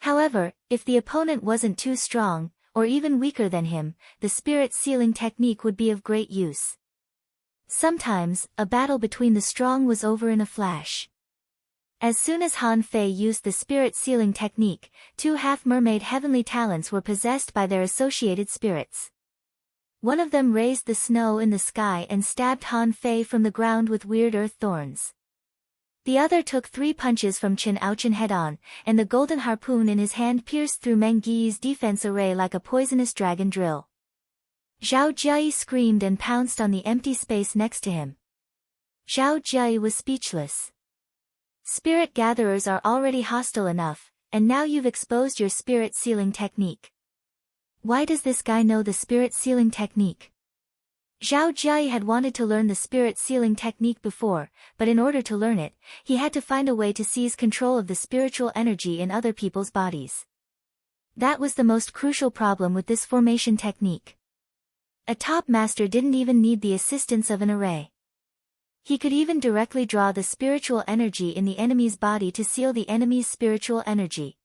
However, if the opponent wasn't too strong, or even weaker than him, the spirit sealing technique would be of great use. Sometimes, a battle between the strong was over in a flash. As soon as Han Fei used the spirit sealing technique, two half-mermaid heavenly talents were possessed by their associated spirits. One of them raised the snow in the sky and stabbed Han Fei from the ground with weird earth thorns. The other took 3 punches from Chen Aochen head-on, and the golden harpoon in his hand pierced through Meng Gi's defense array like a poisonous dragon drill. Zhao Jie screamed and pounced on the empty space next to him. Zhao Jie was speechless. Spirit gatherers are already hostile enough, and now you've exposed your spirit sealing technique. Why does this guy know the spirit sealing technique? Zhao Jie had wanted to learn the spirit sealing technique before, but in order to learn it, he had to find a way to seize control of the spiritual energy in other people's bodies. That was the most crucial problem with this formation technique. A top master didn't even need the assistance of an array. He could even directly draw the spiritual energy in the enemy's body to seal the enemy's spiritual energy.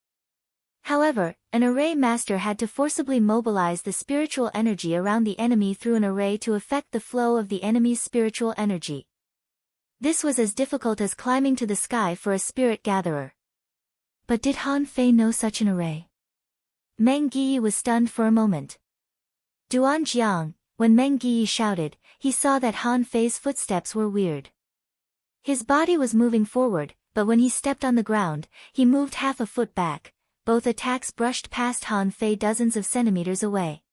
However, an array master had to forcibly mobilize the spiritual energy around the enemy through an array to affect the flow of the enemy's spiritual energy. This was as difficult as climbing to the sky for a spirit gatherer. But did Han Fei know such an array? Meng Gi was stunned for a moment. Duan Jiang, when Meng Gi shouted, he saw that Han Fei's footsteps were weird. His body was moving forward, but when he stepped on the ground, he moved half a foot back, both attacks brushed past Han Fei dozens of centimeters away.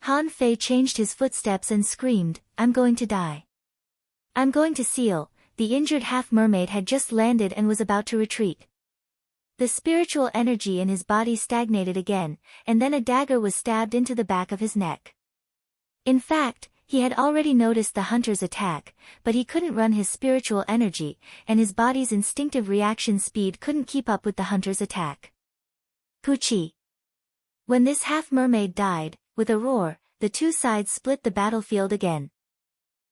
Han Fei changed his footsteps and screamed, "I'm going to die. I'm going to seal." The injured half-mermaid had just landed and was about to retreat. The spiritual energy in his body stagnated again, and then a dagger was stabbed into the back of his neck. In fact, he had already noticed the hunter's attack, but he couldn't run his spiritual energy, and his body's instinctive reaction speed couldn't keep up with the hunter's attack. Puchi. When this half-mermaid died, with a roar, the two sides split the battlefield again.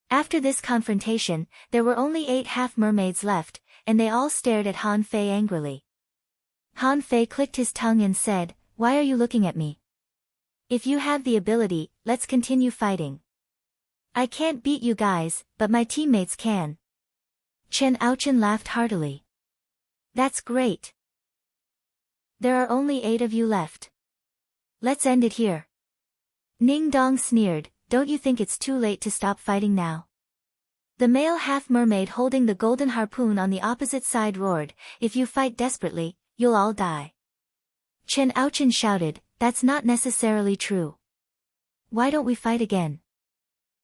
After this confrontation, there were only 8 half-mermaids left, and they all stared at Han Fei angrily. Han Fei clicked his tongue and said, "Why are you looking at me? If you have the ability, let's continue fighting. I can't beat you guys, but my teammates can." Chen Aochen laughed heartily. "That's great. There are only 8 of you left. Let's end it here." Ning Dong sneered, "Don't you think it's too late to stop fighting now?" The male half-mermaid holding the golden harpoon on the opposite side roared, "If you fight desperately, you'll all die." Chen Aochen shouted, "That's not necessarily true. Why don't we fight again?"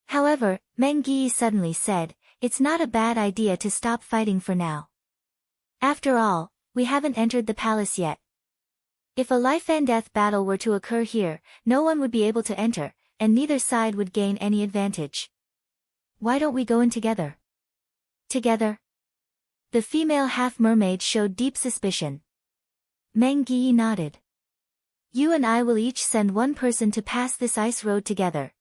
However, Meng Yi suddenly said, "It's not a bad idea to stop fighting for now. After all, we haven't entered the palace yet. If a life-and-death battle were to occur here, no one would be able to enter, and neither side would gain any advantage. Why don't we go in together?" "Together?" The female half-mermaid showed deep suspicion. Meng Yi nodded. "You and I will each send one person to pass this ice road together.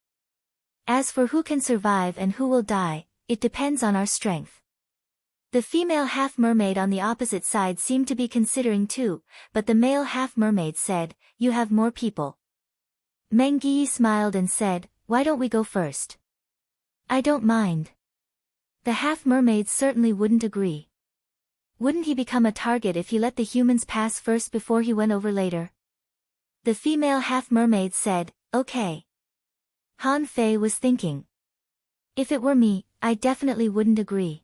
As for who can survive and who will die, it depends on our strength." The female half-mermaid on the opposite side seemed to be considering too, but the male half-mermaid said, "You have more people." Meng Yi smiled and said, "Why don't we go first?" "I don't mind." The half-mermaid certainly wouldn't agree. Wouldn't he become a target if he let the humans pass first before he went over later? The female half-mermaid said, "Okay." Han Fei was thinking. "If it were me, I definitely wouldn't agree."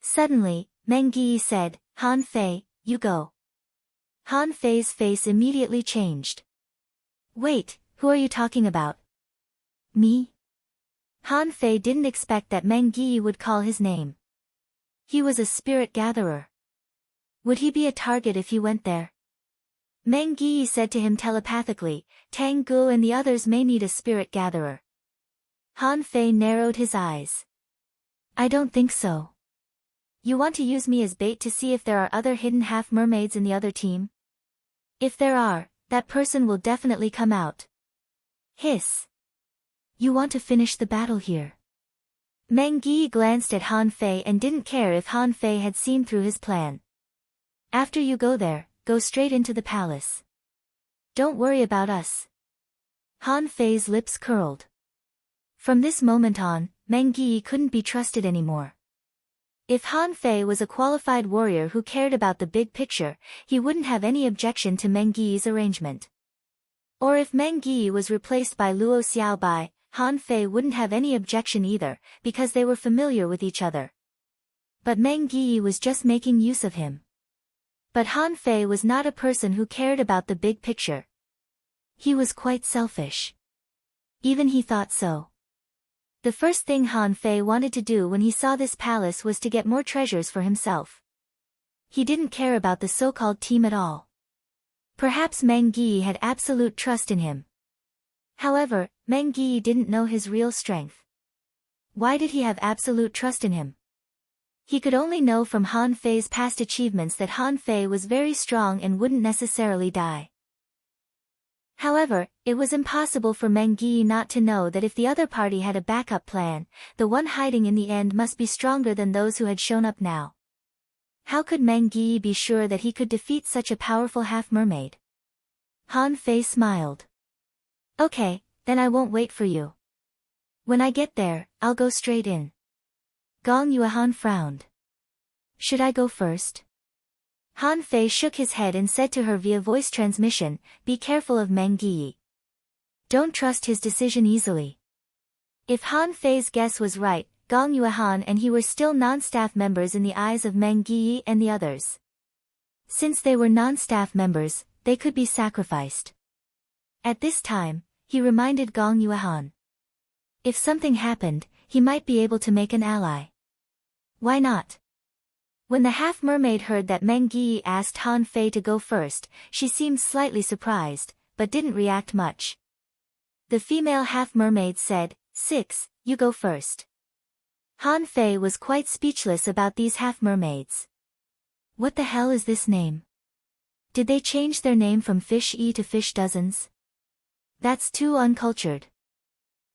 Suddenly, Meng Yi said, "Han Fei, you go." Han Fei's face immediately changed. "Wait, who are you talking about?" "Me?" Han Fei didn't expect that Meng Yi would call his name. He was a spirit gatherer. Would he be a target if he went there? Meng Yi said to him telepathically, "Tang Gu and the others may need a spirit gatherer." Han Fei narrowed his eyes. "I don't think so." "You want to use me as bait to see if there are other hidden half-mermaids in the other team? If there are, that person will definitely come out." Hiss. "You want to finish the battle here?" Meng Yi glanced at Han Fei and didn't care if Han Fei had seen through his plan. "After you go there, go straight into the palace. Don't worry about us." Han Fei's lips curled. From this moment on, Meng Yi couldn't be trusted anymore. If Han Fei was a qualified warrior who cared about the big picture, he wouldn't have any objection to Meng Yi's arrangement. Or if Meng Yi was replaced by Luo Xiaobai, Han Fei wouldn't have any objection either, because they were familiar with each other. But Meng Yi was just making use of him. But Han Fei was not a person who cared about the big picture. He was quite selfish. Even he thought so. The first thing Han Fei wanted to do when he saw this palace was to get more treasures for himself. He didn't care about the so-called team at all. Perhaps Meng Yi had absolute trust in him. However, Meng Yi didn't know his real strength. Why did he have absolute trust in him? He could only know from Han Fei's past achievements that Han Fei was very strong and wouldn't necessarily die. However, it was impossible for Meng Yi not to know that if the other party had a backup plan, the one hiding in the end must be stronger than those who had shown up now. How could Meng Yi be sure that he could defeat such a powerful half-mermaid? Han Fei smiled. "Okay, then I won't wait for you. When I get there, I'll go straight in." Gong Yuehan frowned. "Should I go first?" Han Fei shook his head and said to her via voice transmission, "Be careful of Meng Yi. Don't trust his decision easily." If Han Fei's guess was right, Gong Yuehan and he were still non-staff members in the eyes of Meng Yi and the others. Since they were non-staff members, they could be sacrificed. At this time, he reminded Gong Yuehan. If something happened, he might be able to make an ally. Why not? When the half-mermaid heard that Meng Yi asked Han Fei to go first, she seemed slightly surprised, but didn't react much. The female half-mermaid said, "Six, you go first." Han Fei was quite speechless about these half-mermaids. What the hell is this name? Did they change their name from Fish E to Fish Dozens? That's too uncultured.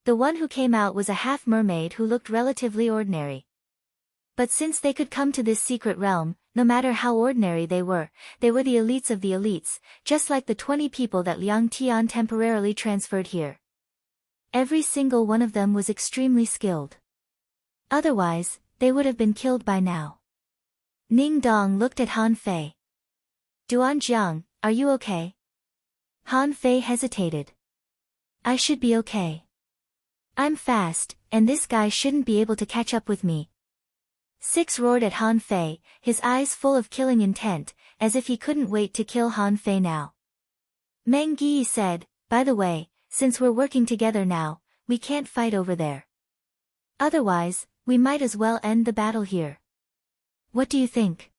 The one who came out was a half-mermaid who looked relatively ordinary. But since they could come to this secret realm, no matter how ordinary they were the elites of the elites, just like the 20 people that Liang Tian temporarily transferred here. Every single one of them was extremely skilled. Otherwise, they would have been killed by now. Ning Dong looked at Han Fei. "Duan Jiang, are you okay?" Han Fei hesitated. "I should be okay. I'm fast, and this guy shouldn't be able to catch up with me." Six roared at Han Fei, his eyes full of killing intent, as if he couldn't wait to kill Han Fei now. Meng Yi said, "By the way, since we're working together now, we can't fight over there. Otherwise, we might as well end the battle here. What do you think?"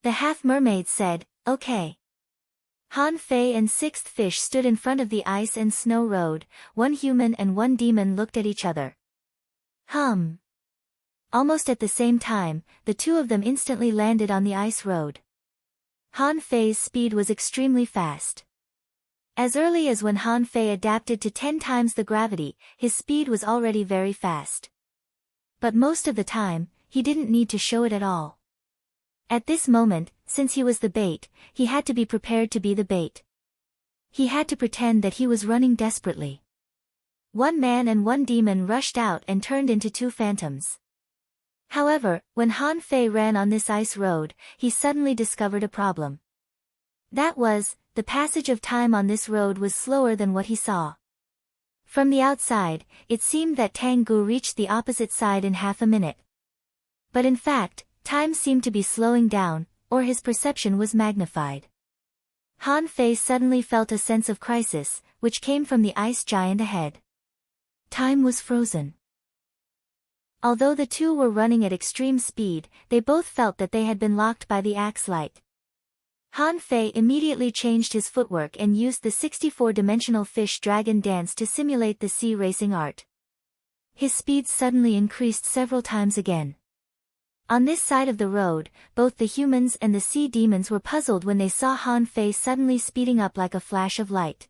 The half-mermaid said, "Okay." Han Fei and Sixth Fish stood in front of the ice and snow road. One human and one demon looked at each other. Almost at the same time, the two of them instantly landed on the ice road. Han Fei's speed was extremely fast. As early as when Han Fei adapted to 10 times the gravity, his speed was already very fast. But most of the time, he didn't need to show it at all. At this moment, since he was the bait, he had to be prepared to be the bait. He had to pretend that he was running desperately. One man and one demon rushed out and turned into two phantoms. However, when Han Fei ran on this ice road, he suddenly discovered a problem. That was, the passage of time on this road was slower than what he saw. From the outside, it seemed that Tang Gu reached the opposite side in half a minute. But in fact, time seemed to be slowing down, or his perception was magnified. Han Fei suddenly felt a sense of crisis, which came from the ice giant ahead. Time was frozen. Although the two were running at extreme speed, they both felt that they had been locked by the axe light. Han Fei immediately changed his footwork and used the 64-dimensional fish dragon dance to simulate the sea racing art. His speed suddenly increased several times again. On this side of the road, both the humans and the sea demons were puzzled when they saw Han Fei suddenly speeding up like a flash of light.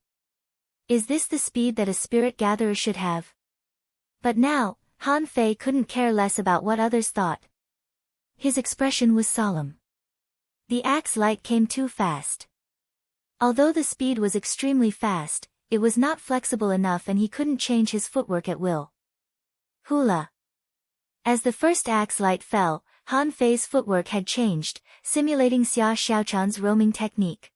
Is this the speed that a spirit gatherer should have? But now, Han Fei couldn't care less about what others thought. His expression was solemn. The axe light came too fast. Although the speed was extremely fast, it was not flexible enough and he couldn't change his footwork at will. Hula. As the first axe light fell, Han Fei's footwork had changed, simulating Xia Xiaochan's roaming technique.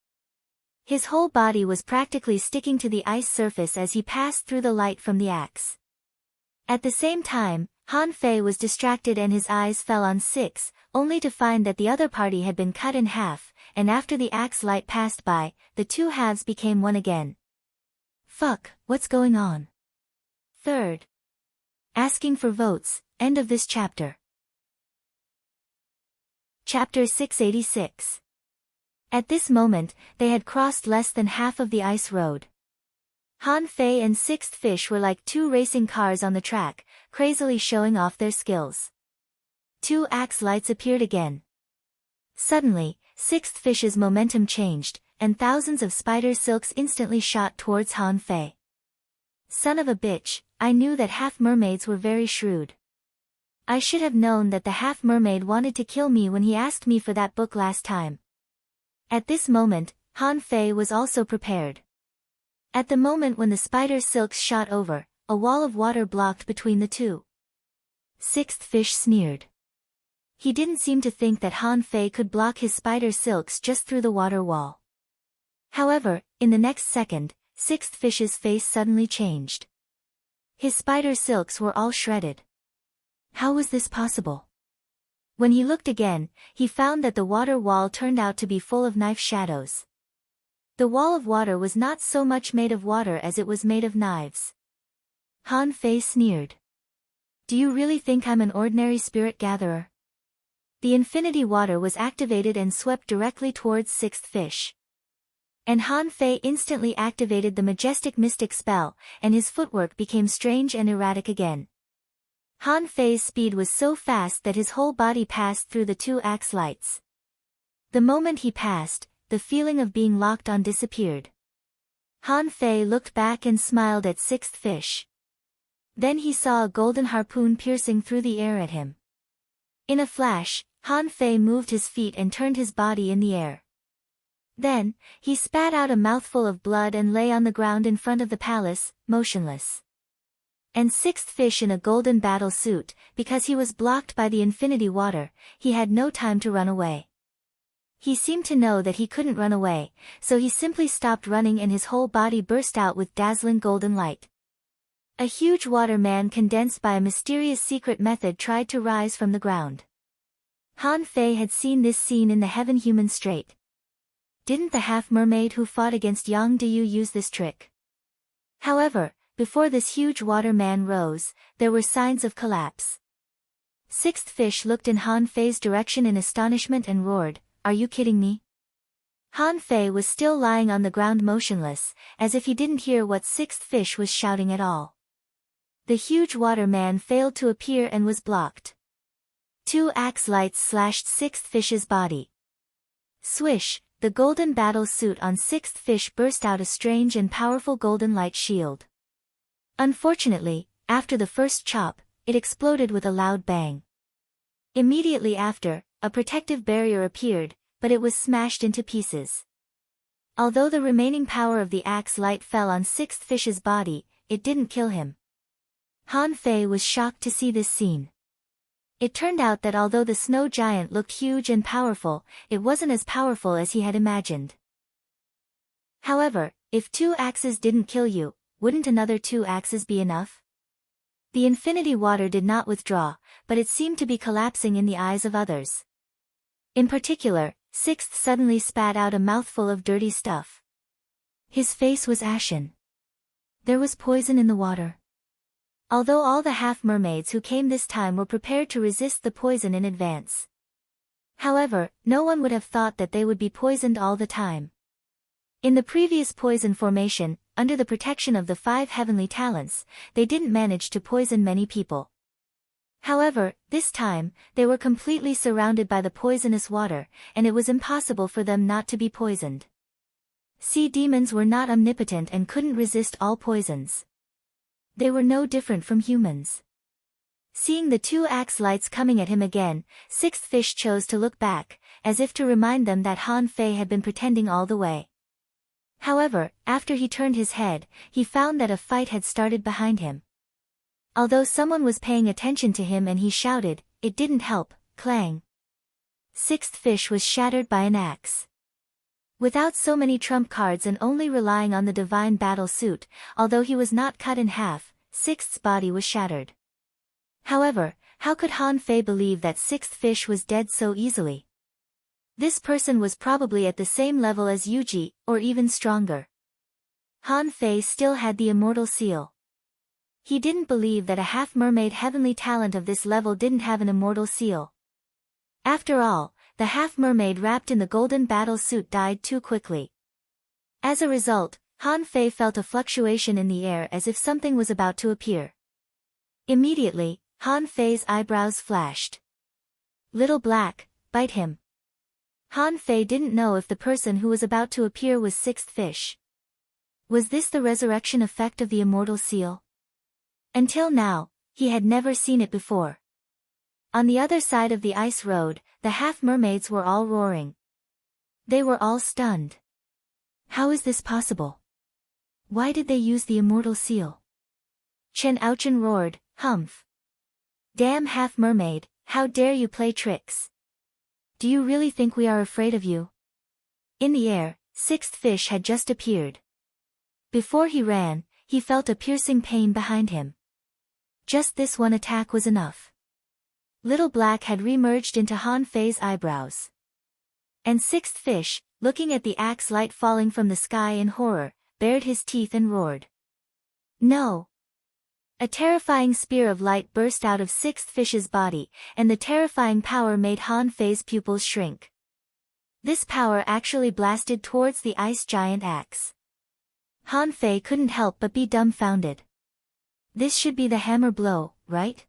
His whole body was practically sticking to the ice surface as he passed through the light from the axe. At the same time, Han Fei was distracted and his eyes fell on Six, only to find that the other party had been cut in half, and after the axe light passed by, the two halves became one again. Fuck, what's going on? Third. Asking for votes, end of this chapter. Chapter 686. At this moment, they had crossed less than half of the ice road. Han Fei and Sixth Fish were like two racing cars on the track, crazily showing off their skills. Two axe lights appeared again. Suddenly, Sixth Fish's momentum changed, and thousands of spider silks instantly shot towards Han Fei. Son of a bitch, I knew that half-mermaids were very shrewd. I should have known that the half-mermaid wanted to kill me when he asked me for that book last time. At this moment, Han Fei was also prepared. At the moment when the spider silks shot over, a wall of water blocked between the two. Sixth Fish sneered. He didn't seem to think that Han Fei could block his spider silks just through the water wall. However, in the next second, Sixth Fish's face suddenly changed. His spider silks were all shredded. How was this possible? When he looked again, he found that the water wall turned out to be full of knife shadows. The wall of water was not so much made of water as it was made of knives. Han Fei sneered. Do you really think I'm an ordinary spirit gatherer? The infinity water was activated and swept directly towards sixth fish. And Han Fei instantly activated the majestic mystic spell, and his footwork became strange and erratic again. Han Fei's speed was so fast that his whole body passed through the two axe lights. The moment he passed, the feeling of being locked on disappeared. Han Fei looked back and smiled at sixth fish. Then he saw a golden harpoon piercing through the air at him. In a flash, Han Fei moved his feet and turned his body in the air. Then, he spat out a mouthful of blood and lay on the ground in front of the palace, motionless. And sixth fish in a golden battle suit, because he was blocked by the infinity water, he had no time to run away. He seemed to know that he couldn't run away, so he simply stopped running and his whole body burst out with dazzling golden light. A huge water man condensed by a mysterious secret method tried to rise from the ground. Han Fei had seen this scene in the Heaven Human Strait. Didn't the half-mermaid who fought against Yang Diyu use this trick? However, before this huge water man rose, there were signs of collapse. Sixth fish looked in Han Fei's direction in astonishment and roared, "Are you kidding me?" Han Fei was still lying on the ground motionless, as if he didn't hear what sixth fish was shouting at all. The huge water man failed to appear and was blocked. Two axe lights slashed sixth fish's body. Swish, the golden battle suit on sixth fish burst out a strange and powerful golden light shield. Unfortunately, after the first chop, it exploded with a loud bang. Immediately after, a protective barrier appeared, but it was smashed into pieces. Although the remaining power of the axe light fell on sixth fish's body, it didn't kill him. Han Fei was shocked to see this scene. It turned out that although the snow giant looked huge and powerful, it wasn't as powerful as he had imagined. However, if two axes didn't kill you, wouldn't another two axes be enough? The infinity water did not withdraw, but it seemed to be collapsing in the eyes of others. In particular, Sixth suddenly spat out a mouthful of dirty stuff. His face was ashen. There was poison in the water. Although all the half-mermaids who came this time were prepared to resist the poison in advance. However, no one would have thought that they would be poisoned all the time. In the previous poison formation, under the protection of the 5 heavenly talents, they didn't manage to poison many people. However, this time, they were completely surrounded by the poisonous water, and it was impossible for them not to be poisoned. Sea demons were not omnipotent and couldn't resist all poisons. They were no different from humans. Seeing the two axe lights coming at him again, Sixth Fish chose to look back, as if to remind them that Han Fei had been pretending all the way. However, after he turned his head, he found that a fight had started behind him. Although someone was paying attention to him and he shouted, it didn't help, clang. Sixth Fish was shattered by an axe. Without so many trump cards and only relying on the divine battle suit, although he was not cut in half, Sixth's body was shattered. However, how could Han Fei believe that Sixth Fish was dead so easily? This person was probably at the same level as Yuji, or even stronger. Han Fei still had the immortal seal. He didn't believe that a half-mermaid heavenly talent of this level didn't have an immortal seal. After all, the half-mermaid wrapped in the golden battle suit died too quickly. As a result, Han Fei felt a fluctuation in the air as if something was about to appear. Immediately, Han Fei's eyebrows flashed. Little Black, bite him. Han Fei didn't know if the person who was about to appear was Sixth Fish. Was this the resurrection effect of the immortal seal? Until now, he had never seen it before. On the other side of the ice road, the half-mermaids were all roaring. They were all stunned. How is this possible? Why did they use the immortal seal? Chen Ouchen roared, "Humph! Damn half-mermaid, how dare you play tricks? Do you really think we are afraid of you?" In the air, Sixth Fish had just appeared. Before he ran, he felt a piercing pain behind him. Just this one attack was enough. Little Black had re-merged into Han Fei's eyebrows. And Sixth Fish, looking at the axe light falling from the sky in horror, bared his teeth and roared. No! A terrifying spear of light burst out of Sixth Fish's body, and the terrifying power made Han Fei's pupils shrink. This power actually blasted towards the ice giant axe. Han Fei couldn't help but be dumbfounded. This should be the hammer blow, right?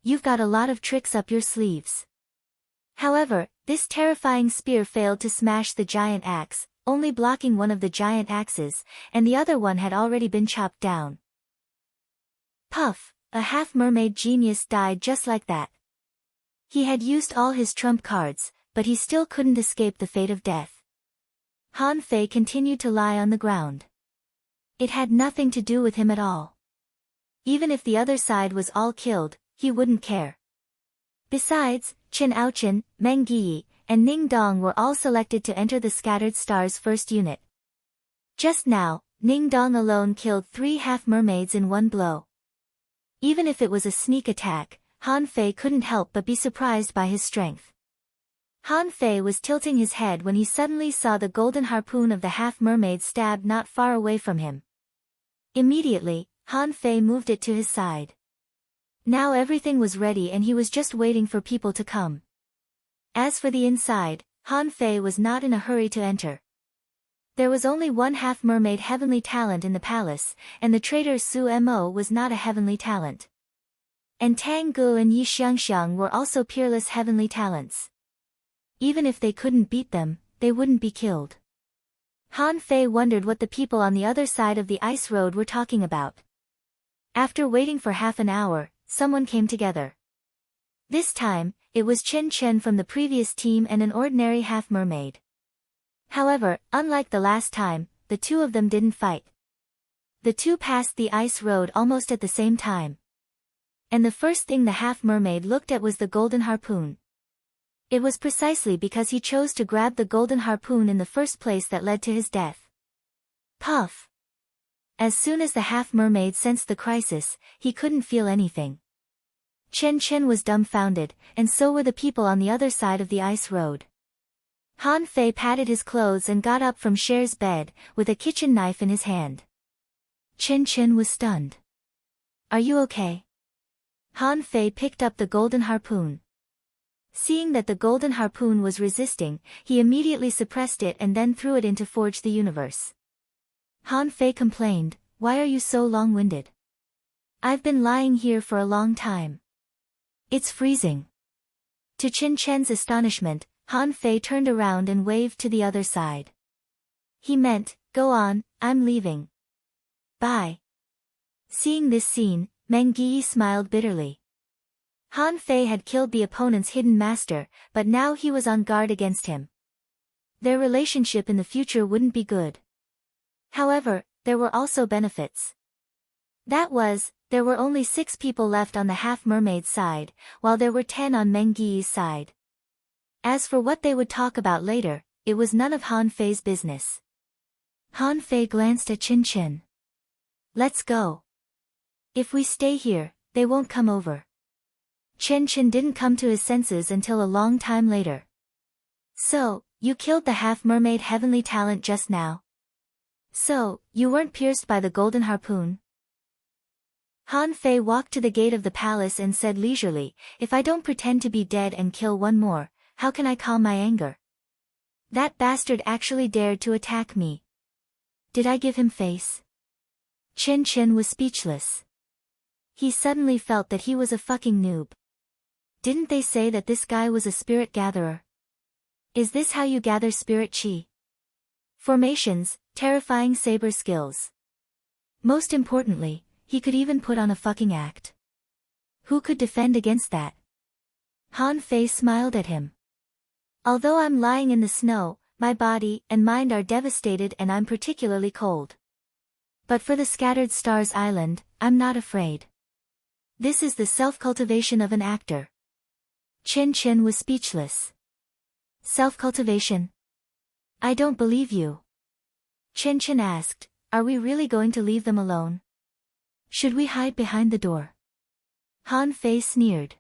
You've got a lot of tricks up your sleeves. However, this terrifying spear failed to smash the giant axe, only blocking one of the giant axes, and the other one had already been chopped down. Puff, a half-mermaid genius, died just like that. He had used all his trump cards, but he still couldn't escape the fate of death. Han Fei continued to lie on the ground. It had nothing to do with him at all. Even if the other side was all killed, he wouldn't care. Besides, Chen Aochen, Meng Yi, and Ning Dong were all selected to enter the Scattered Stars first unit. Just now, Ning Dong alone killed 3 half-mermaids in one blow. Even if it was a sneak attack, Han Fei couldn't help but be surprised by his strength. Han Fei was tilting his head when he suddenly saw the golden harpoon of the half-mermaid stabbed not far away from him. Immediately, Han Fei moved it to his side. Now everything was ready and he was just waiting for people to come. As for the inside, Han Fei was not in a hurry to enter. There was only one half-mermaid heavenly talent in the palace, and the traitor Su Mo was not a heavenly talent. And Tang Gu and Yi Xiangxiang were also peerless heavenly talents. Even if they couldn't beat them, they wouldn't be killed. Han Fei wondered what the people on the other side of the ice road were talking about. After waiting for half an hour, someone came together. This time, it was Chen Chen from the previous team and an ordinary half-mermaid. However, unlike the last time, the two of them didn't fight. The two passed the ice road almost at the same time. And the first thing the half-mermaid looked at was the golden harpoon. It was precisely because he chose to grab the golden harpoon in the first place that led to his death. Puff! As soon as the half-mermaid sensed the crisis, he couldn't feel anything. Chen Chen was dumbfounded, and so were the people on the other side of the ice road. Han Fei patted his clothes and got up from Cher's bed, with a kitchen knife in his hand. Chen Chen was stunned. Are you okay? Han Fei picked up the golden harpoon. Seeing that the golden harpoon was resisting, he immediately suppressed it and then threw it into Forge the Universe. Han Fei complained, "Why are you so long-winded? I've been lying here for a long time. It's freezing." To Chen Chen's astonishment, Han Fei turned around and waved to the other side. He meant, "Go on, I'm leaving. Bye." Seeing this scene, Meng Yi smiled bitterly. Han Fei had killed the opponent's hidden master, but now he was on guard against him. Their relationship in the future wouldn't be good. However, there were also benefits. That was, there were only 6 people left on the half-mermaid's side, while there were 10 on Meng Yi's side. As for what they would talk about later, it was none of Han Fei's business. Han Fei glanced at Chen Chen. "Let's go. If we stay here, they won't come over." Chen Chen didn't come to his senses until a long time later. "So, you killed the half-mermaid heavenly talent just now? So, you weren't pierced by the golden harpoon?" Han Fei walked to the gate of the palace and said leisurely, "If I don't pretend to be dead and kill one more, how can I calm my anger? That bastard actually dared to attack me. Did I give him face?" Chen Chen was speechless. He suddenly felt that he was a fucking noob. Didn't they say that this guy was a spirit gatherer? Is this how you gather spirit chi? Formations, terrifying saber skills. Most importantly, he could even put on a fucking act. Who could defend against that? Han Fei smiled at him. "Although I'm lying in the snow, my body and mind are devastated and I'm particularly cold. But for the Scattered Stars Island, I'm not afraid. This is the self-cultivation of an actor." Chen Chen was speechless. "Self-cultivation? I don't believe you." Chen Chen asked, "Are we really going to leave them alone? Should we hide behind the door?" Han Fei sneered.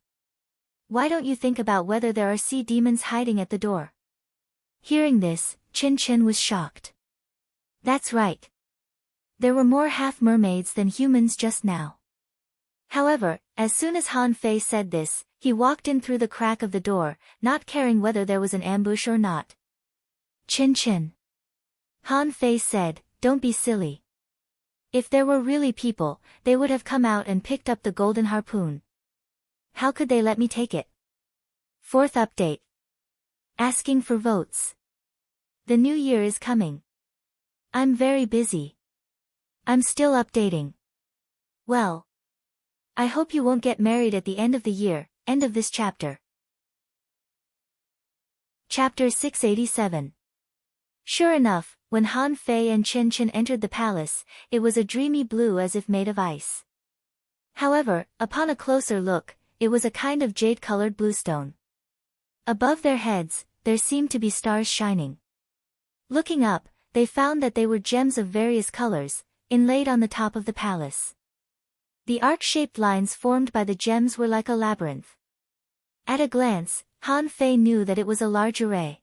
"Why don't you think about whether there are sea demons hiding at the door?" Hearing this, Chin Chin was shocked. That's right. There were more half-mermaids than humans just now. However, as soon as Han Fei said this, he walked in through the crack of the door, not caring whether there was an ambush or not. Chin Chin. Han Fei said, don't be silly. If there were really people, they would have come out and picked up the golden harpoon. How could they let me take it? Fourth update. Asking for votes. The new year is coming. I'm very busy. I'm still updating. Well. I hope you won't get married at the end of the year. End of this chapter. Chapter 687. Sure enough, when Han Fei and Chin Chin entered the palace, it was a dreamy blue as if made of ice. However, upon a closer look, it was a kind of jade-colored bluestone. Above their heads, there seemed to be stars shining. Looking up, they found that they were gems of various colors, inlaid on the top of the palace. The arc-shaped lines formed by the gems were like a labyrinth. At a glance, Han Fei knew that it was a large array.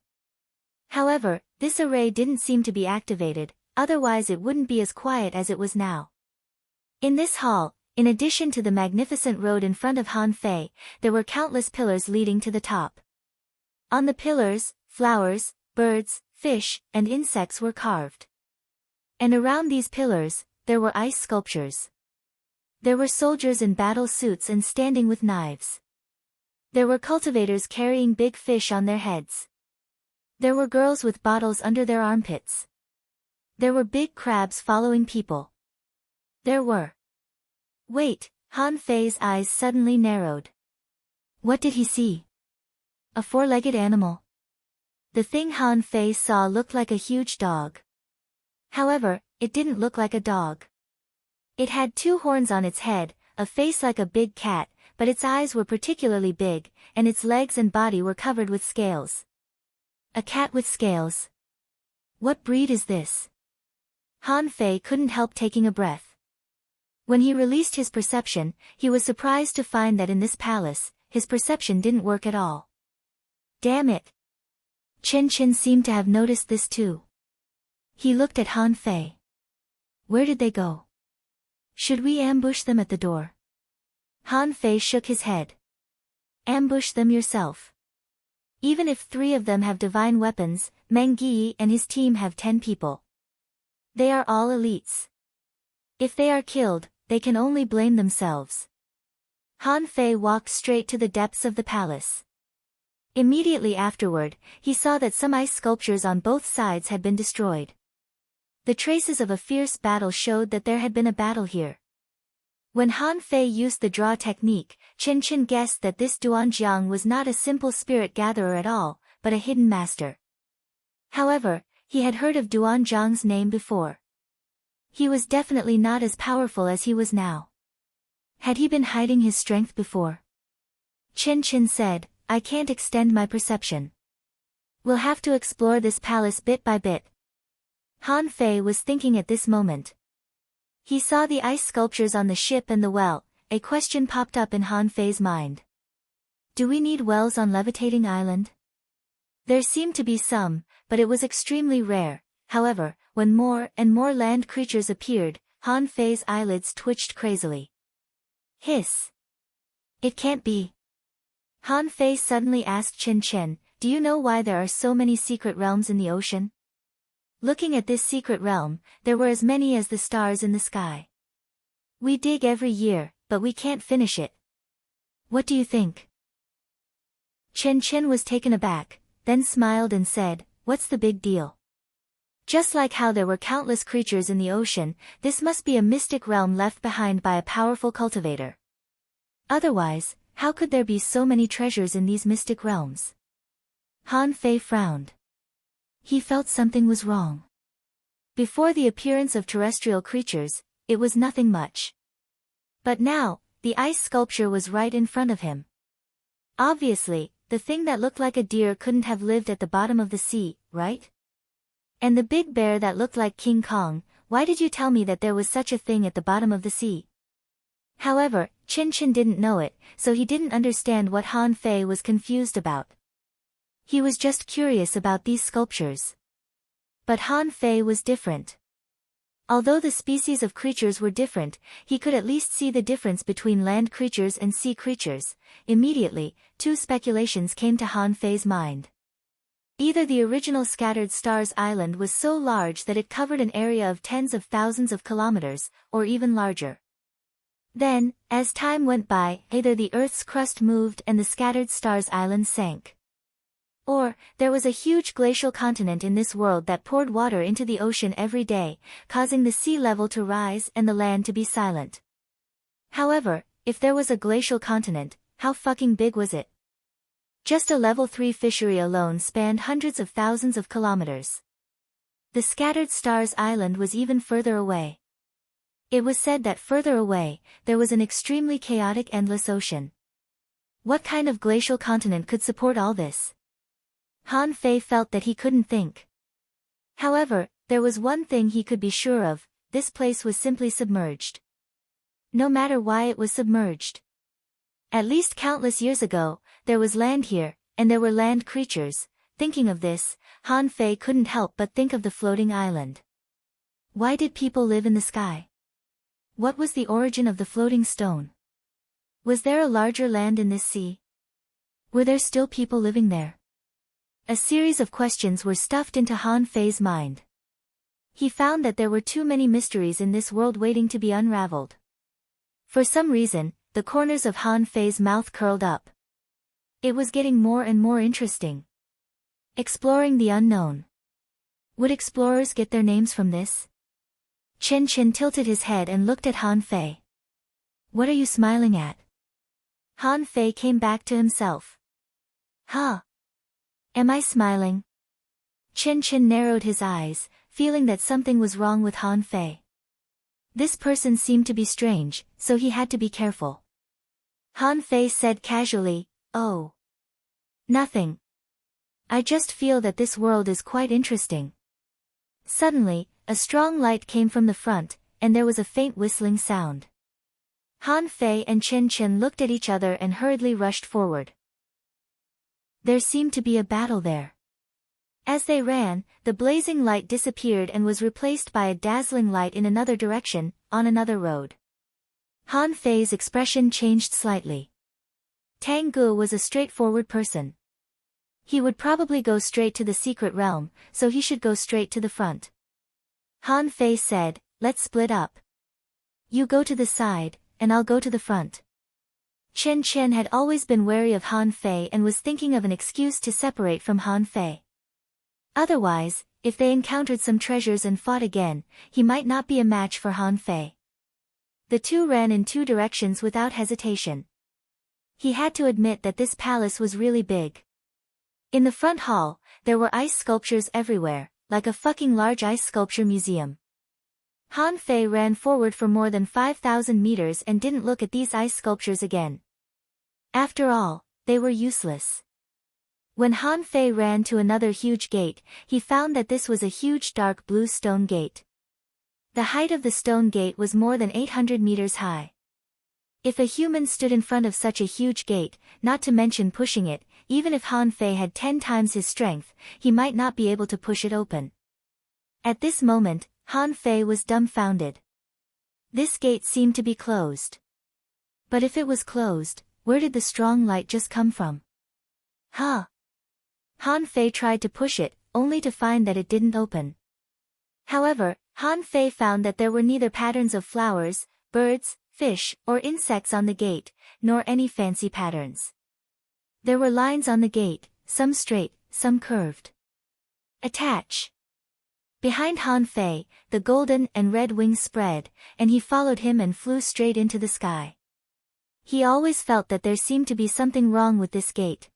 However, this array didn't seem to be activated, otherwise it wouldn't be as quiet as it was now. In this hall, in addition to the magnificent road in front of Han Fei, there were countless pillars leading to the top. On the pillars, flowers, birds, fish, and insects were carved. And around these pillars, there were ice sculptures. There were soldiers in battle suits and standing with knives. There were cultivators carrying big fish on their heads. There were girls with bottles under their armpits. There were big crabs following people. There were... Wait, Han Fei's eyes suddenly narrowed. What did he see? A four-legged animal. The thing Han Fei saw looked like a huge dog. However, it didn't look like a dog. It had two horns on its head, a face like a big cat, but its eyes were particularly big, and its legs and body were covered with scales. A cat with scales. What breed is this? Han Fei couldn't help taking a breath. When he released his perception, he was surprised to find that in this palace, his perception didn't work at all. Damn it! Chin Chin seemed to have noticed this too. He looked at Han Fei. Where did they go? Should we ambush them at the door? Han Fei shook his head. Ambush them yourself. Even if 3 of them have divine weapons, Meng Yi and his team have 10 people. They are all elites. If they are killed, they can only blame themselves. Han Fei walked straight to the depths of the palace. Immediately afterward, he saw that some ice sculptures on both sides had been destroyed. The traces of a fierce battle showed that there had been a battle here. When Han Fei used the draw technique, Chin Chin guessed that this Duanjiang was not a simple spirit gatherer at all, but a hidden master. However, he had heard of Duanjiang's name before. He was definitely not as powerful as he was now. Had he been hiding his strength before? Chin Chin said, I can't extend my perception. We'll have to explore this palace bit by bit. Han Fei was thinking at this moment. He saw the ice sculptures on the ship and the well. A question popped up in Han Fei's mind. Do we need wells on Levitating Island? There seemed to be some, but it was extremely rare. However, when more and more land creatures appeared, Han Fei's eyelids twitched crazily. Hiss! It can't be. Han Fei suddenly asked Chin Chin, do you know why there are so many secret realms in the ocean? Looking at this secret realm, there were as many as the stars in the sky. We dig every year, but we can't finish it. What do you think? Chin Chin was taken aback, then smiled and said, what's the big deal? Just like how there were countless creatures in the ocean, this must be a mystic realm left behind by a powerful cultivator. Otherwise, how could there be so many treasures in these mystic realms? Han Fei frowned. He felt something was wrong. Before the appearance of terrestrial creatures, it was nothing much. But now, the ice sculpture was right in front of him. Obviously, the thing that looked like a deer couldn't have lived at the bottom of the sea, right? And the big bear that looked like King Kong, why did you tell me that there was such a thing at the bottom of the sea? However, Chin Chin didn't know it, so he didn't understand what Han Fei was confused about. He was just curious about these sculptures. But Han Fei was different. Although the species of creatures were different, he could at least see the difference between land creatures and sea creatures. Immediately, two speculations came to Han Fei's mind. Either the original Scattered Stars Island was so large that it covered an area of tens of thousands of kilometers, or even larger. Then, as time went by, either the Earth's crust moved and the Scattered Stars Island sank. Or, there was a huge glacial continent in this world that poured water into the ocean every day, causing the sea level to rise and the land to be silent. However, if there was a glacial continent, how fucking big was it? Just a level 3 fishery alone spanned hundreds of thousands of kilometers. The Scattered Stars Island was even further away. It was said that further away, there was an extremely chaotic endless ocean. What kind of glacial continent could support all this? Han Fei felt that he couldn't think. However, there was one thing he could be sure of: this place was simply submerged. No matter why it was submerged. At least countless years ago, there was land here, and there were land creatures. Thinking of this, Han Fei couldn't help but think of the floating island. Why did people live in the sky? What was the origin of the floating stone? Was there a larger land in this sea? Were there still people living there? A series of questions were stuffed into Han Fei's mind. He found that there were too many mysteries in this world waiting to be unraveled. For some reason, the corners of Han Fei's mouth curled up. It was getting more and more interesting. Exploring the unknown. Would explorers get their names from this? Chen Chen tilted his head and looked at Han Fei. What are you smiling at? Han Fei came back to himself. Huh? Am I smiling? Chen Chen narrowed his eyes, feeling that something was wrong with Han Fei. This person seemed to be strange, so he had to be careful. Han Fei said casually, "Oh. Nothing. I just feel that this world is quite interesting." Suddenly, a strong light came from the front, and there was a faint whistling sound. Han Fei and Chen Chen looked at each other and hurriedly rushed forward. There seemed to be a battle there. As they ran, the blazing light disappeared and was replaced by a dazzling light in another direction, on another road. Han Fei's expression changed slightly. Tang Gu was a straightforward person. He would probably go straight to the secret realm, so he should go straight to the front. Han Fei said, "Let's split up. You go to the side, and I'll go to the front." Chen Chen had always been wary of Han Fei and was thinking of an excuse to separate from Han Fei. Otherwise, if they encountered some treasures and fought again, he might not be a match for Han Fei. The two ran in two directions without hesitation. He had to admit that this palace was really big. In the front hall, there were ice sculptures everywhere, like a fucking large ice sculpture museum. Han Fei ran forward for more than 5,000 meters and didn't look at these ice sculptures again. After all, they were useless. When Han Fei ran to another huge gate, he found that this was a huge dark blue stone gate. The height of the stone gate was more than 800 meters high. If a human stood in front of such a huge gate, not to mention pushing it, even if Han Fei had 10 times his strength, he might not be able to push it open. At this moment, Han Fei was dumbfounded. This gate seemed to be closed. But if it was closed, where did the strong light just come from? Huh? Han Fei tried to push it, only to find that it didn't open. However, Han Fei found that there were neither patterns of flowers, birds, fish, or insects on the gate, nor any fancy patterns. There were lines on the gate, some straight, some curved. Attach. Behind Han Fei, the golden and red wings spread, and he followed him and flew straight into the sky. He always felt that there seemed to be something wrong with this gate.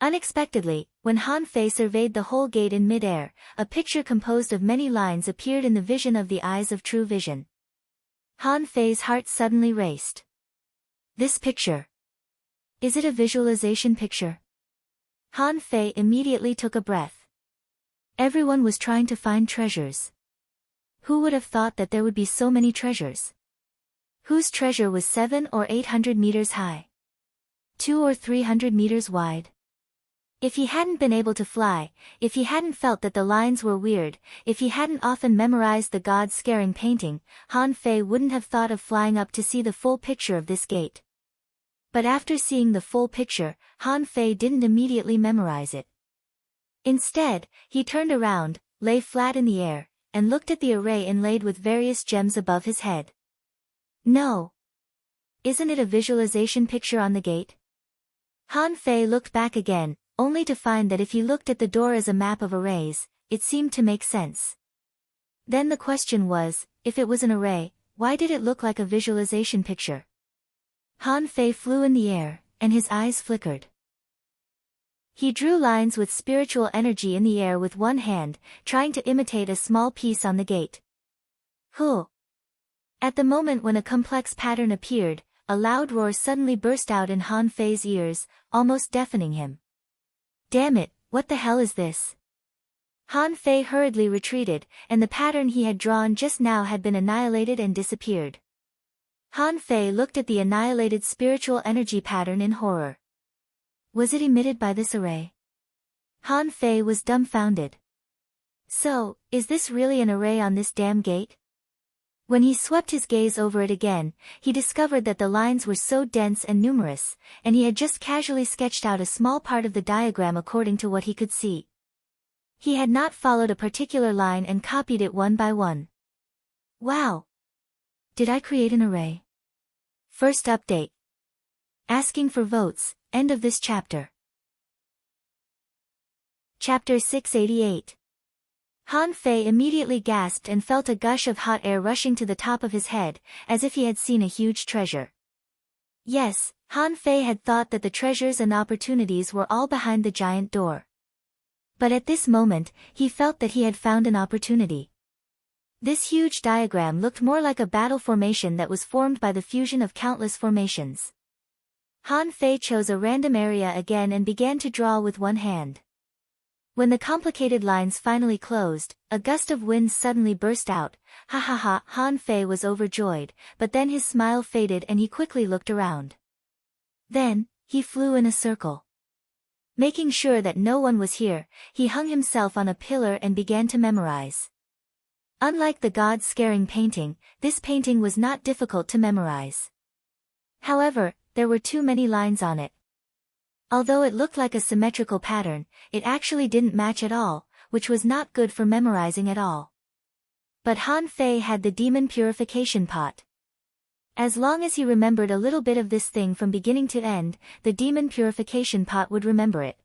Unexpectedly, when Han Fei surveyed the whole gate in midair, a picture composed of many lines appeared in the vision of the eyes of true vision. Han Fei's heart suddenly raced. This picture. Is it a visualization picture? Han Fei immediately took a breath. Everyone was trying to find treasures. Who would have thought that there would be so many treasures? Whose treasure was 700 or 800 meters high? 200 or 300 meters wide? If he hadn't been able to fly, if he hadn't felt that the lines were weird, if he hadn't often memorized the God-scaring painting, Han Fei wouldn't have thought of flying up to see the full picture of this gate. But after seeing the full picture, Han Fei didn't immediately memorize it. Instead, he turned around, lay flat in the air, and looked at the array inlaid with various gems above his head. No. Isn't it a visualization picture on the gate? Han Fei looked back again, only to find that if he looked at the door as a map of arrays, it seemed to make sense. Then the question was, if it was an array, why did it look like a visualization picture? Han Fei flew in the air, and his eyes flickered. He drew lines with spiritual energy in the air with one hand, trying to imitate a small piece on the gate. Huh! At the moment when a complex pattern appeared, a loud roar suddenly burst out in Han Fei's ears, almost deafening him. Damn it, what the hell is this? Han Fei hurriedly retreated, and the pattern he had drawn just now had been annihilated and disappeared. Han Fei looked at the annihilated spiritual energy pattern in horror. Was it emitted by this array? Han Fei was dumbfounded. So, is this really an array on this damn gate? When he swept his gaze over it again, he discovered that the lines were so dense and numerous, and he had just casually sketched out a small part of the diagram according to what he could see. He had not followed a particular line and copied it one by one. Wow! Did I create an array? First update. Asking for votes, end of this chapter. Chapter 688. Han Fei immediately gasped and felt a gush of hot air rushing to the top of his head, as if he had seen a huge treasure. Yes, Han Fei had thought that the treasures and opportunities were all behind the giant door. But at this moment, he felt that he had found an opportunity. This huge diagram looked more like a battle formation that was formed by the fusion of countless formations. Han Fei chose a random area again and began to draw with one hand. When the complicated lines finally closed, a gust of wind suddenly burst out. Ha ha ha! Han Fei was overjoyed, but then his smile faded and he quickly looked around. Then, he flew in a circle. Making sure that no one was here, he hung himself on a pillar and began to memorize. Unlike the God-scaring painting, this painting was not difficult to memorize. However, there were too many lines on it. Although it looked like a symmetrical pattern, it actually didn't match at all, which was not good for memorizing at all. But Han Fei had the demon purification pot. As long as he remembered a little bit of this thing from beginning to end, the demon purification pot would remember it.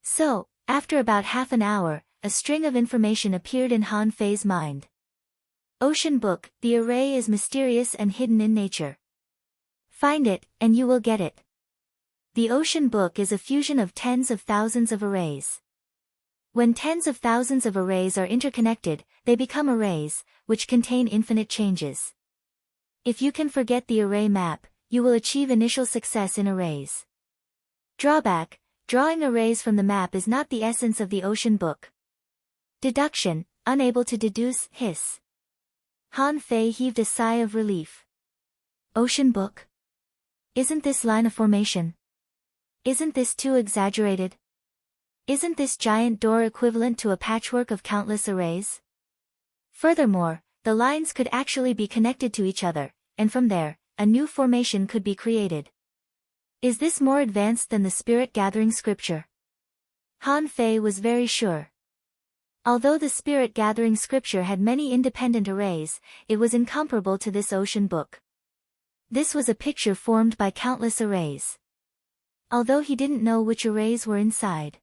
So, after about half an hour, a string of information appeared in Han Fei's mind. Ocean Book, the array is mysterious and hidden in nature. Find it, and you will get it. The Ocean Book is a fusion of tens of thousands of arrays. When tens of thousands of arrays are interconnected, they become arrays, which contain infinite changes. If you can forget the array map, you will achieve initial success in arrays. Drawback: drawing arrays from the map is not the essence of the Ocean Book. Deduction: unable to deduce, hiss. Han Fei heaved a sigh of relief. Ocean Book? Isn't this line of formation? Isn't this too exaggerated? Isn't this giant door equivalent to a patchwork of countless arrays? Furthermore, the lines could actually be connected to each other, and from there, a new formation could be created. Is this more advanced than the spirit-gathering scripture? Han Fei was very sure. Although the spirit-gathering scripture had many independent arrays, it was incomparable to this Ocean Book. This was a picture formed by countless arrays. Although he didn't know which arrays were inside.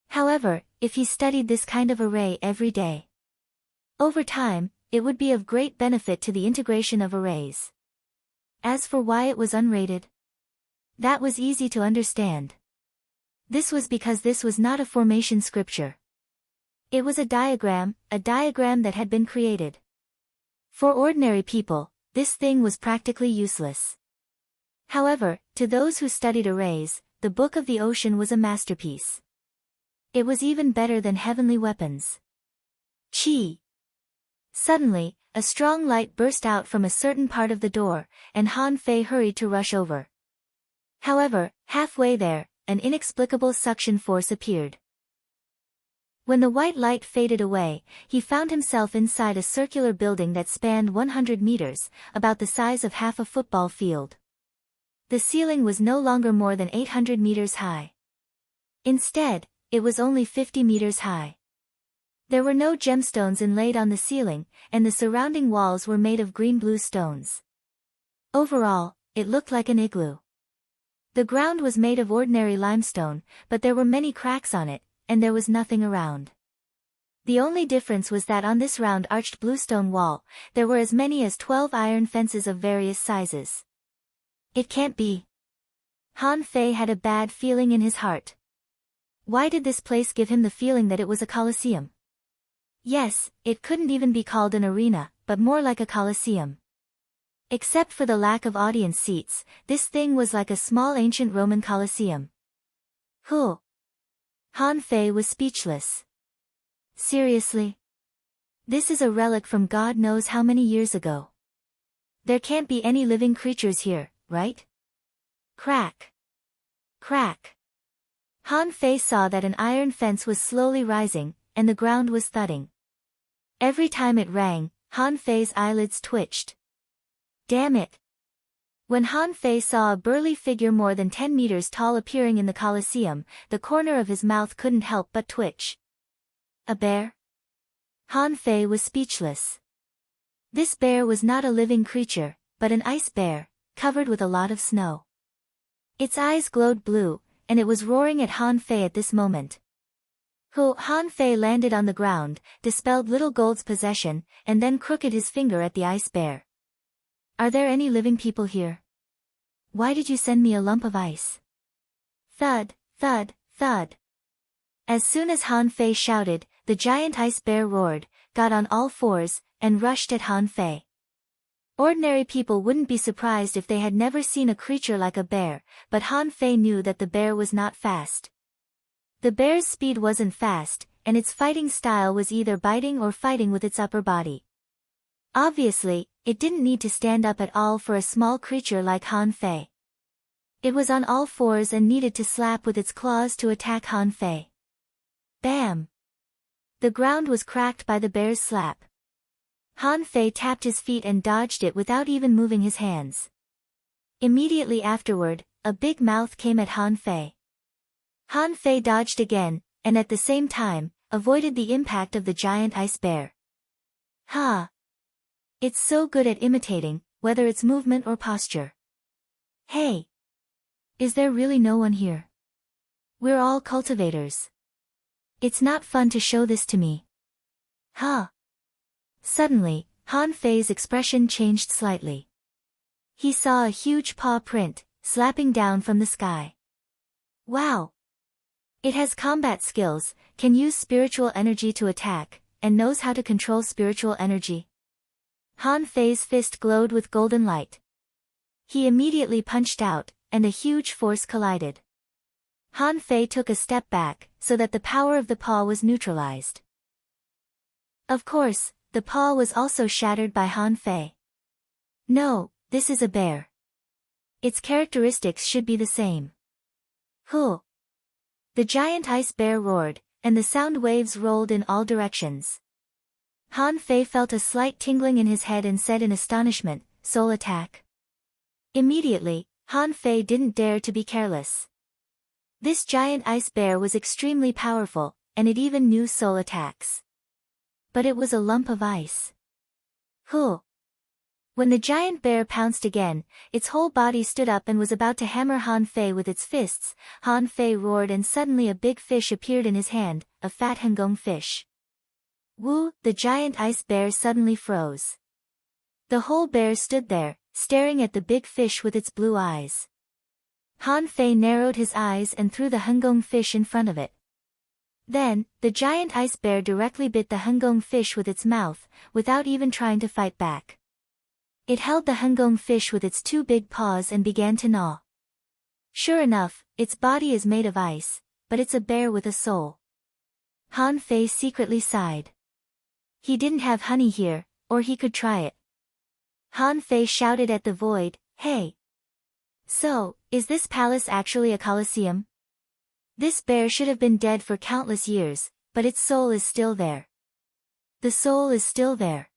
However, if he studied this kind of array every day, over time, it would be of great benefit to the integration of arrays. As for why it was unrated, that was easy to understand. This was because this was not a formation scripture. It was a diagram that had been created. For ordinary people, this thing was practically useless. However, to those who studied arrays, the Book of the Ocean was a masterpiece. It was even better than heavenly weapons. Chi! Suddenly, a strong light burst out from a certain part of the door, and Han Fei hurried to rush over. However, halfway there, an inexplicable suction force appeared. When the white light faded away, he found himself inside a circular building that spanned 100 meters, about the size of half a football field. The ceiling was no longer more than 800 meters high. Instead, it was only 50 meters high. There were no gemstones inlaid on the ceiling, and the surrounding walls were made of green-blue stones. Overall, it looked like an igloo. The ground was made of ordinary limestone, but there were many cracks on it, and there was nothing around. The only difference was that on this round arched bluestone wall, there were as many as 12 iron fences of various sizes. It can't be. Han Fei had a bad feeling in his heart. Why did this place give him the feeling that it was a coliseum? Yes, it couldn't even be called an arena, but more like a coliseum. Except for the lack of audience seats, this thing was like a small ancient Roman coliseum. Huh. Han Fei was speechless. Seriously? This is a relic from God knows how many years ago. There can't be any living creatures here, right? Crack. Crack. Han Fei saw that an iron fence was slowly rising, and the ground was thudding. Every time it rang, Han Fei's eyelids twitched. Damn it. When Han Fei saw a burly figure more than 10 meters tall appearing in the Colosseum, the corner of his mouth couldn't help but twitch. A bear? Han Fei was speechless. This bear was not a living creature, but an ice bear, covered with a lot of snow. Its eyes glowed blue, and it was roaring at Han Fei at this moment. Han Fei landed on the ground, dispelled Little Gold's possession, and then crooked his finger at the ice bear. Are there any living people here? Why did you send me a lump of ice? Thud, thud, thud. As soon as Han Fei shouted, the giant ice bear roared, got on all fours, and rushed at Han Fei. Ordinary people wouldn't be surprised if they had never seen a creature like a bear, but Han Fei knew that the bear was not fast. The bear's speed wasn't fast, and its fighting style was either biting or fighting with its upper body. Obviously, it didn't need to stand up at all for a small creature like Han Fei. It was on all fours and needed to slap with its claws to attack Han Fei. Bam! The ground was cracked by the bear's slap. Han Fei tapped his feet and dodged it without even moving his hands. Immediately afterward, a big mouth came at Han Fei. Han Fei dodged again, and at the same time, avoided the impact of the giant ice bear. Ha! It's so good at imitating, whether it's movement or posture. Hey! Is there really no one here? We're all cultivators. It's not fun to show this to me. Ha! Suddenly, Han Fei's expression changed slightly. He saw a huge paw print, slapping down from the sky. Wow! It has combat skills, can use spiritual energy to attack, and knows how to control spiritual energy. Han Fei's fist glowed with golden light. He immediately punched out, and a huge force collided. Han Fei took a step back, so that the power of the paw was neutralized. Of course, the paw was also shattered by Han Fei. No, this is a bear. Its characteristics should be the same. Huh! The giant ice bear roared, and the sound waves rolled in all directions. Han Fei felt a slight tingling in his head and said in astonishment, "Soul attack." Immediately, Han Fei didn't dare to be careless. This giant ice bear was extremely powerful, and it even knew soul attacks. But it was a lump of ice. Huh! When the giant bear pounced again, its whole body stood up and was about to hammer Han Fei with its fists. Han Fei roared and suddenly a big fish appeared in his hand, a fat hengong fish. Woo! The giant ice bear suddenly froze. The whole bear stood there, staring at the big fish with its blue eyes. Han Fei narrowed his eyes and threw the hengong fish in front of it. Then, the giant ice bear directly bit the hengong fish with its mouth, without even trying to fight back. It held the hengong fish with its two big paws and began to gnaw. Sure enough, its body is made of ice, but it's a bear with a soul. Han Fei secretly sighed. He didn't have honey here, or he could try it. Han Fei shouted at the void, "Hey! So, is this palace actually a coliseum?" This bear should have been dead for countless years, but its soul is still there. The soul is still there.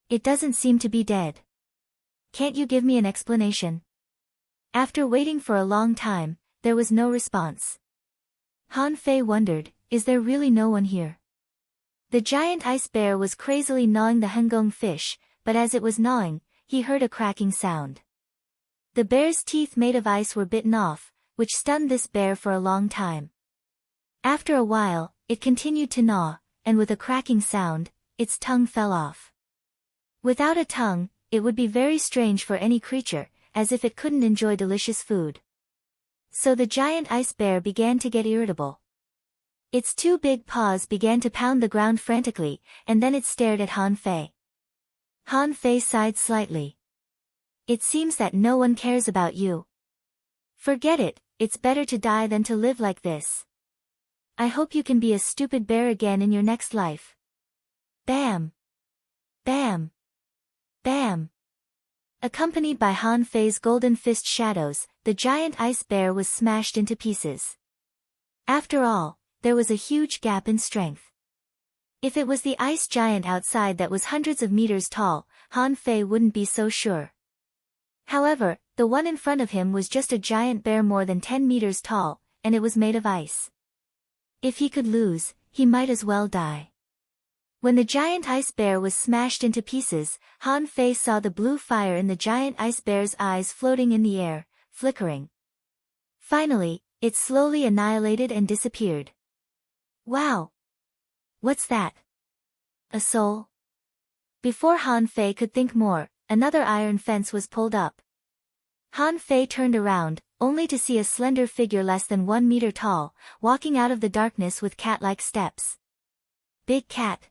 It doesn't seem to be dead. Can't you give me an explanation? After waiting for a long time, there was no response. Han Fei wondered, is there really no one here? The giant ice bear was crazily gnawing the hengong fish, but as it was gnawing, he heard a cracking sound. The bear's teeth made of ice were bitten off, which stunned this bear for a long time. After a while, it continued to gnaw, and with a cracking sound, its tongue fell off. Without a tongue, it would be very strange for any creature, as if it couldn't enjoy delicious food. So the giant ice bear began to get irritable. Its two big paws began to pound the ground frantically, and then it stared at Han Fei. Han Fei sighed slightly. It seems that no one cares about you. Forget it, it's better to die than to live like this. I hope you can be a stupid bear again in your next life. Bam! Bam! Bam! Accompanied by Han Fei's golden fist shadows, the giant ice bear was smashed into pieces. After all, there was a huge gap in strength. If it was the ice giant outside that was hundreds of meters tall, Han Fei wouldn't be so sure. However, the one in front of him was just a giant bear more than 10 meters tall, and it was made of ice. If he could lose, he might as well die. When the giant ice bear was smashed into pieces, Han Fei saw the blue fire in the giant ice bear's eyes floating in the air, flickering. Finally, it slowly annihilated and disappeared. Wow! What's that? A soul? Before Han Fei could think more, another iron fence was pulled up. Han Fei turned around, only to see a slender figure less than 1 meter tall, walking out of the darkness with cat-like steps. Big cat.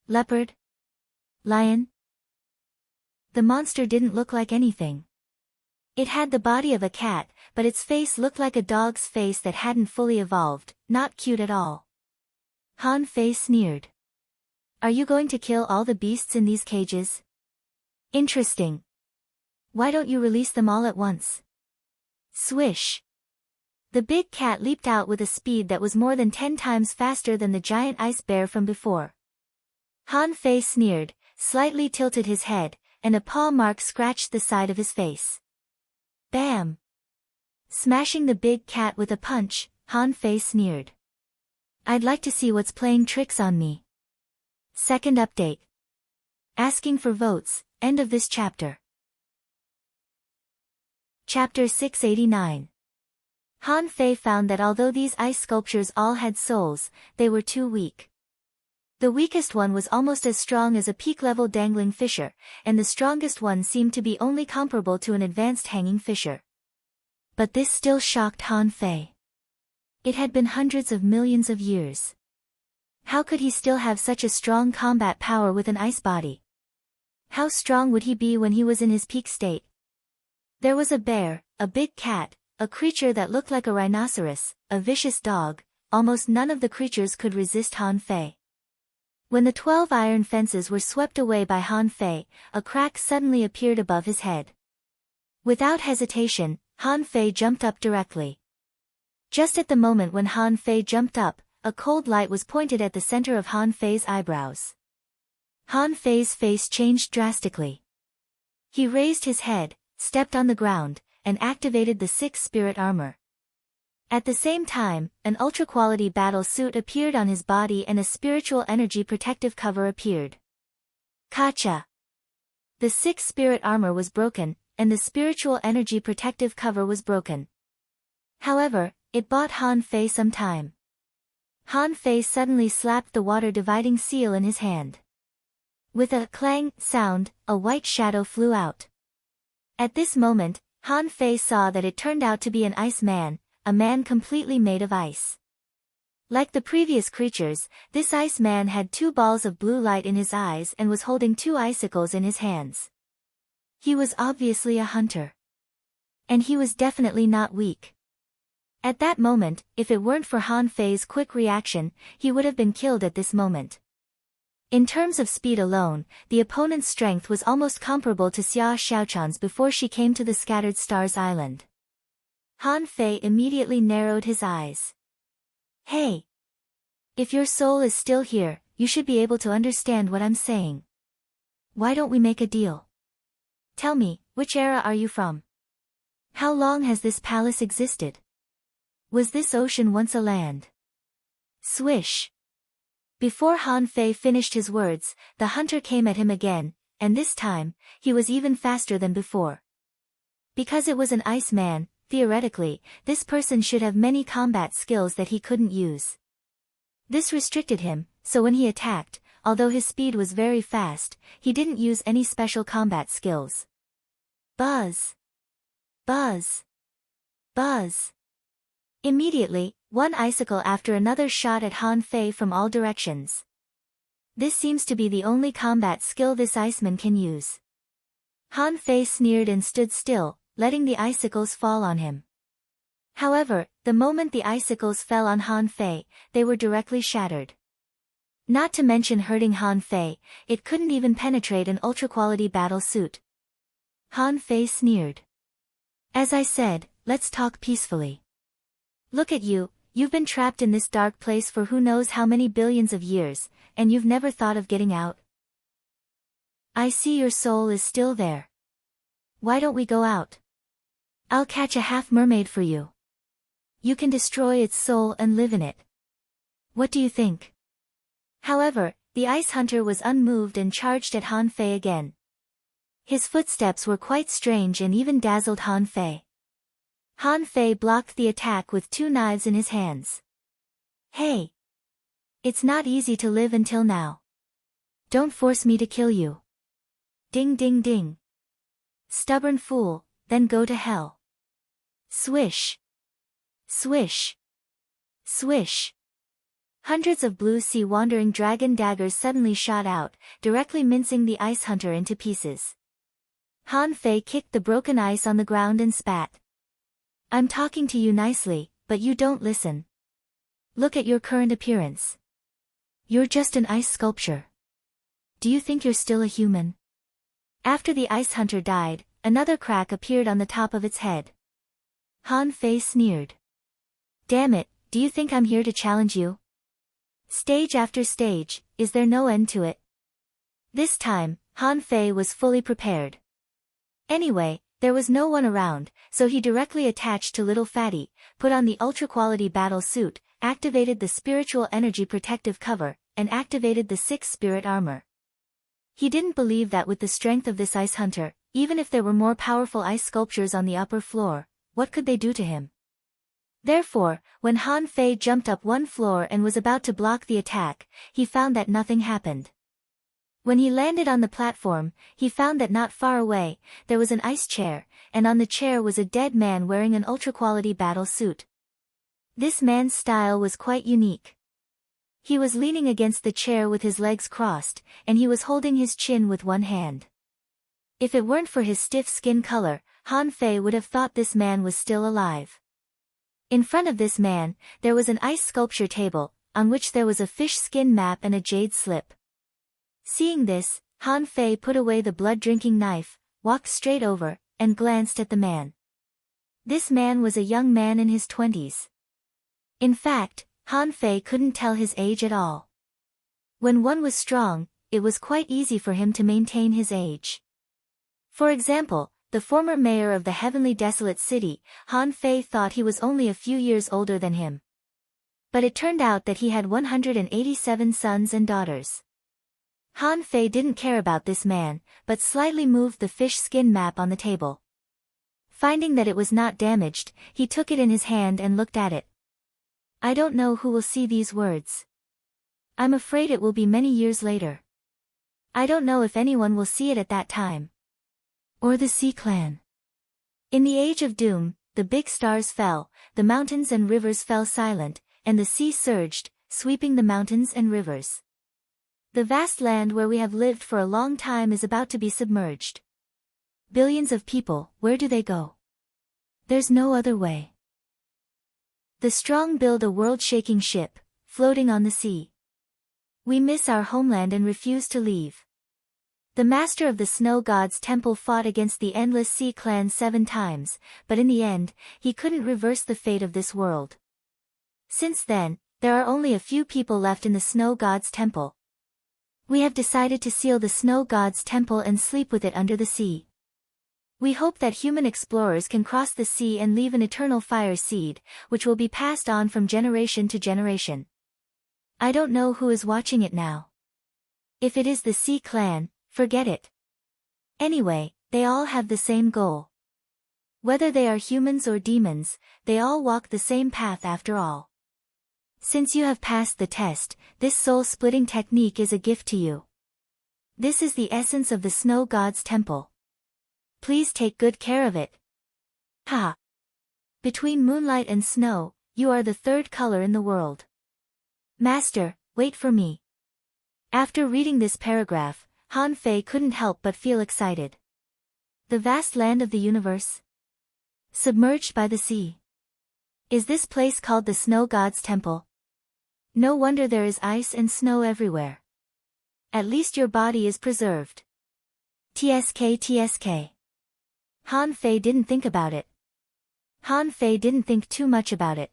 Leopard? Lion? The monster didn't look like anything. It had the body of a cat, but its face looked like a dog's face that hadn't fully evolved, not cute at all. Han Fei sneered. Are you going to kill all the beasts in these cages? Interesting. Why don't you release them all at once? Swish! The big cat leaped out with a speed that was more than 10 times faster than the giant ice bear from before. Han Fei sneered, slightly tilted his head, and a paw mark scratched the side of his face. Bam! Smashing the big cat with a punch, Han Fei sneered. I'd like to see what's playing tricks on me. Second update. Asking for votes, end of this chapter. Chapter 689. Han Fei found that although these ice sculptures all had souls, they were too weak. The weakest one was almost as strong as a peak-level dangling fisher, and the strongest one seemed to be only comparable to an advanced hanging fisher. But this still shocked Han Fei. It had been hundreds of millions of years. How could he still have such a strong combat power with an ice body? How strong would he be when he was in his peak state? There was a bear, a big cat, a creature that looked like a rhinoceros, a vicious dog. Almost none of the creatures could resist Han Fei. When the 12 iron fences were swept away by Han Fei, a crack suddenly appeared above his head. Without hesitation, Han Fei jumped up directly. Just at the moment when Han Fei jumped up, a cold light was pointed at the center of Han Fei's eyebrows. Han Fei's face changed drastically. He raised his head, stepped on the ground, and activated the 6 spirit armor. At the same time, an ultra-quality battle suit appeared on his body and a spiritual energy protective cover appeared. Kacha! The 6 spirit armor was broken, and the spiritual energy protective cover was broken. However, it bought Han Fei some time. Han Fei suddenly slapped the water-dividing seal in his hand. With a clang sound, a white shadow flew out. At this moment, Han Fei saw that it turned out to be an ice man, a man completely made of ice. Like the previous creatures, this ice man had 2 balls of blue light in his eyes and was holding 2 icicles in his hands. He was obviously a hunter. And he was definitely not weak. At that moment, if it weren't for Han Fei's quick reaction, he would have been killed at this moment. In terms of speed alone, the opponent's strength was almost comparable to Xia Xiaochan's before she came to the Scattered Stars Island. Han Fei immediately narrowed his eyes. Hey! If your soul is still here, you should be able to understand what I'm saying. Why don't we make a deal? Tell me, which era are you from? How long has this palace existed? Was this ocean once a land? Swish! Before Han Fei finished his words, the hunter came at him again, and this time, he was even faster than before. Because it was an ice man, theoretically, this person should have many combat skills that he couldn't use. This restricted him, so when he attacked, although his speed was very fast, he didn't use any special combat skills. Buzz! Buzz! Buzz! Immediately, one icicle after another shot at Han Fei from all directions. This seems to be the only combat skill this iceman can use. Han Fei sneered and stood still, letting the icicles fall on him. However, the moment the icicles fell on Han Fei, they were directly shattered. Not to mention hurting Han Fei, it couldn't even penetrate an ultra-quality battle suit. Han Fei sneered. As I said, let's talk peacefully. Look at you, you've been trapped in this dark place for who knows how many billions of years, and you've never thought of getting out. I see your soul is still there. Why don't we go out? I'll catch a half-mermaid for you. You can destroy its soul and live in it. What do you think? However, the ice hunter was unmoved and charged at Han Fei again. His footsteps were quite strange and even dazzled Han Fei. Han Fei blocked the attack with two knives in his hands. Hey! It's not easy to live until now. Don't force me to kill you. Ding ding ding. Stubborn fool, then go to hell. Swish! Swish! Swish! Hundreds of blue sea wandering dragon daggers suddenly shot out, directly mincing the ice hunter into pieces. Han Fei kicked the broken ice on the ground and spat. I'm talking to you nicely, but you don't listen. Look at your current appearance. You're just an ice sculpture. Do you think you're still a human? After the ice hunter died, another crack appeared on the top of its head. Han Fei sneered. Damn it, do you think I'm here to challenge you? Stage after stage, is there no end to it? This time, Han Fei was fully prepared. Anyway, there was no one around, so he directly attached to Little Fatty, put on the ultra-quality battle suit, activated the spiritual energy protective cover, and activated the 6th spirit armor. He didn't believe that with the strength of this ice hunter, even if there were more powerful ice sculptures on the upper floor, what could they do to him? Therefore, when Han Fei jumped up one floor and was about to block the attack, he found that nothing happened. When he landed on the platform, he found that not far away, there was an ice chair, and on the chair was a dead man wearing an ultra-quality battle suit. This man's style was quite unique. He was leaning against the chair with his legs crossed, and he was holding his chin with one hand. If it weren't for his stiff skin color, Han Fei would have thought this man was still alive. In front of this man, there was an ice sculpture table, on which there was a fish skin map and a jade slip. Seeing this, Han Fei put away the blood-drinking knife, walked straight over, and glanced at the man. This man was a young man in his 20s. In fact, Han Fei couldn't tell his age at all. When one was strong, it was quite easy for him to maintain his age. For example, the former mayor of the heavenly desolate city, Han Fei thought he was only a few years older than him. But it turned out that he had 187 sons and daughters. Han Fei didn't care about this man, but slightly moved the fish skin map on the table. Finding that it was not damaged, he took it in his hand and looked at it. I don't know who will see these words. I'm afraid it will be many years later. I don't know if anyone will see it at that time. Or the Sea Clan. In the Age of Doom, the big stars fell, the mountains and rivers fell silent, and the sea surged, sweeping the mountains and rivers. The vast land where we have lived for a long time is about to be submerged. Billions of people, where do they go? There's no other way. The strong build a world-shaking ship, floating on the sea. We miss our homeland and refuse to leave. The master of the snow god's temple fought against the endless sea clan 7 times, but in the end, he couldn't reverse the fate of this world. Since then, there are only a few people left in the snow god's temple. We have decided to seal the snow god's temple and sleep with it under the sea. We hope that human explorers can cross the sea and leave an eternal fire seed, which will be passed on from generation to generation. I don't know who is watching it now. If it is the Sea Clan, forget it. Anyway, they all have the same goal. Whether they are humans or demons, they all walk the same path after all. Since you have passed the test, this soul-splitting technique is a gift to you. This is the essence of the snow god's temple. Please take good care of it. Ha! Between moonlight and snow, you are the third color in the world. Master, wait for me. After reading this paragraph, Han Fei couldn't help but feel excited. The vast land of the universe? Submerged by the sea. Is this place called the Snow God's Temple? No wonder there is ice and snow everywhere. At least your body is preserved. TSK. Han Fei didn't think about it. Han Fei didn't think too much about it.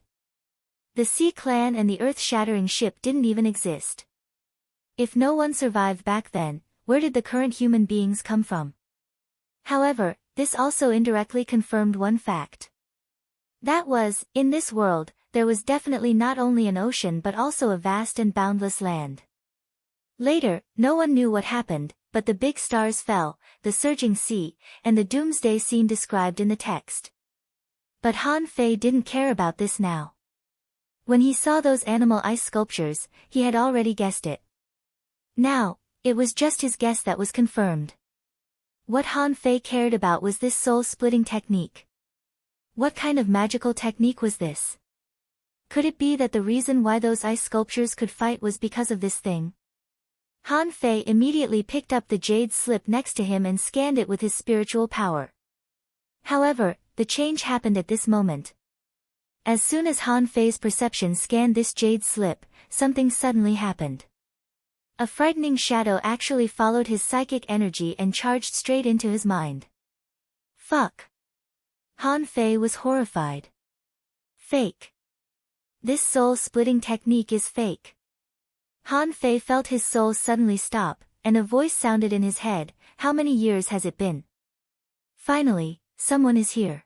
The Sea Clan and the earth-shattering ship didn't even exist. If no one survived back then, where did the current human beings come from? However, this also indirectly confirmed one fact. That was, in this world, there was definitely not only an ocean but also a vast and boundless land. Later, no one knew what happened, but the big stars fell, the surging sea, and the doomsday scene described in the text. But Han Fei didn't care about this now. When he saw those animal ice sculptures, he had already guessed it. Now, it was just his guess that was confirmed. What Han Fei cared about was this soul-splitting technique. What kind of magical technique was this? Could it be that the reason why those ice sculptures could fight was because of this thing? Han Fei immediately picked up the jade slip next to him and scanned it with his spiritual power. However, the change happened at this moment. As soon as Han Fei's perception scanned this jade slip, something suddenly happened. A frightening shadow actually followed his psychic energy and charged straight into his mind. Fuck. Han Fei was horrified. Fake. This soul-splitting technique is fake. Han Fei felt his soul suddenly stop, and a voice sounded in his head, "How many years has it been?" Finally, someone is here.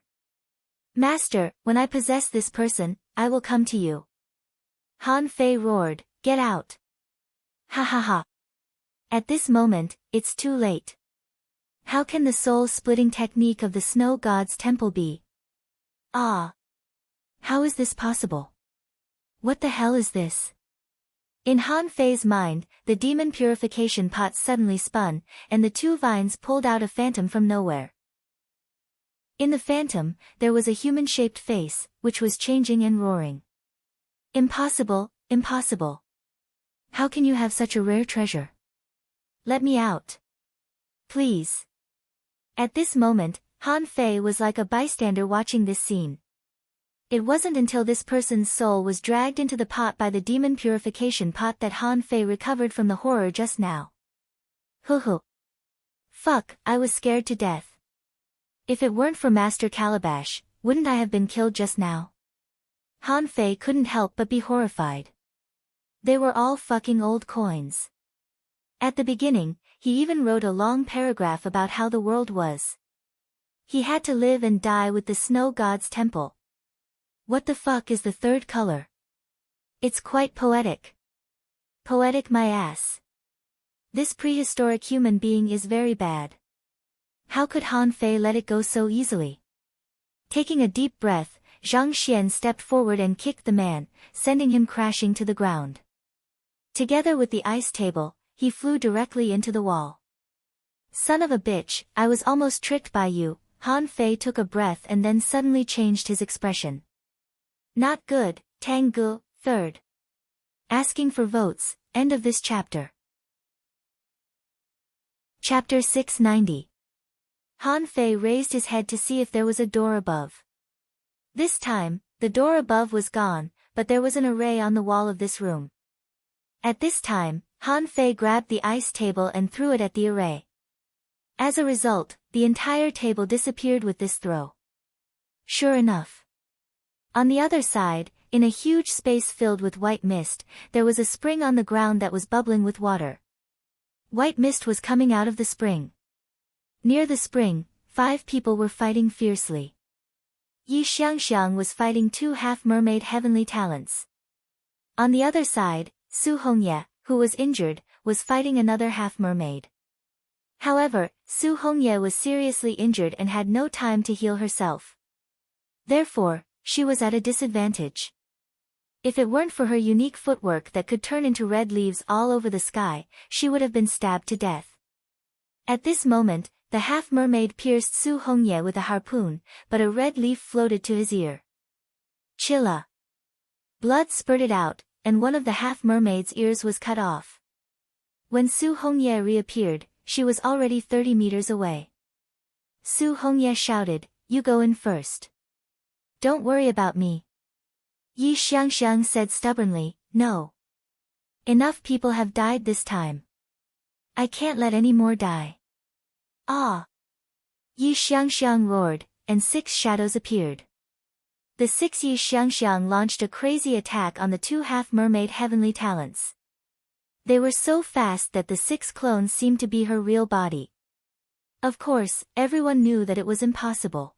Master, when I possess this person, I will come to you. Han Fei roared, "Get out." Ha ha ha. At this moment, it's too late. How can the soul-splitting technique of the snow god's temple be? Ah. How is this possible? What the hell is this? In Han Fei's mind, the demon purification pot suddenly spun, and the 2 vines pulled out a phantom from nowhere. In the phantom, there was a human-shaped face, which was changing and roaring. Impossible, impossible. How can you have such a rare treasure? Let me out. Please. At this moment, Han Fei was like a bystander watching this scene. It wasn't until this person's soul was dragged into the pot by the demon purification pot that Han Fei recovered from the horror just now. Hoo. Fuck, I was scared to death. If it weren't for Master Calabash, wouldn't I have been killed just now? Han Fei couldn't help but be horrified. They were all fucking old coins. At the beginning, he even wrote a long paragraph about how the world was. He had to live and die with the snow god's temple. What the fuck is the third color? It's quite poetic. Poetic my ass. This prehistoric human being is very bad. How could Han Fei let it go so easily? Taking a deep breath, Zhang Xian stepped forward and kicked the man, sending him crashing to the ground. Together with the ice table, he flew directly into the wall. Son of a bitch, I was almost tricked by you. Han Fei took a breath and then suddenly changed his expression. Not good, Tang Gu, third. Asking for votes, end of this chapter. Chapter 690. Han Fei raised his head to see if there was a door above. This time, the door above was gone, but there was an array on the wall of this room. At this time, Han Fei grabbed the ice table and threw it at the array. As a result, the entire table disappeared with this throw. Sure enough. On the other side, in a huge space filled with white mist, there was a spring on the ground that was bubbling with water. White mist was coming out of the spring. Near the spring, 5 people were fighting fiercely. Yi Xiangxiang was fighting 2 half-mermaid heavenly talents. On the other side, Su Hongye, who was injured, was fighting another half-mermaid. However, Su Hongye was seriously injured and had no time to heal herself. Therefore, she was at a disadvantage. If it weren't for her unique footwork that could turn into red leaves all over the sky, she would have been stabbed to death. At this moment, the half-mermaid pierced Su Hongye with a harpoon, but a red leaf floated to his ear. Chilla! Blood spurted out, and one of the half-mermaid's ears was cut off. When Su Hongye reappeared, she was already 30 meters away. Su Hongye shouted, "You go in first. Don't worry about me." Yi Xiangxiang said stubbornly, "No. Enough people have died this time. I can't let any more die." "Ah!" Yi Xiangxiang roared, and 6 shadows appeared. The 6 Yi Xiangxiang launched a crazy attack on the 2 half-mermaid heavenly talents. They were so fast that the 6 clones seemed to be her real body. Of course, everyone knew that it was impossible.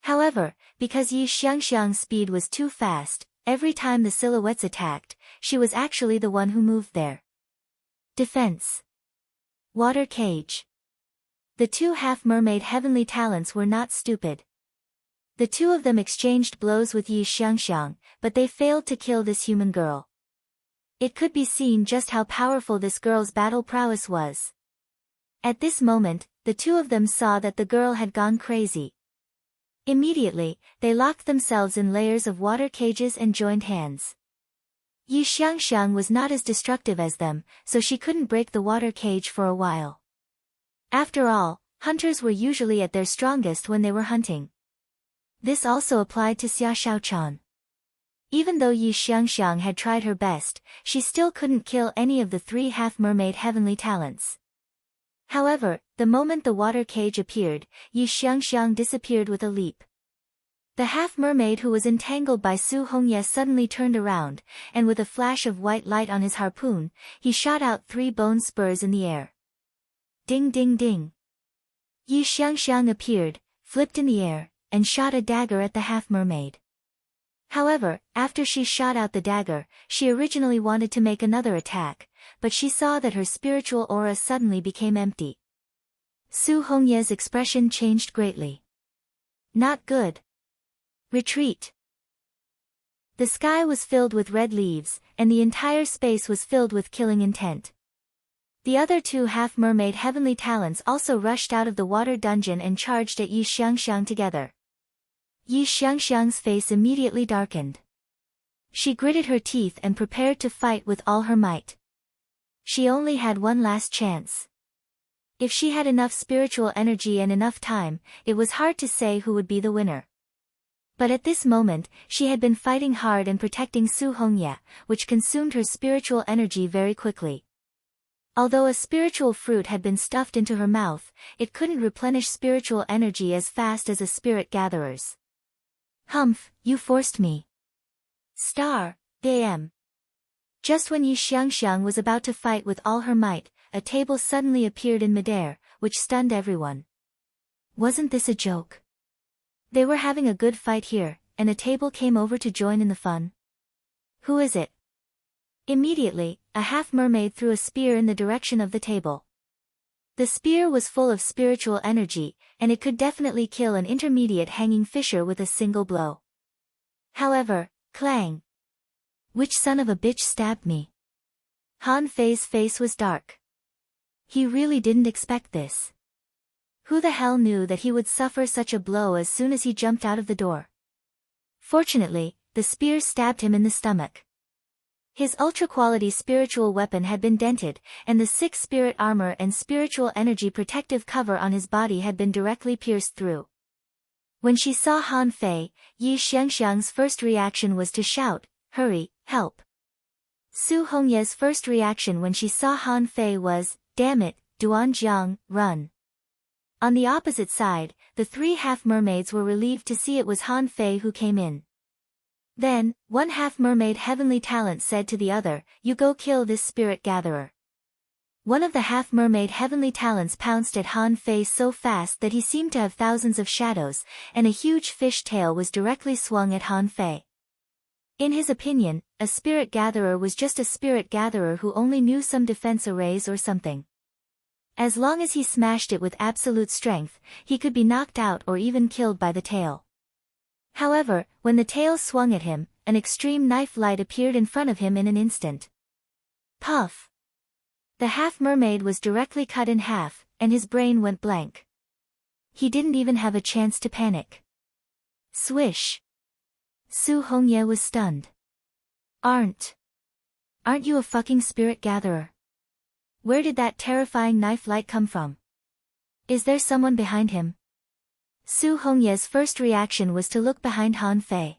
However, because Yi Xiangxiang's speed was too fast, every time the silhouettes attacked, she was actually the one who moved there. Defense. Water cage. The 2 half-mermaid heavenly talents were not stupid. The 2 of them exchanged blows with Yi Xiangxiang, but they failed to kill this human girl. It could be seen just how powerful this girl's battle prowess was. At this moment, the 2 of them saw that the girl had gone crazy. Immediately, they locked themselves in layers of water cages and joined hands. Yi Xiangxiang was not as destructive as them, so she couldn't break the water cage for a while. After all, hunters were usually at their strongest when they were hunting. This also applied to Xia Shaochan. Even though Yi Xiangxiang had tried her best, she still couldn't kill any of the 3 half-mermaid heavenly talents. However, the moment the water cage appeared, Yi Xiangxiang disappeared with a leap. The half-mermaid who was entangled by Su Hongye suddenly turned around, and with a flash of white light on his harpoon, he shot out 3 bone spurs in the air. Ding ding ding. Yi Xiangxiang appeared, flipped in the air, and shot a dagger at the half-mermaid. However, after she shot out the dagger, she originally wanted to make another attack, but she saw that her spiritual aura suddenly became empty. Su Hongye's expression changed greatly. Not good. Retreat. The sky was filled with red leaves, and the entire space was filled with killing intent. The other 2 half-mermaid heavenly talents also rushed out of the water dungeon and charged at Yi Xiangxiang together. Yi Xiangxiang's face immediately darkened. She gritted her teeth and prepared to fight with all her might. She only had one last chance. If she had enough spiritual energy and enough time, it was hard to say who would be the winner. But at this moment, she had been fighting hard and protecting Su Hongye, which consumed her spiritual energy very quickly. Although a spiritual fruit had been stuffed into her mouth, it couldn't replenish spiritual energy as fast as a spirit gatherer's. Humph, you forced me. Star, damn. Just when Yi Xiangxiang was about to fight with all her might, a table suddenly appeared in midair, which stunned everyone. Wasn't this a joke? They were having a good fight here, and a table came over to join in the fun. Who is it? Immediately, a half-mermaid threw a spear in the direction of the table. The spear was full of spiritual energy, and it could definitely kill an intermediate hanging fisher with a single blow. However, clang! Which son of a bitch stabbed me? Han Fei's face was dark. He really didn't expect this. Who the hell knew that he would suffer such a blow as soon as he jumped out of the door? Fortunately, the spear stabbed him in the stomach. His ultra-quality spiritual weapon had been dented, and the 6 spirit armor and spiritual energy protective cover on his body had been directly pierced through. When she saw Han Fei, Yi Xiangxiang's first reaction was to shout, "Hurry, help!" Su Hongye's first reaction when she saw Han Fei was, "Damn it, Duanjiang, run!" On the opposite side, the three half-mermaids were relieved to see it was Han Fei who came in. Then, one half-mermaid heavenly talent said to the other, "You go kill this spirit gatherer." One of the half-mermaid heavenly talents pounced at Han Fei so fast that he seemed to have thousands of shadows, and a huge fish tail was directly swung at Han Fei. In his opinion, a spirit gatherer was just a spirit gatherer who only knew some defense arrays or something. As long as he smashed it with absolute strength, he could be knocked out or even killed by the tail. However, when the tail swung at him, an extreme knife light appeared in front of him in an instant. Puff! The half-mermaid was directly cut in half, and his brain went blank. He didn't even have a chance to panic. Swish! Su Hongye was stunned. Aren't you a fucking spirit gatherer? Where did that terrifying knife light come from? Is there someone behind him? Su Hongye's first reaction was to look behind Han Fei.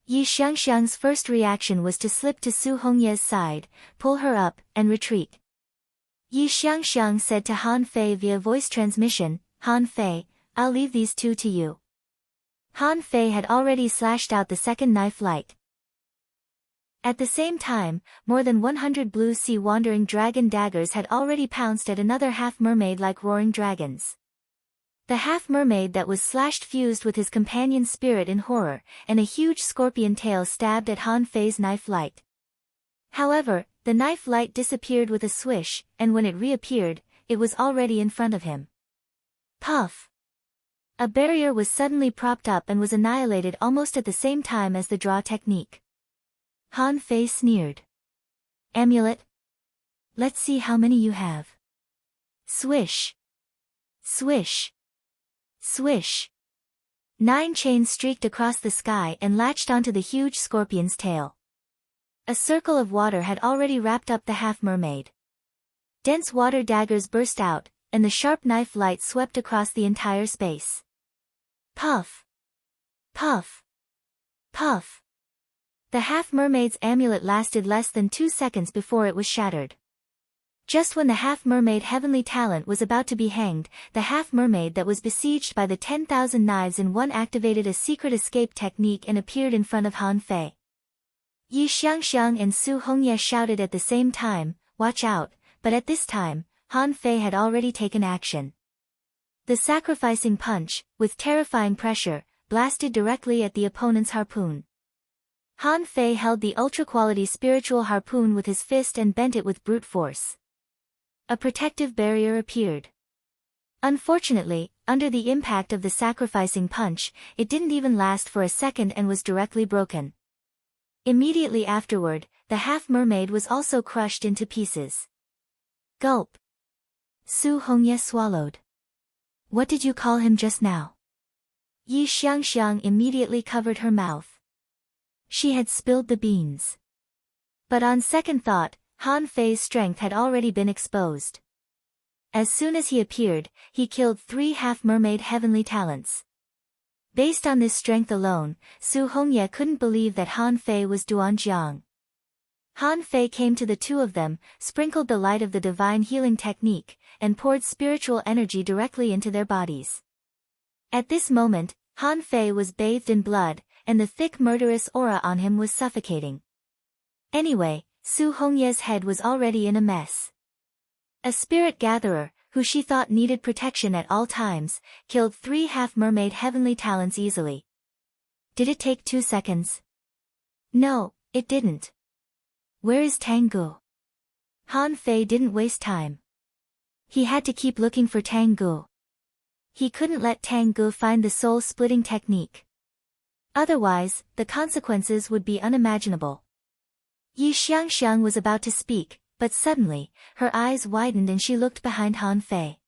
Yi Xiangxiang's first reaction was to slip to Su Hongye's side, pull her up, and retreat. Yi Xiangxiang said to Han Fei via voice transmission, "Han Fei, I'll leave these two to you." Han Fei had already slashed out the second knife light. At the same time, more than 100 blue sea wandering dragon daggers had already pounced at another half-mermaid like roaring dragons. The half-mermaid that was slashed fused with his companion spirit in horror, and a huge scorpion tail stabbed at Han Fei's knife light. However, the knife light disappeared with a swish, and when it reappeared, it was already in front of him. Puff! A barrier was suddenly propped up and was annihilated almost at the same time as the draw technique. Han Fei sneered. "Amulet? Let's see how many you have." Swish! Swish! Swish! 9 chains streaked across the sky and latched onto the huge scorpion's tail. A circle of water had already wrapped up the half-mermaid. Dense water daggers burst out, and the sharp knife light swept across the entire space. Puff! Puff! Puff! The half-mermaid's amulet lasted less than 2 seconds before it was shattered. Just when the half-mermaid heavenly talent was about to be hanged, the half-mermaid that was besieged by the 10,000 knives in one activated a secret escape technique and appeared in front of Han Fei. Yi Xiangxiang and Su Hongye shouted at the same time, "Watch out," but at this time, Han Fei had already taken action. The sacrificing punch, with terrifying pressure, blasted directly at the opponent's harpoon. Han Fei held the ultra-quality spiritual harpoon with his fist and bent it with brute force. A protective barrier appeared. Unfortunately, under the impact of the sacrificing punch, it didn't even last for a second and was directly broken. Immediately afterward, the half-mermaid was also crushed into pieces. Gulp! Su Hongye swallowed. "What did you call him just now?" Yi Xiangxiang immediately covered her mouth. She had spilled the beans. But on second thought, Han Fei's strength had already been exposed. As soon as he appeared, he killed 3 half-mermaid heavenly talents. Based on this strength alone, Su Hongye couldn't believe that Han Fei was Duanjiang. Han Fei came to the two of them, sprinkled the light of the divine healing technique, and poured spiritual energy directly into their bodies. At this moment, Han Fei was bathed in blood, and the thick murderous aura on him was suffocating. Anyway, Su Hongye's head was already in a mess. A spirit gatherer, who she thought needed protection at all times, killed 3 half-mermaid heavenly talents easily. Did it take 2 seconds? No, it didn't. Where is Tanggu? Han Fei didn't waste time. He had to keep looking for Tanggu. He couldn't let Tanggu find the soul-splitting technique. Otherwise, the consequences would be unimaginable. Yi Xiangxiang was about to speak, but suddenly, her eyes widened and she looked behind Han Fei.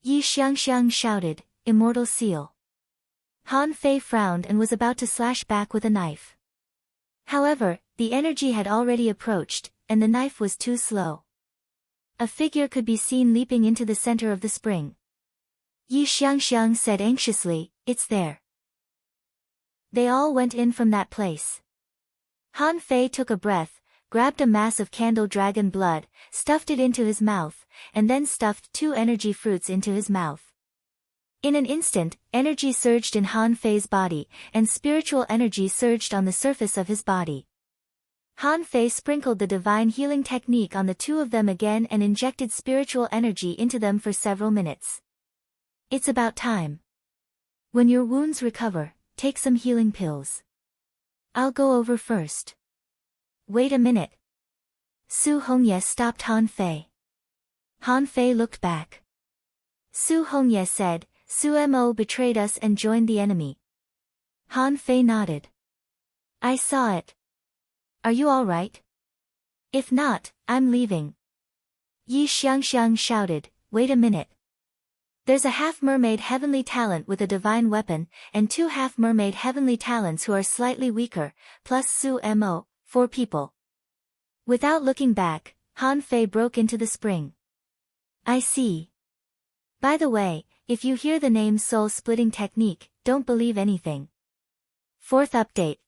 Yi Xiangxiang shouted, "Immortal seal." Han Fei frowned and was about to slash back with a knife. However, the energy had already approached, and the knife was too slow. A figure could be seen leaping into the center of the spring. Yi Xiangxiang said anxiously, "It's there." They all went in from that place. Han Fei took a breath, grabbed a mass of candle dragon blood, stuffed it into his mouth, and then stuffed 2 energy fruits into his mouth. In an instant, energy surged in Han Fei's body, and spiritual energy surged on the surface of his body. Han Fei sprinkled the divine healing technique on the two of them again and injected spiritual energy into them for several minutes. It's about time. When your wounds recover, take some healing pills. I'll go over first. Wait a minute. Su Hongye stopped Han Fei. Han Fei looked back. Su Hongye said, Su Mo betrayed us and joined the enemy. Han Fei nodded. I saw it. Are you all right? If not, I'm leaving. Yi Xiangxiang shouted, wait a minute. There's a half-mermaid heavenly talent with a divine weapon, and 2 half-mermaid heavenly talents who are slightly weaker, plus Su Mo, 4 people. Without looking back, Han Fei broke into the spring. I see. By the way, if you hear the name soul-splitting technique, don't believe anything. 4th update.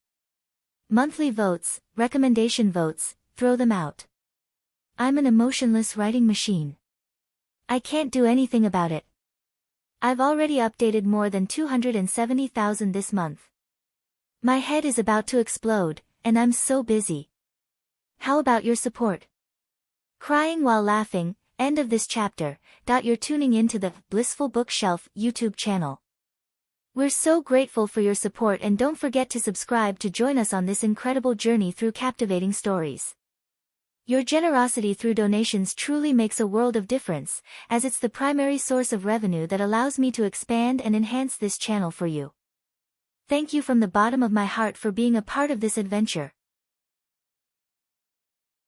Monthly votes, recommendation votes, throw them out. I'm an emotionless writing machine. I can't do anything about it. I've already updated more than 270,000 this month. My head is about to explode, and I'm so busy. How about your support? Crying while laughing, end of this chapter. You're tuning into the Blissful Bookshelf YouTube channel. We're so grateful for your support, and don't forget to subscribe to join us on this incredible journey through captivating stories. Your generosity through donations truly makes a world of difference, as it's the primary source of revenue that allows me to expand and enhance this channel for you. Thank you from the bottom of my heart for being a part of this adventure.